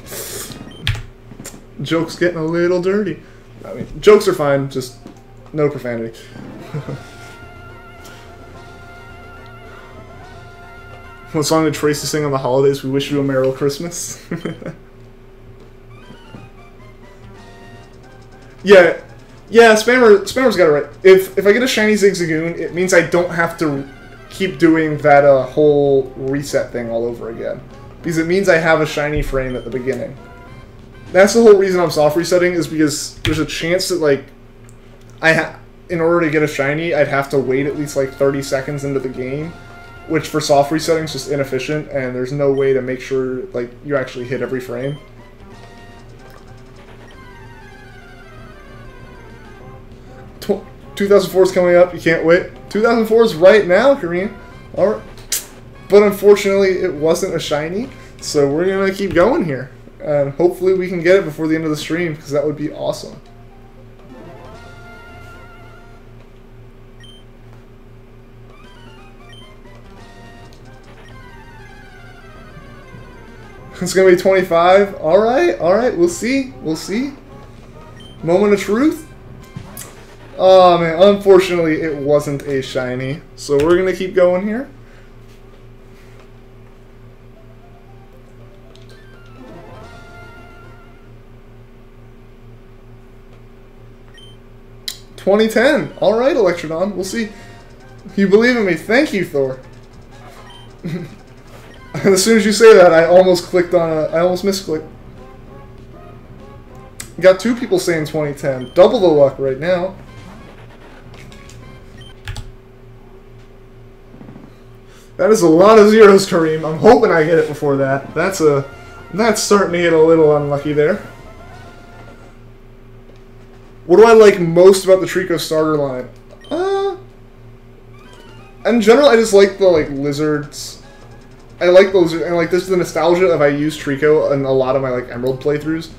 Joke's getting a little dirty. I mean, jokes are fine, just no profanity. What song did Tracy sing on the holidays? We wish you a Merry Christmas. Yeah, Spammer's got it right. If I get a shiny Zigzagoon, it means I don't have to keep doing that whole reset thing all over again, because it means I have a shiny frame at the beginning. That's the whole reason I'm soft resetting, is because there's a chance that, like, in order to get a shiny, I'd have to wait at least like 30 seconds into the game, which for soft resetting is just inefficient, and there's no way to make sure, like, you actually hit every frame. Tw 2004 is coming up. You can't wait. 2004 is right now, Kareem. All right. But unfortunately, it wasn't a shiny, so we're gonna keep going here, and hopefully we can get it before the end of the stream, because that would be awesome. It's gonna be 25. All right. We'll see. Moment of truth. Oh man, unfortunately, it wasn't a shiny. So we're gonna keep going here. $2010. All right, Electrodon. We'll see. You believe in me? Thank you, Thor. And as soon as you say that, I almost clicked on I almost misclicked. Got 2 people saying 2010. Double the luck right now. That is a lot of zeros, Kareem. I'm hoping I get it before that. That's starting to get a little unlucky there. What do I like most about the Treecko starter line? In general, I just like the like lizards. I like those, and like this is the nostalgia of I used Treecko in a lot of my like Emerald playthroughs,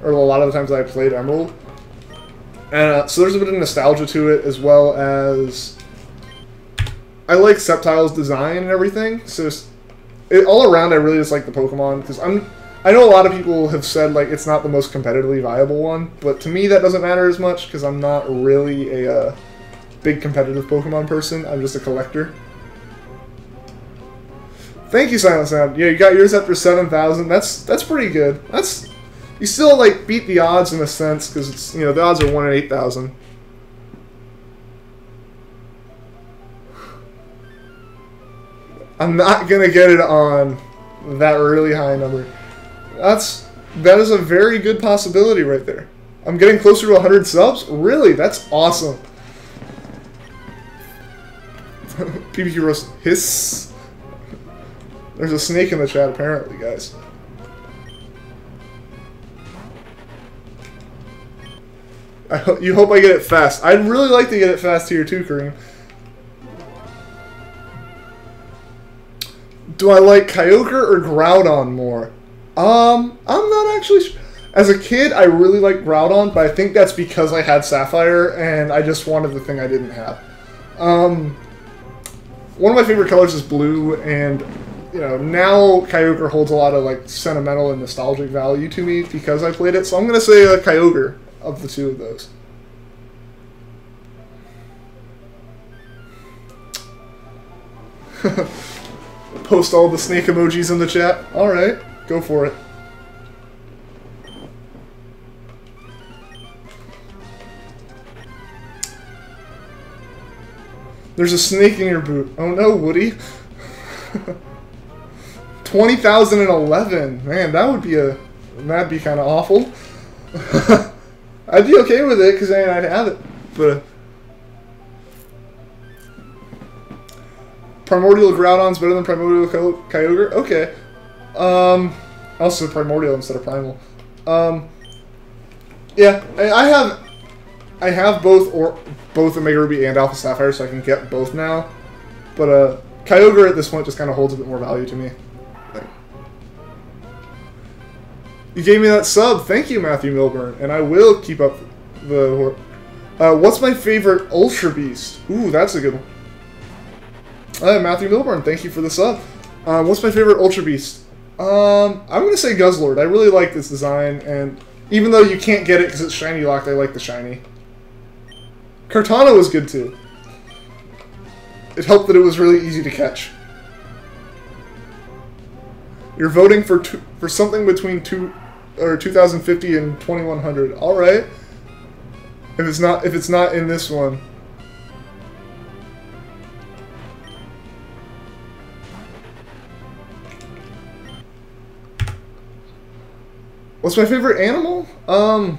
or a lot of the times that I played Emerald. And so there's a bit of nostalgia to it, as well as I like Sceptile's design and everything. So all around, I really just like the Pokemon because I know a lot of people have said like it's not the most competitively viable one, but to me that doesn't matter as much because I'm not really a big competitive Pokemon person. I'm just a collector. Thank you, Silent Sound. Yeah, you got yours after 7,000. That's pretty good. You still like beat the odds in a sense because it's the odds are 1 in 8,000. I'm not gonna get it on that really high number. That is a very good possibility right there. I'm getting closer to 100 subs? Really? That's awesome. PBQ roast hiss. There's a snake in the chat apparently, guys. You hope I get it fast. I'd really like to get it fast here too, Kareem. Do I like Kyogre or Groudon more? I'm not actually sure. As a kid, I really liked Groudon, but I think that's because I had Sapphire, and I just wanted the thing I didn't have. One of my favorite colors is blue, and, now Kyogre holds a lot of, like, sentimental and nostalgic value to me because I played it, so I'm going to say Kyogre of the two of those. Post all the snake emojis in the chat. Alright, go for it. There's a snake in your boot. Oh no, Woody. 20,011. Man, that'd be kind of awful. I'd be okay with it because I'd have it. But Primordial Groudon's better than Primordial Kyogre? Okay. Also Primordial instead of Primal. Yeah, I have both Omega Ruby and Alpha Sapphire, so I can get both now. But Kyogre at this point just kind of holds a bit more value to me. You gave me that sub. Thank you, Matthew Milburn. And I will keep up the... what's my favorite Ultra Beast? Ooh, that's a good one. Matthew Milburn, thank you for the sub. What's my favorite Ultra Beast? I'm going to say Guzzlord. I really like this design, and even though you can't get it because it's shiny locked, I like the shiny. Kartana was good too. It helped that it was really easy to catch. You're voting for something between 2050 and 2100. All right. If it's not in this one. What's my favorite animal? I'm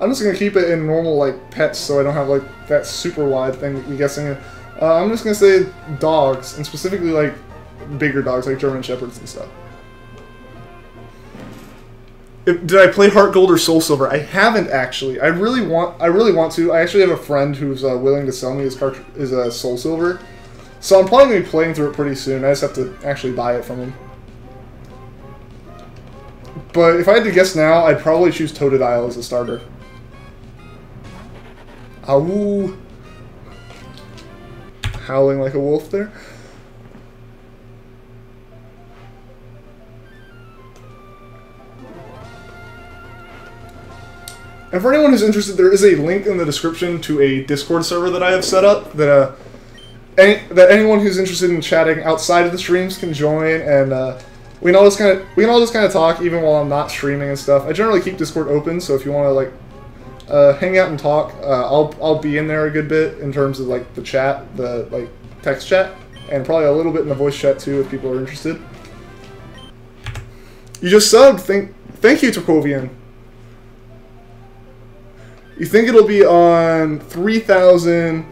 just gonna keep it in normal like pets, so I don't have like that super wide thing that you're guessing. I'm just gonna say dogs, and specifically like bigger dogs, like German Shepherds and stuff. Did I play Heart Gold or Soul Silver? I haven't actually. I really want to. I actually have a friend who's willing to sell me his Soul Silver, so I'm probably gonna be playing through it pretty soon. I just have to actually buy it from him. But if I had to guess now, I'd probably choose Totodile as a starter. Ow! Howling like a wolf there. And for anyone who's interested, there is a link in the description to a Discord server that I have set up that anyone who's interested in chatting outside of the streams can join, and we can all just kind of talk even while I'm not streaming and stuff. I generally keep Discord open, so if you want to like hang out and talk, I'll be in there a good bit in terms of like the chat, the like text chat, and probably a little bit in the voice chat too if people are interested. You just subbed. Thank you, Tokovian. You think it'll be on 3,000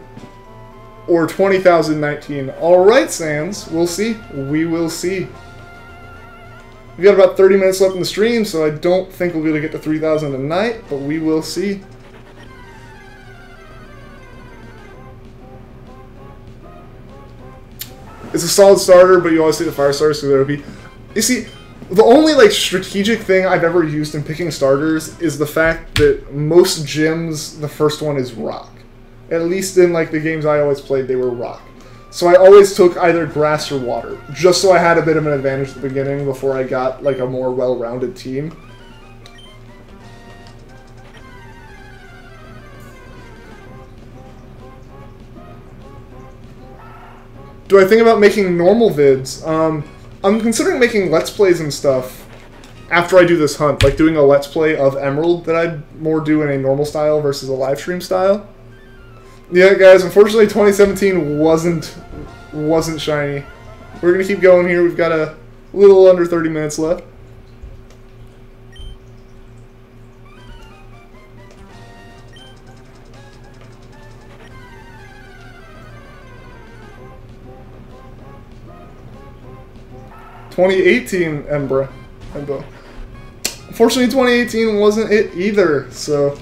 or 20,019? All right, Sans. We'll see. We will see. We've got about 30 minutes left in the stream, so I don't think we'll be able to get to 3,000 tonight, but we will see. It's a solid starter, but you always see the fire starters because they're OP. You see, the only like strategic thing I've ever used in picking starters is the fact that most gyms, the first one is rock. At least in like the games I always played, they were rock. So I always took either grass or water, just so I had a bit of an advantage at the beginning before I got like a more well-rounded team. Do I think about making normal vids? I'm considering making Let's Plays and stuff after I do this hunt, like doing a Let's Play of Emerald that I'd more do in a normal style versus a live stream style. Yeah, guys, unfortunately 2017 wasn't shiny. We're going to keep going here. We've got a little under 30 minutes left. Embo. Unfortunately, 2018 wasn't it either, so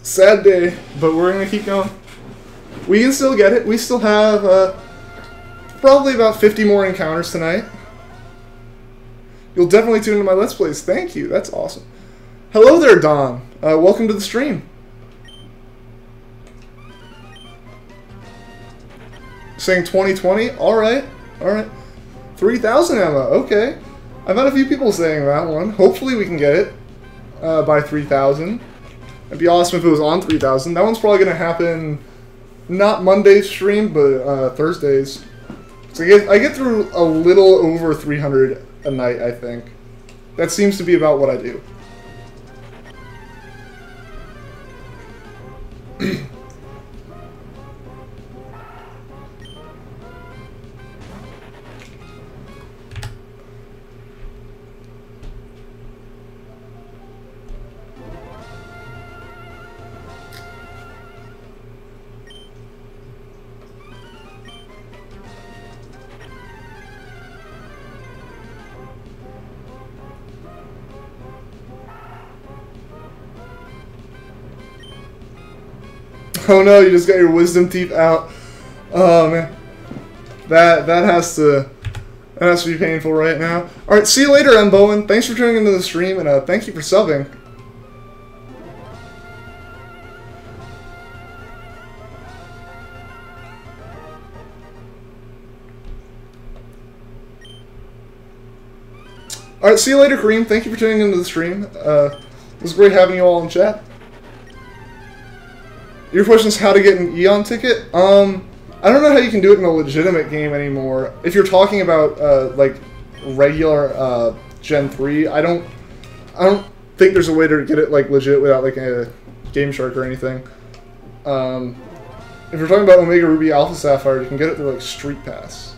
sad day, but we're going to keep going. We can still get it. We still have probably about 50 more encounters tonight. You'll definitely tune into my Let's Plays. Thank you. That's awesome. Hello there, Don. Welcome to the stream. Saying 2020? Alright. Alright. 3,000 Emma. Okay. I've had a few people saying that one. Hopefully we can get it by 3,000. It'd be awesome if it was on 3,000. That one's probably going to happen not Monday's stream, but Thursdays. So I get through a little over 300 a night, I think. That seems to be about what I do. Oh no, you just got your wisdom teeth out. Oh man. That has to be painful right now. Alright, see you later, M. Bowen. Thanks for tuning into the stream, and thank you for subbing. Alright, see you later, Kareem. Thank you for tuning into the stream. It was great having you all in chat. Your question is how to get an Eon ticket? I don't know how you can do it in a legitimate game anymore. If you're talking about like regular Gen 3, I don't think there's a way to get it like legit without like a Game Shark or anything. If you're talking about Omega Ruby Alpha Sapphire, you can get it through like Street Pass.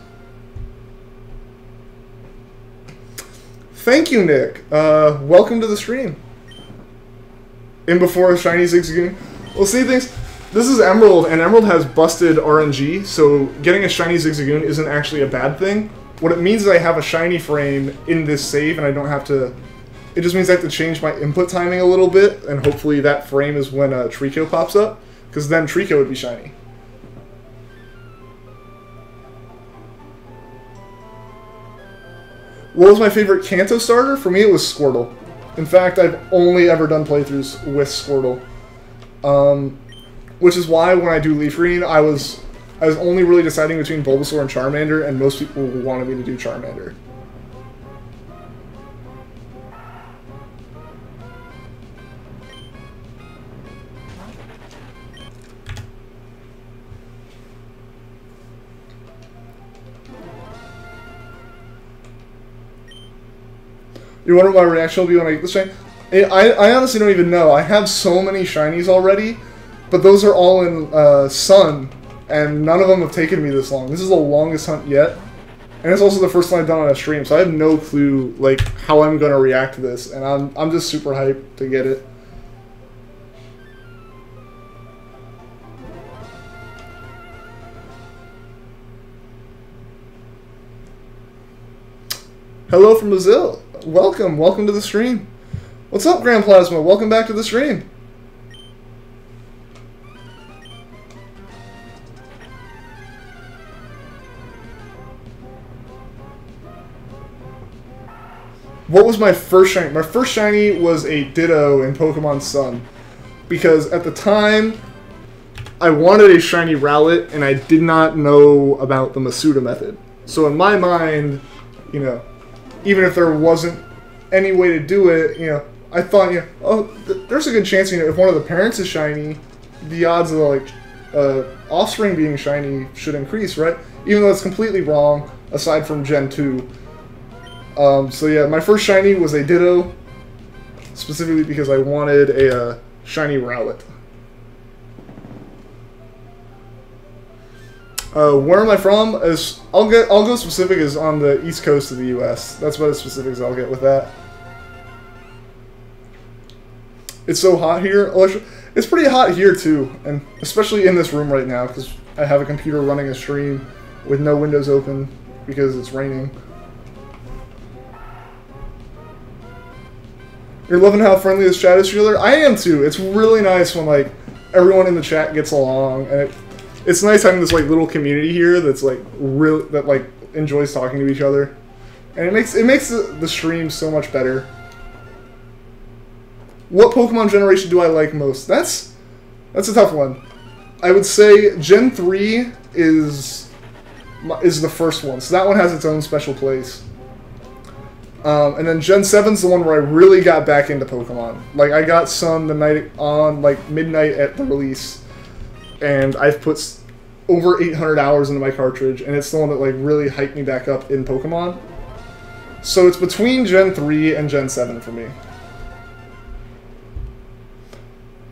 Thank you, Nick. Welcome to the stream. In before Shiny Zigzagoon. Well, see, things. This is Emerald, and Emerald has busted RNG, so getting a Shiny Zigzagoon isn't actually a bad thing. What it means is I have a Shiny frame in this save, and I don't have to... It just means I have to change my input timing a little bit, and hopefully that frame is when Treecko pops up, because then Treecko would be Shiny. What was my favorite Kanto starter? For me, it was Squirtle. In fact, I've only ever done playthroughs with Squirtle. Which is why when I do Leaf Green, I was only really deciding between Bulbasaur and Charmander, and most people wanted me to do Charmander. You wonder what my reaction will be when I get this shiny? I honestly don't even know. I have so many shinies already, but those are all in Sun, and none of them have taken me this long. This is the longest hunt yet, and it's also the first time I've done on a stream, so I have no clue like how I'm going to react to this, and I'm just super hyped to get it. Hello from Brazil. Welcome to the stream. What's up, Grand Plasma? Welcome back to the stream. What was my first shiny? My first shiny was a Ditto in Pokemon Sun. Because at the time, I wanted a shiny Rowlet, and I did not know about the Masuda method. So in my mind, you know, even if there wasn't any way to do it, you know, I thought, you know, oh, there's a good chance, you know, if one of the parents is shiny, the odds of the, like, offspring being shiny should increase, right? Even though it's completely wrong, aside from Gen 2. So yeah, my first shiny was a Ditto, specifically because I wanted a shiny Rowlet. Where am I from? I'll go specific as on the east coast of the U.S. That's about as specific as I'll get with that. It's so hot here. It's pretty hot here too, and especially in this room right now because I have a computer running a stream with no windows open because it's raining. You're loving how friendly this chat is to each other? I am too. It's really nice when like everyone in the chat gets along, and it's nice having this like little community here that's like enjoys talking to each other, and it makes the stream so much better. What Pokemon generation do I like most? That's a tough one. I would say Gen 3 is the first one, so that one has its own special place. And then Gen 7's the one where I really got back into Pokemon. Like, I got Sun the night on, like, midnight at the release, and I've put over 800 hours into my cartridge, and it's the one that, like, really hyped me back up in Pokemon. So it's between Gen 3 and Gen 7 for me.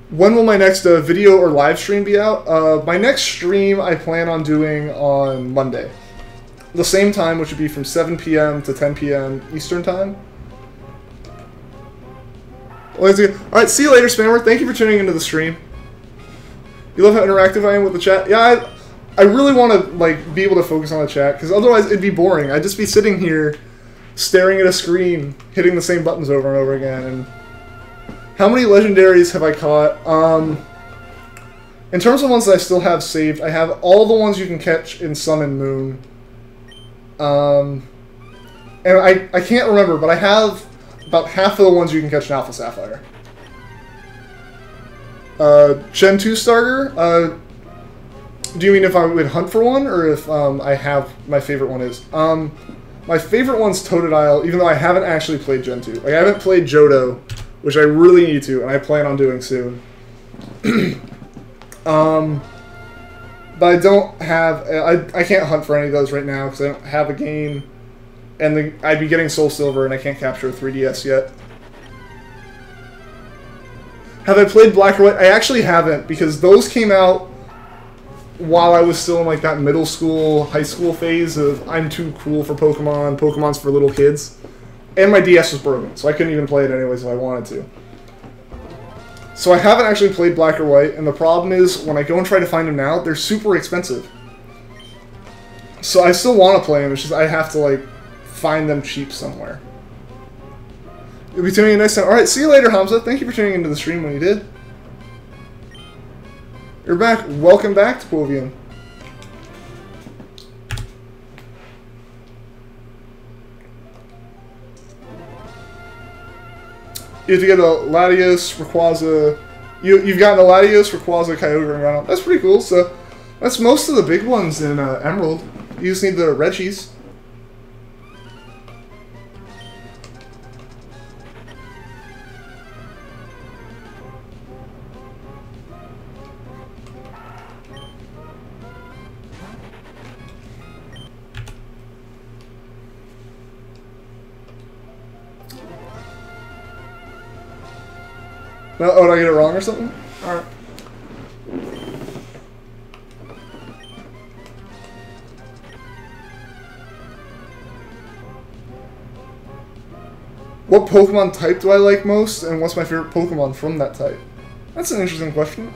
When will my next video or live stream be out? My next stream I plan on doing on Monday. The same time, which would be from 7 p.m. to 10 p.m. Eastern Time. Alright, see you later, Spammer. Thank you for tuning into the stream. You love how interactive I am with the chat? Yeah, I really want to like be able to focus on the chat, because otherwise it'd be boring. I'd just be sitting here, staring at a screen, hitting the same buttons over and over again. And how many legendaries have I caught? In terms of ones that I still have saved, I have all the ones you can catch in Sun and Moon. And I can't remember, but I have about half of the ones you can catch in Alpha Sapphire. Gen 2 starter, do you mean if I would hunt for one, or if I have my favorite one is? My favorite one's Totodile, even though I haven't actually played Gen 2. Like, I haven't played Johto, which I really need to, and I plan on doing soon. But I don't have... I can't hunt for any of those right now, because I don't have a game. And I'd be getting Soul Silver, and I can't capture a 3DS yet. Have I played Black or White? I actually haven't, because those came out while I was still in like that middle school, high school phase of I'm too cool for Pokemon, Pokemon's for little kids. And my DS was broken, so I couldn't even play it anyways if I wanted to. So I haven't actually played Black or White, and the problem is, when I go and try to find them now, they're super expensive. So I still want to play them, it's just I have to, like, find them cheap somewhere. You'll be tuning in next time. Alright, see you later, Hamza. Thank you for tuning into the stream when you did. You're back. Welcome back to Quovian. You have to get a Latios, Rayquaza. You've gotten a Latios, Rayquaza, Kyogre, and Groudon. That's pretty cool. So that's most of the big ones in Emerald. You just need the Reggies. No, oh, did I get it wrong or something? Alright. What Pokemon type do I like most, and what's my favorite Pokemon from that type? That's an interesting question.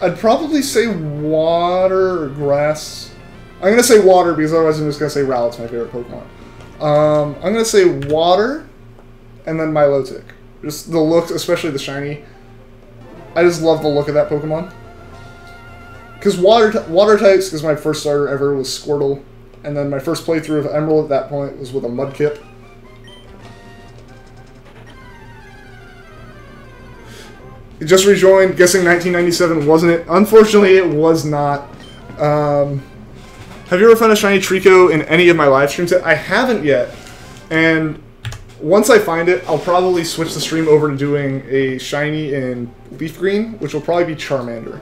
I'd probably say water or grass. I'm gonna say water because otherwise I'm just gonna say Rowlet's my favorite Pokemon. I'm gonna say water. And then Milotic. Just the looks, especially the shiny. I just love the look of that Pokemon. Because water types, because my first starter ever was Squirtle. And then my first playthrough of Emerald at that point was with a Mudkip. It just rejoined, guessing 1997, wasn't it? Unfortunately, it was not. Have you ever found a shiny Treecko in any of my live streams? I haven't yet. And once I find it, I'll probably switch the stream over to doing a shiny in Leaf Green, which will probably be Charmander.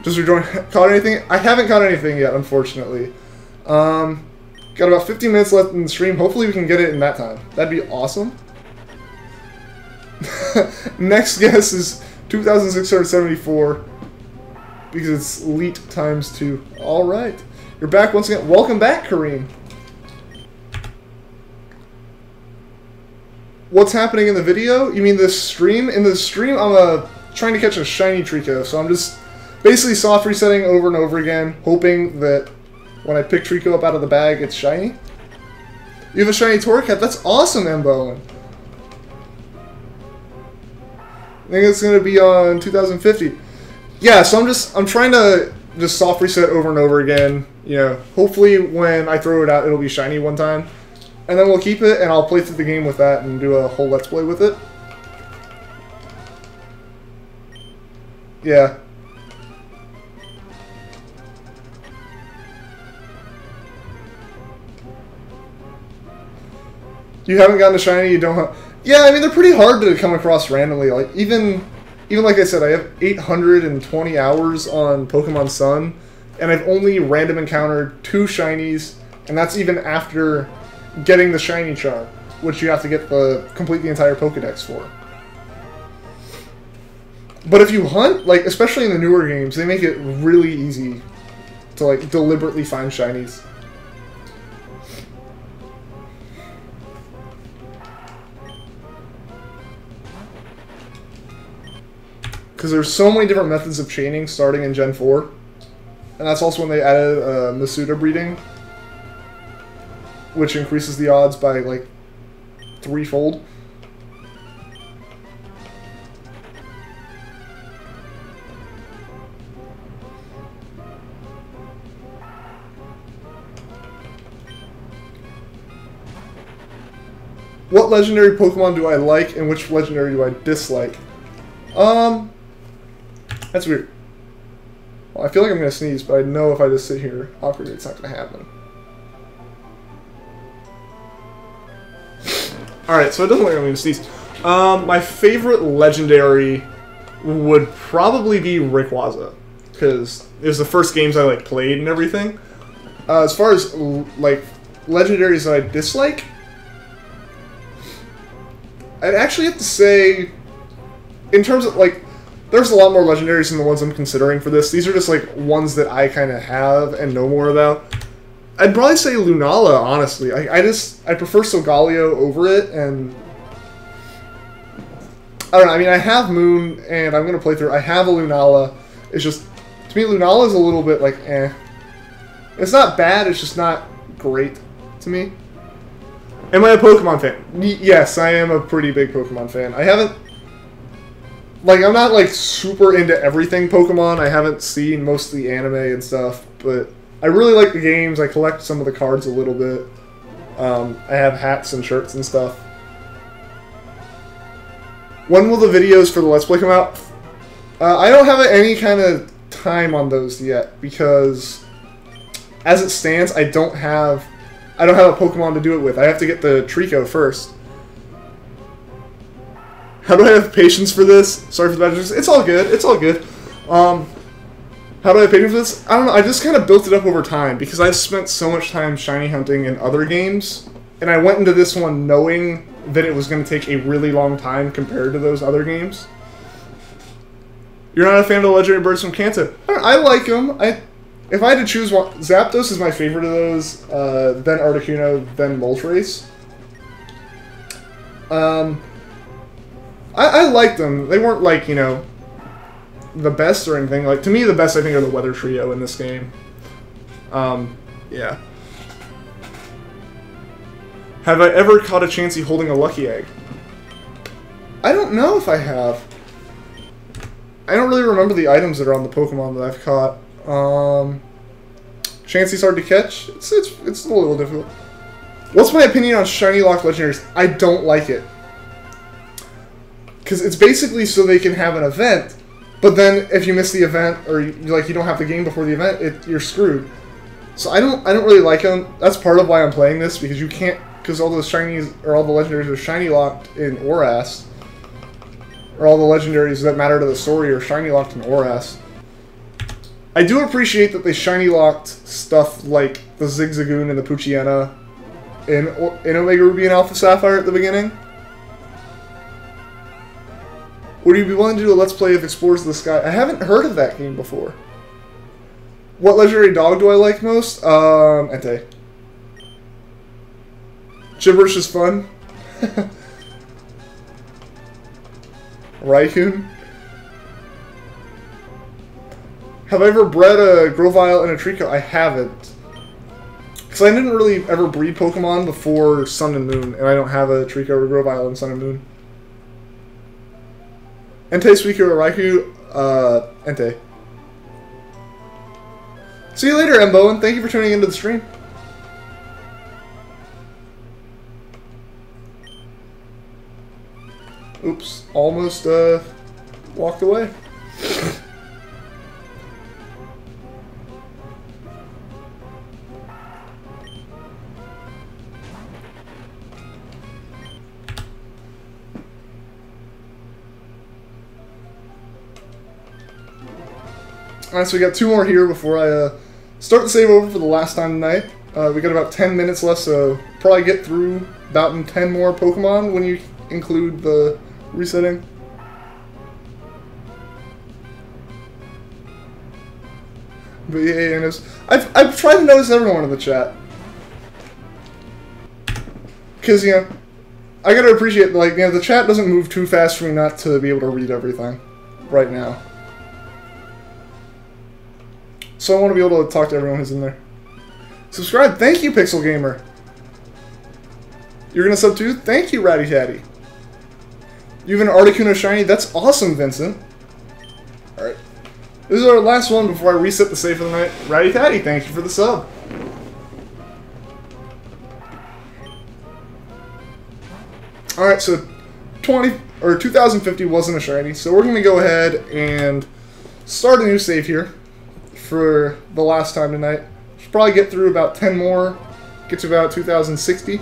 Just rejoin. Caught anything? I haven't caught anything yet, unfortunately. Got about 15 minutes left in the stream. Hopefully we can get it in that time. That'd be awesome. Next guess is 2,674 because it's elite times 2. All right. You're back once again. Welcome back, Kareem. What's happening in the video? You mean the stream? In the stream, I'm trying to catch a shiny Treecko, so I'm just basically soft resetting over and over again, hoping that when I pick Treecko up out of the bag, it's shiny. You have a shiny Torcat? That's awesome, Mbowen. I think it's going to be on 2050. Yeah, so I'm trying to just soft reset over and over again. You know, hopefully when I throw it out, it'll be shiny one time. And then we'll keep it, and I'll play through the game with that and do a whole Let's Play with it. Yeah. You haven't gotten a shiny, you don't have... Yeah, I mean, they're pretty hard to come across randomly. Like, even like I said, I have 820 hours on Pokemon Sun, and I've only random encountered 2 shinies, and that's even after getting the shiny charm, which you have to get complete the entire Pokedex for. But if you hunt, like, especially in the newer games, they make it really easy to, like, deliberately find shinies. Because there's so many different methods of chaining starting in Gen 4. And that's also when they added Masuda breeding, which increases the odds by, like, 3-fold. What legendary Pokemon do I like and which legendary do I dislike? That's weird. Well, I feel like I'm going to sneeze, but I know if I just sit here awkwardly, it's not going to happen. Alright, so it doesn't look like I'm going to sneeze. My favorite legendary would probably be Rayquaza, because it was the first games I, like, played and everything. As far as, like, legendaries that I dislike, I'd actually have to say, in terms of, like, there's a lot more legendaries than the ones I'm considering for this. These are just, like, ones that I kind of have and know more about. I'd probably say Lunala, honestly. I prefer Solgaleo over it, and I don't know, I mean, I have Moon, and I'm going to play through. I have a Lunala. It's just, to me, Lunala is a little bit, like, eh. It's not bad, it's just not great to me. Am I a Pokemon fan? Yes, I am a pretty big Pokemon fan. I haven't... Like, I'm not, like, super into everything Pokemon. I haven't seen most of the anime and stuff, but I really like the games. I collect some of the cards a little bit. I have hats and shirts and stuff. When will the videos for the Let's Play come out? I don't have any kind of time on those yet, because as it stands, I don't have a Pokemon to do it with. I have to get the Treecko first. How do I have patience for this? Sorry for the bad jokes. It's all good. It's all good. How do I have patience for this? I don't know. I just kind of built it up over time because I've spent so much time shiny hunting in other games, and I went into this one knowing that it was going to take a really long time compared to those other games. You're not a fan of the legendary birds from Kanto? I like them. If I had to choose one, Zapdos is my favorite of those, then Articuno, then Moltres. I liked them. They weren't, like, you know, the best or anything. Like, to me, the best, I think, are the Weather Trio in this game. Yeah. Have I ever caught a Chansey holding a Lucky Egg? I don't know if I have. I don't really remember the items that are on the Pokemon that I've caught. Chansey's hard to catch. It's a little difficult. What's my opinion on shiny locked legendaries? I don't like it. Because it's basically so they can have an event, but then if you miss the event or you don't have the game before the event, you're screwed. So I don't really like them. That's part of why I'm playing this, because you can't, because all the shinies or all the legendaries are shiny locked in Oras, or all the legendaries that matter to the story are shiny locked in Oras. I do appreciate that they shiny locked stuff like the Zigzagoon and the Poochyena in Omega Ruby and Alpha Sapphire at the beginning. Would you be willing to do a Let's Play of Explorers of the Sky? I haven't heard of that game before. What legendary dog do I like most? Entei. Gibberish is fun. Raikou. Have I ever bred a Grovyle and a Treecko? I haven't. Because I didn't really ever breed Pokemon before Sun and Moon, and I don't have a Treecko or Grovyle in Sun and Moon. Entei, Suicune, or Raikou? Entei. See you later, Embo, and thank you for tuning into the stream. Oops, almost walked away. Alright, so we got 2 more here before I start the save over for the last time tonight. We got about 10 minutes left, so probably get through about 10 more Pokemon when you include the resetting. But yeah, and I've tried to notice everyone in the chat. Because, you know, I gotta appreciate, like, you know, the chat doesn't move too fast for me not to be able to read everything right now. So I want to be able to talk to everyone who's in there. Subscribe. Thank you, Pixel Gamer. You're going to sub too? Thank you, Ratty Tatty. You have an Articuno Shiny? That's awesome, Vincent. Alright. This is our last one before I reset the save for the night. Ratty Tatty, thank you for the sub. Alright, so 2050 wasn't a shiny, so we're going to go ahead and start a new save here for the last time tonight. Should probably get through about 10 more, get to about 2060.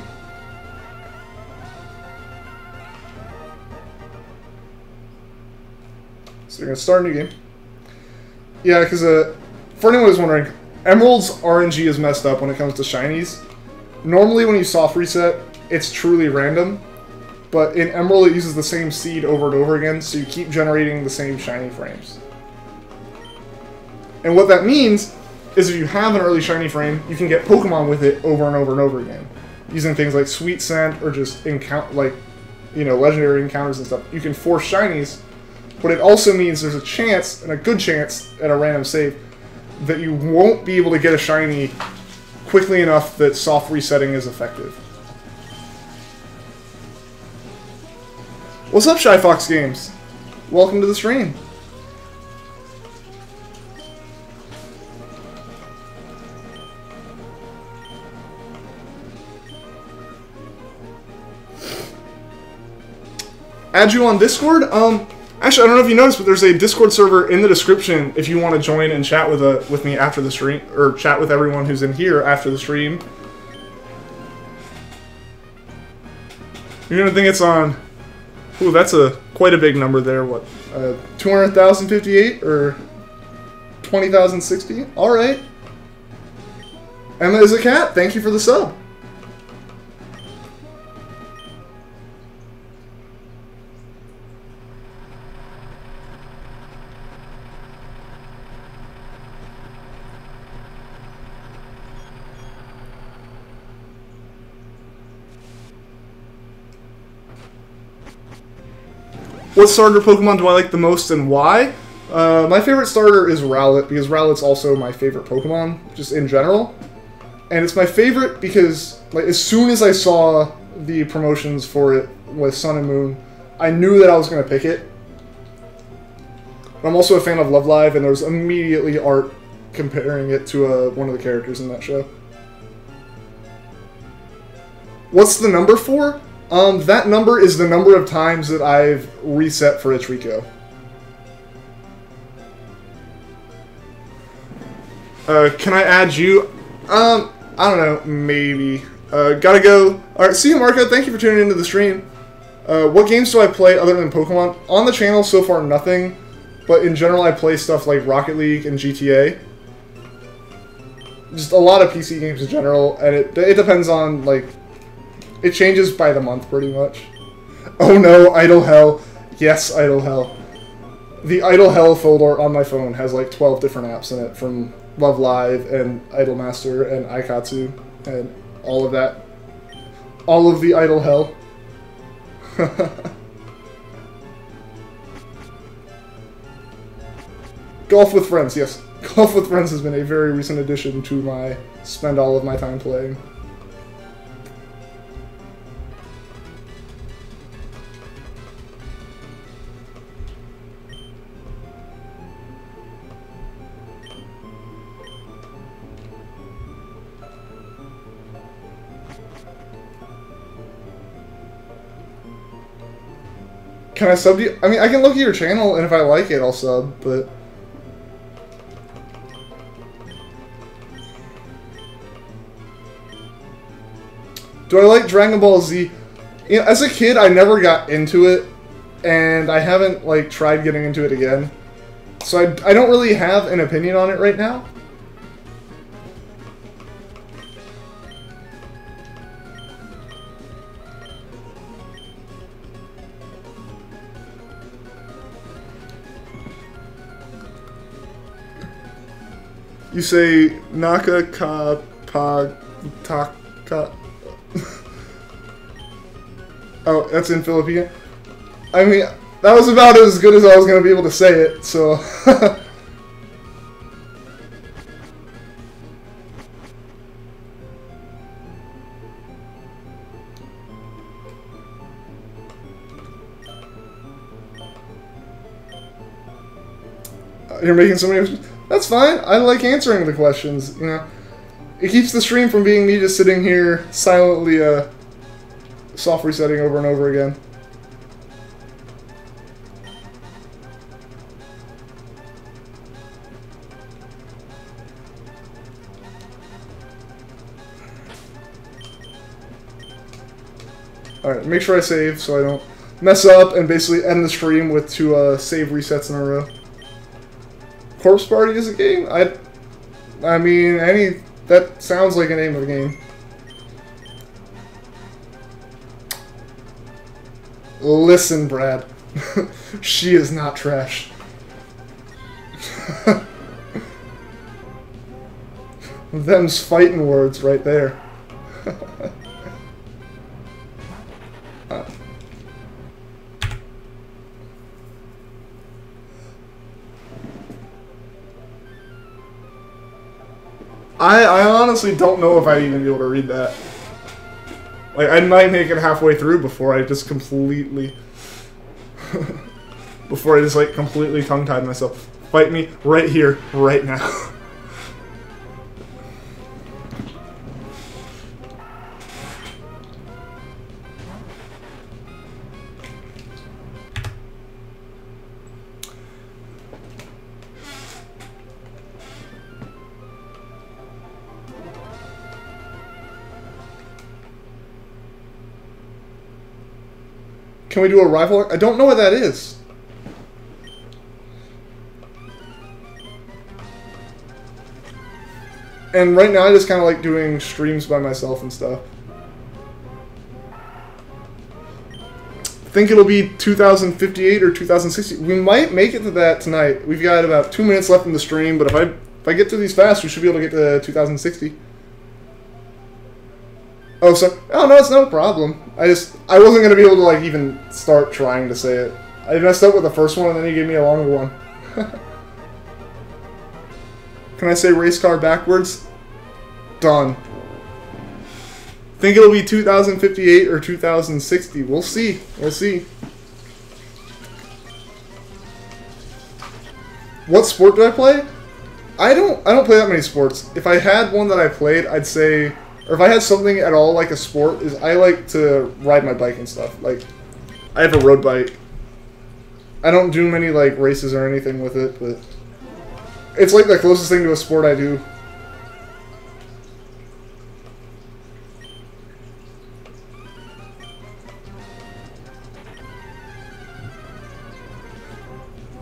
So we're going to start a new game. Yeah, because for anyone who's wondering, Emerald's RNG is messed up when it comes to shinies. Normally when you soft reset, it's truly random. But in Emerald, it uses the same seed over and over again, so you keep generating the same shiny frames. And what that means is if you have an early shiny frame, you can get Pokemon with it over and over and over again. Using things like Sweet Scent or just legendary encounters and stuff. You can force shinies, but it also means there's a chance, and a good chance, at a random save, that you won't be able to get a shiny quickly enough that soft resetting is effective. What's up, Shy Fox Games? Welcome to the stream. Add you on Discord? Actually, I don't know if you noticed, but there's a Discord server in the description if you want to join and chat with me after the stream, or chat with everyone who's in here after the stream. You're gonna think it's on. Ooh, that's quite a big number there. What? 200,058 or 20,060? All right. Emma is a cat. Thank you for the sub. What starter Pokemon do I like the most and why? My favorite starter is Rowlet, because Rowlet's also my favorite Pokemon, just in general. And it's my favorite because, like, as soon as I saw the promotions for it with Sun and Moon, I knew that I was going to pick it. I'm also a fan of Love Live, and there's immediately art comparing it to one of the characters in that show. What's the number for? That number is the number of times that I've reset for a Treecko. Can I add you? I don't know, maybe. Gotta go. Alright, see you, Marco. Thank you for tuning into the stream. What games do I play other than Pokemon? On the channel, so far, nothing. But in general, I play stuff like Rocket League and GTA. Just a lot of PC games in general, and it depends on, like... It changes by the month, pretty much. Oh no, Idle Hell. Yes, Idle Hell. The Idle Hell folder on my phone has like 12 different apps in it, from Love Live and Idolmaster and Aikatsu and all of that. All of the Idle Hell. Golf with Friends, yes. Golf with Friends has been a very recent addition to my spend all of my time playing. Can I sub you? I mean, I can look at your channel, and if I like it, I'll sub, but... Do I like Dragon Ball Z? You know, as a kid, I never got into it, and I haven't, like, tried getting into it again. So I don't really have an opinion on it right now. You say Naka ka pa taka. Oh, that's in Filipino. I mean, that was about as good as I was going to be able to say it, so... You're making so many... That's fine. I like answering the questions, you know. It keeps the stream from being me just sitting here silently soft resetting over and over again. Alright, make sure I save so I don't mess up and basically end the stream with 2 save resets in a row. Corpse Party is a game? I mean, that sounds like a name of a game. Listen, Brad. She is not trash. Them's fighting words right there. I honestly don't know if I'd even be able to read that. Like, I might make it halfway through before I just completely... before I just, like, completely tongue-tied myself. Fight me right here, right now. Can we do a rival? I don't know what that is. And right now I just kind of like doing streams by myself and stuff. I think it'll be 2058 or 2060. We might make it to that tonight. We've got about 2 minutes left in the stream, but if I get through these fast, we should be able to get to 2060. Oh, so... Oh, no, it's no problem. I wasn't going to be able to, like, even start trying to say it. I messed up with the first one, and then he gave me a longer one. Can I say race car backwards? Done. Think it'll be 2058 or 2060. We'll see. We'll see. What sport do I play? I don't play that many sports. If I had one that I played, I'd say, or if I had something at all like a sport, is I like to ride my bike and stuff. Like, I have a road bike. I don't do many like races or anything with it, but it's like the closest thing to a sport I do.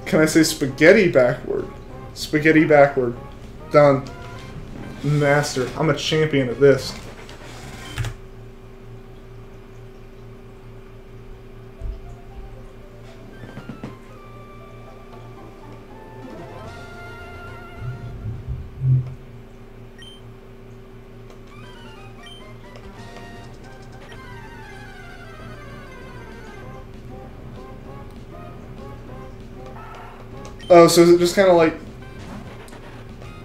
Can I say spaghetti backward? Spaghetti backward. Done. Master. I'm a champion at this. Oh, so is it just kind of like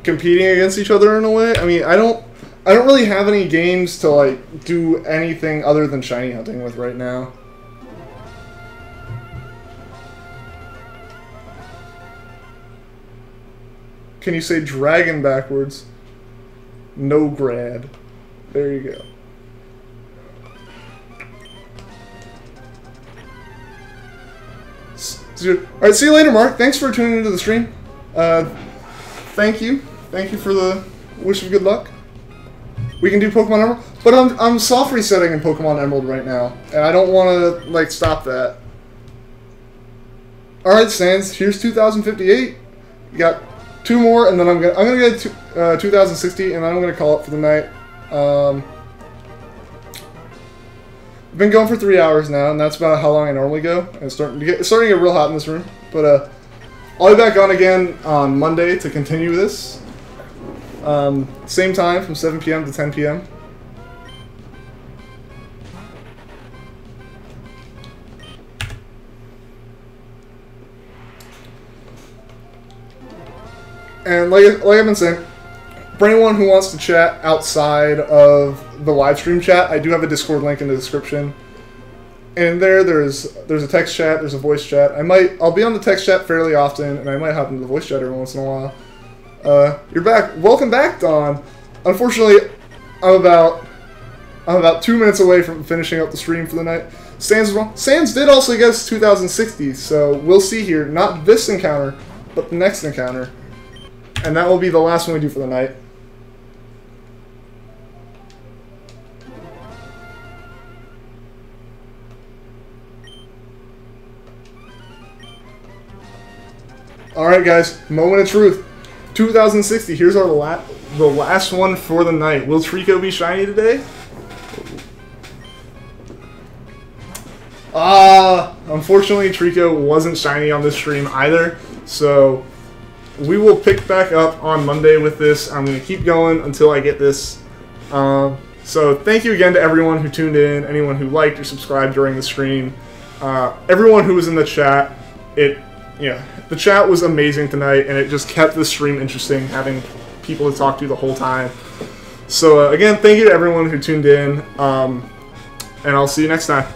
competing against each other in a way? I mean, I don't really have any games to like do anything other than shiny hunting with right now. Can you say dragon backwards? No grad. There you go. Alright, see you later, Mark. Thanks for tuning into the stream. Thank you. Thank you for the wish of good luck. We can do Pokemon Emerald, but I'm soft resetting in Pokemon Emerald right now, and I don't want to like stop that. Alright, Sans, here's 2058. You got 2 more, and then I'm gonna get 2060, and then I'm gonna call it for the night. I've been going for 3 hours now, and that's about how long I normally go. And it's starting to get real hot in this room. But I'll be back on again on Monday to continue this. Same time from 7 p.m. to 10 p.m. And like I've been saying, for anyone who wants to chat outside of the live stream chat, I do have a Discord link in the description. And there's a text chat, there's a voice chat. I'll be on the text chat fairly often, and I might hop into the voice chat every once in a while. You're back. Welcome back, Dawn. Unfortunately, I'm about 2 minutes away from finishing up the stream for the night. Sans did also guess 2060, so we'll see here. Not this encounter, but the next encounter. And that will be the last one we do for the night. Alright guys, moment of truth. 2060, here's our the last one for the night. Will Treecko be shiny today? Unfortunately Treecko wasn't shiny on this stream either, so we will pick back up on Monday with this. I'm going to keep going until I get this. So thank you again to everyone who tuned in, anyone who liked or subscribed during the stream, everyone who was in the chat. The chat was amazing tonight, and it just kept the stream interesting, having people to talk to the whole time. So again, thank you to everyone who tuned in, and I'll see you next time.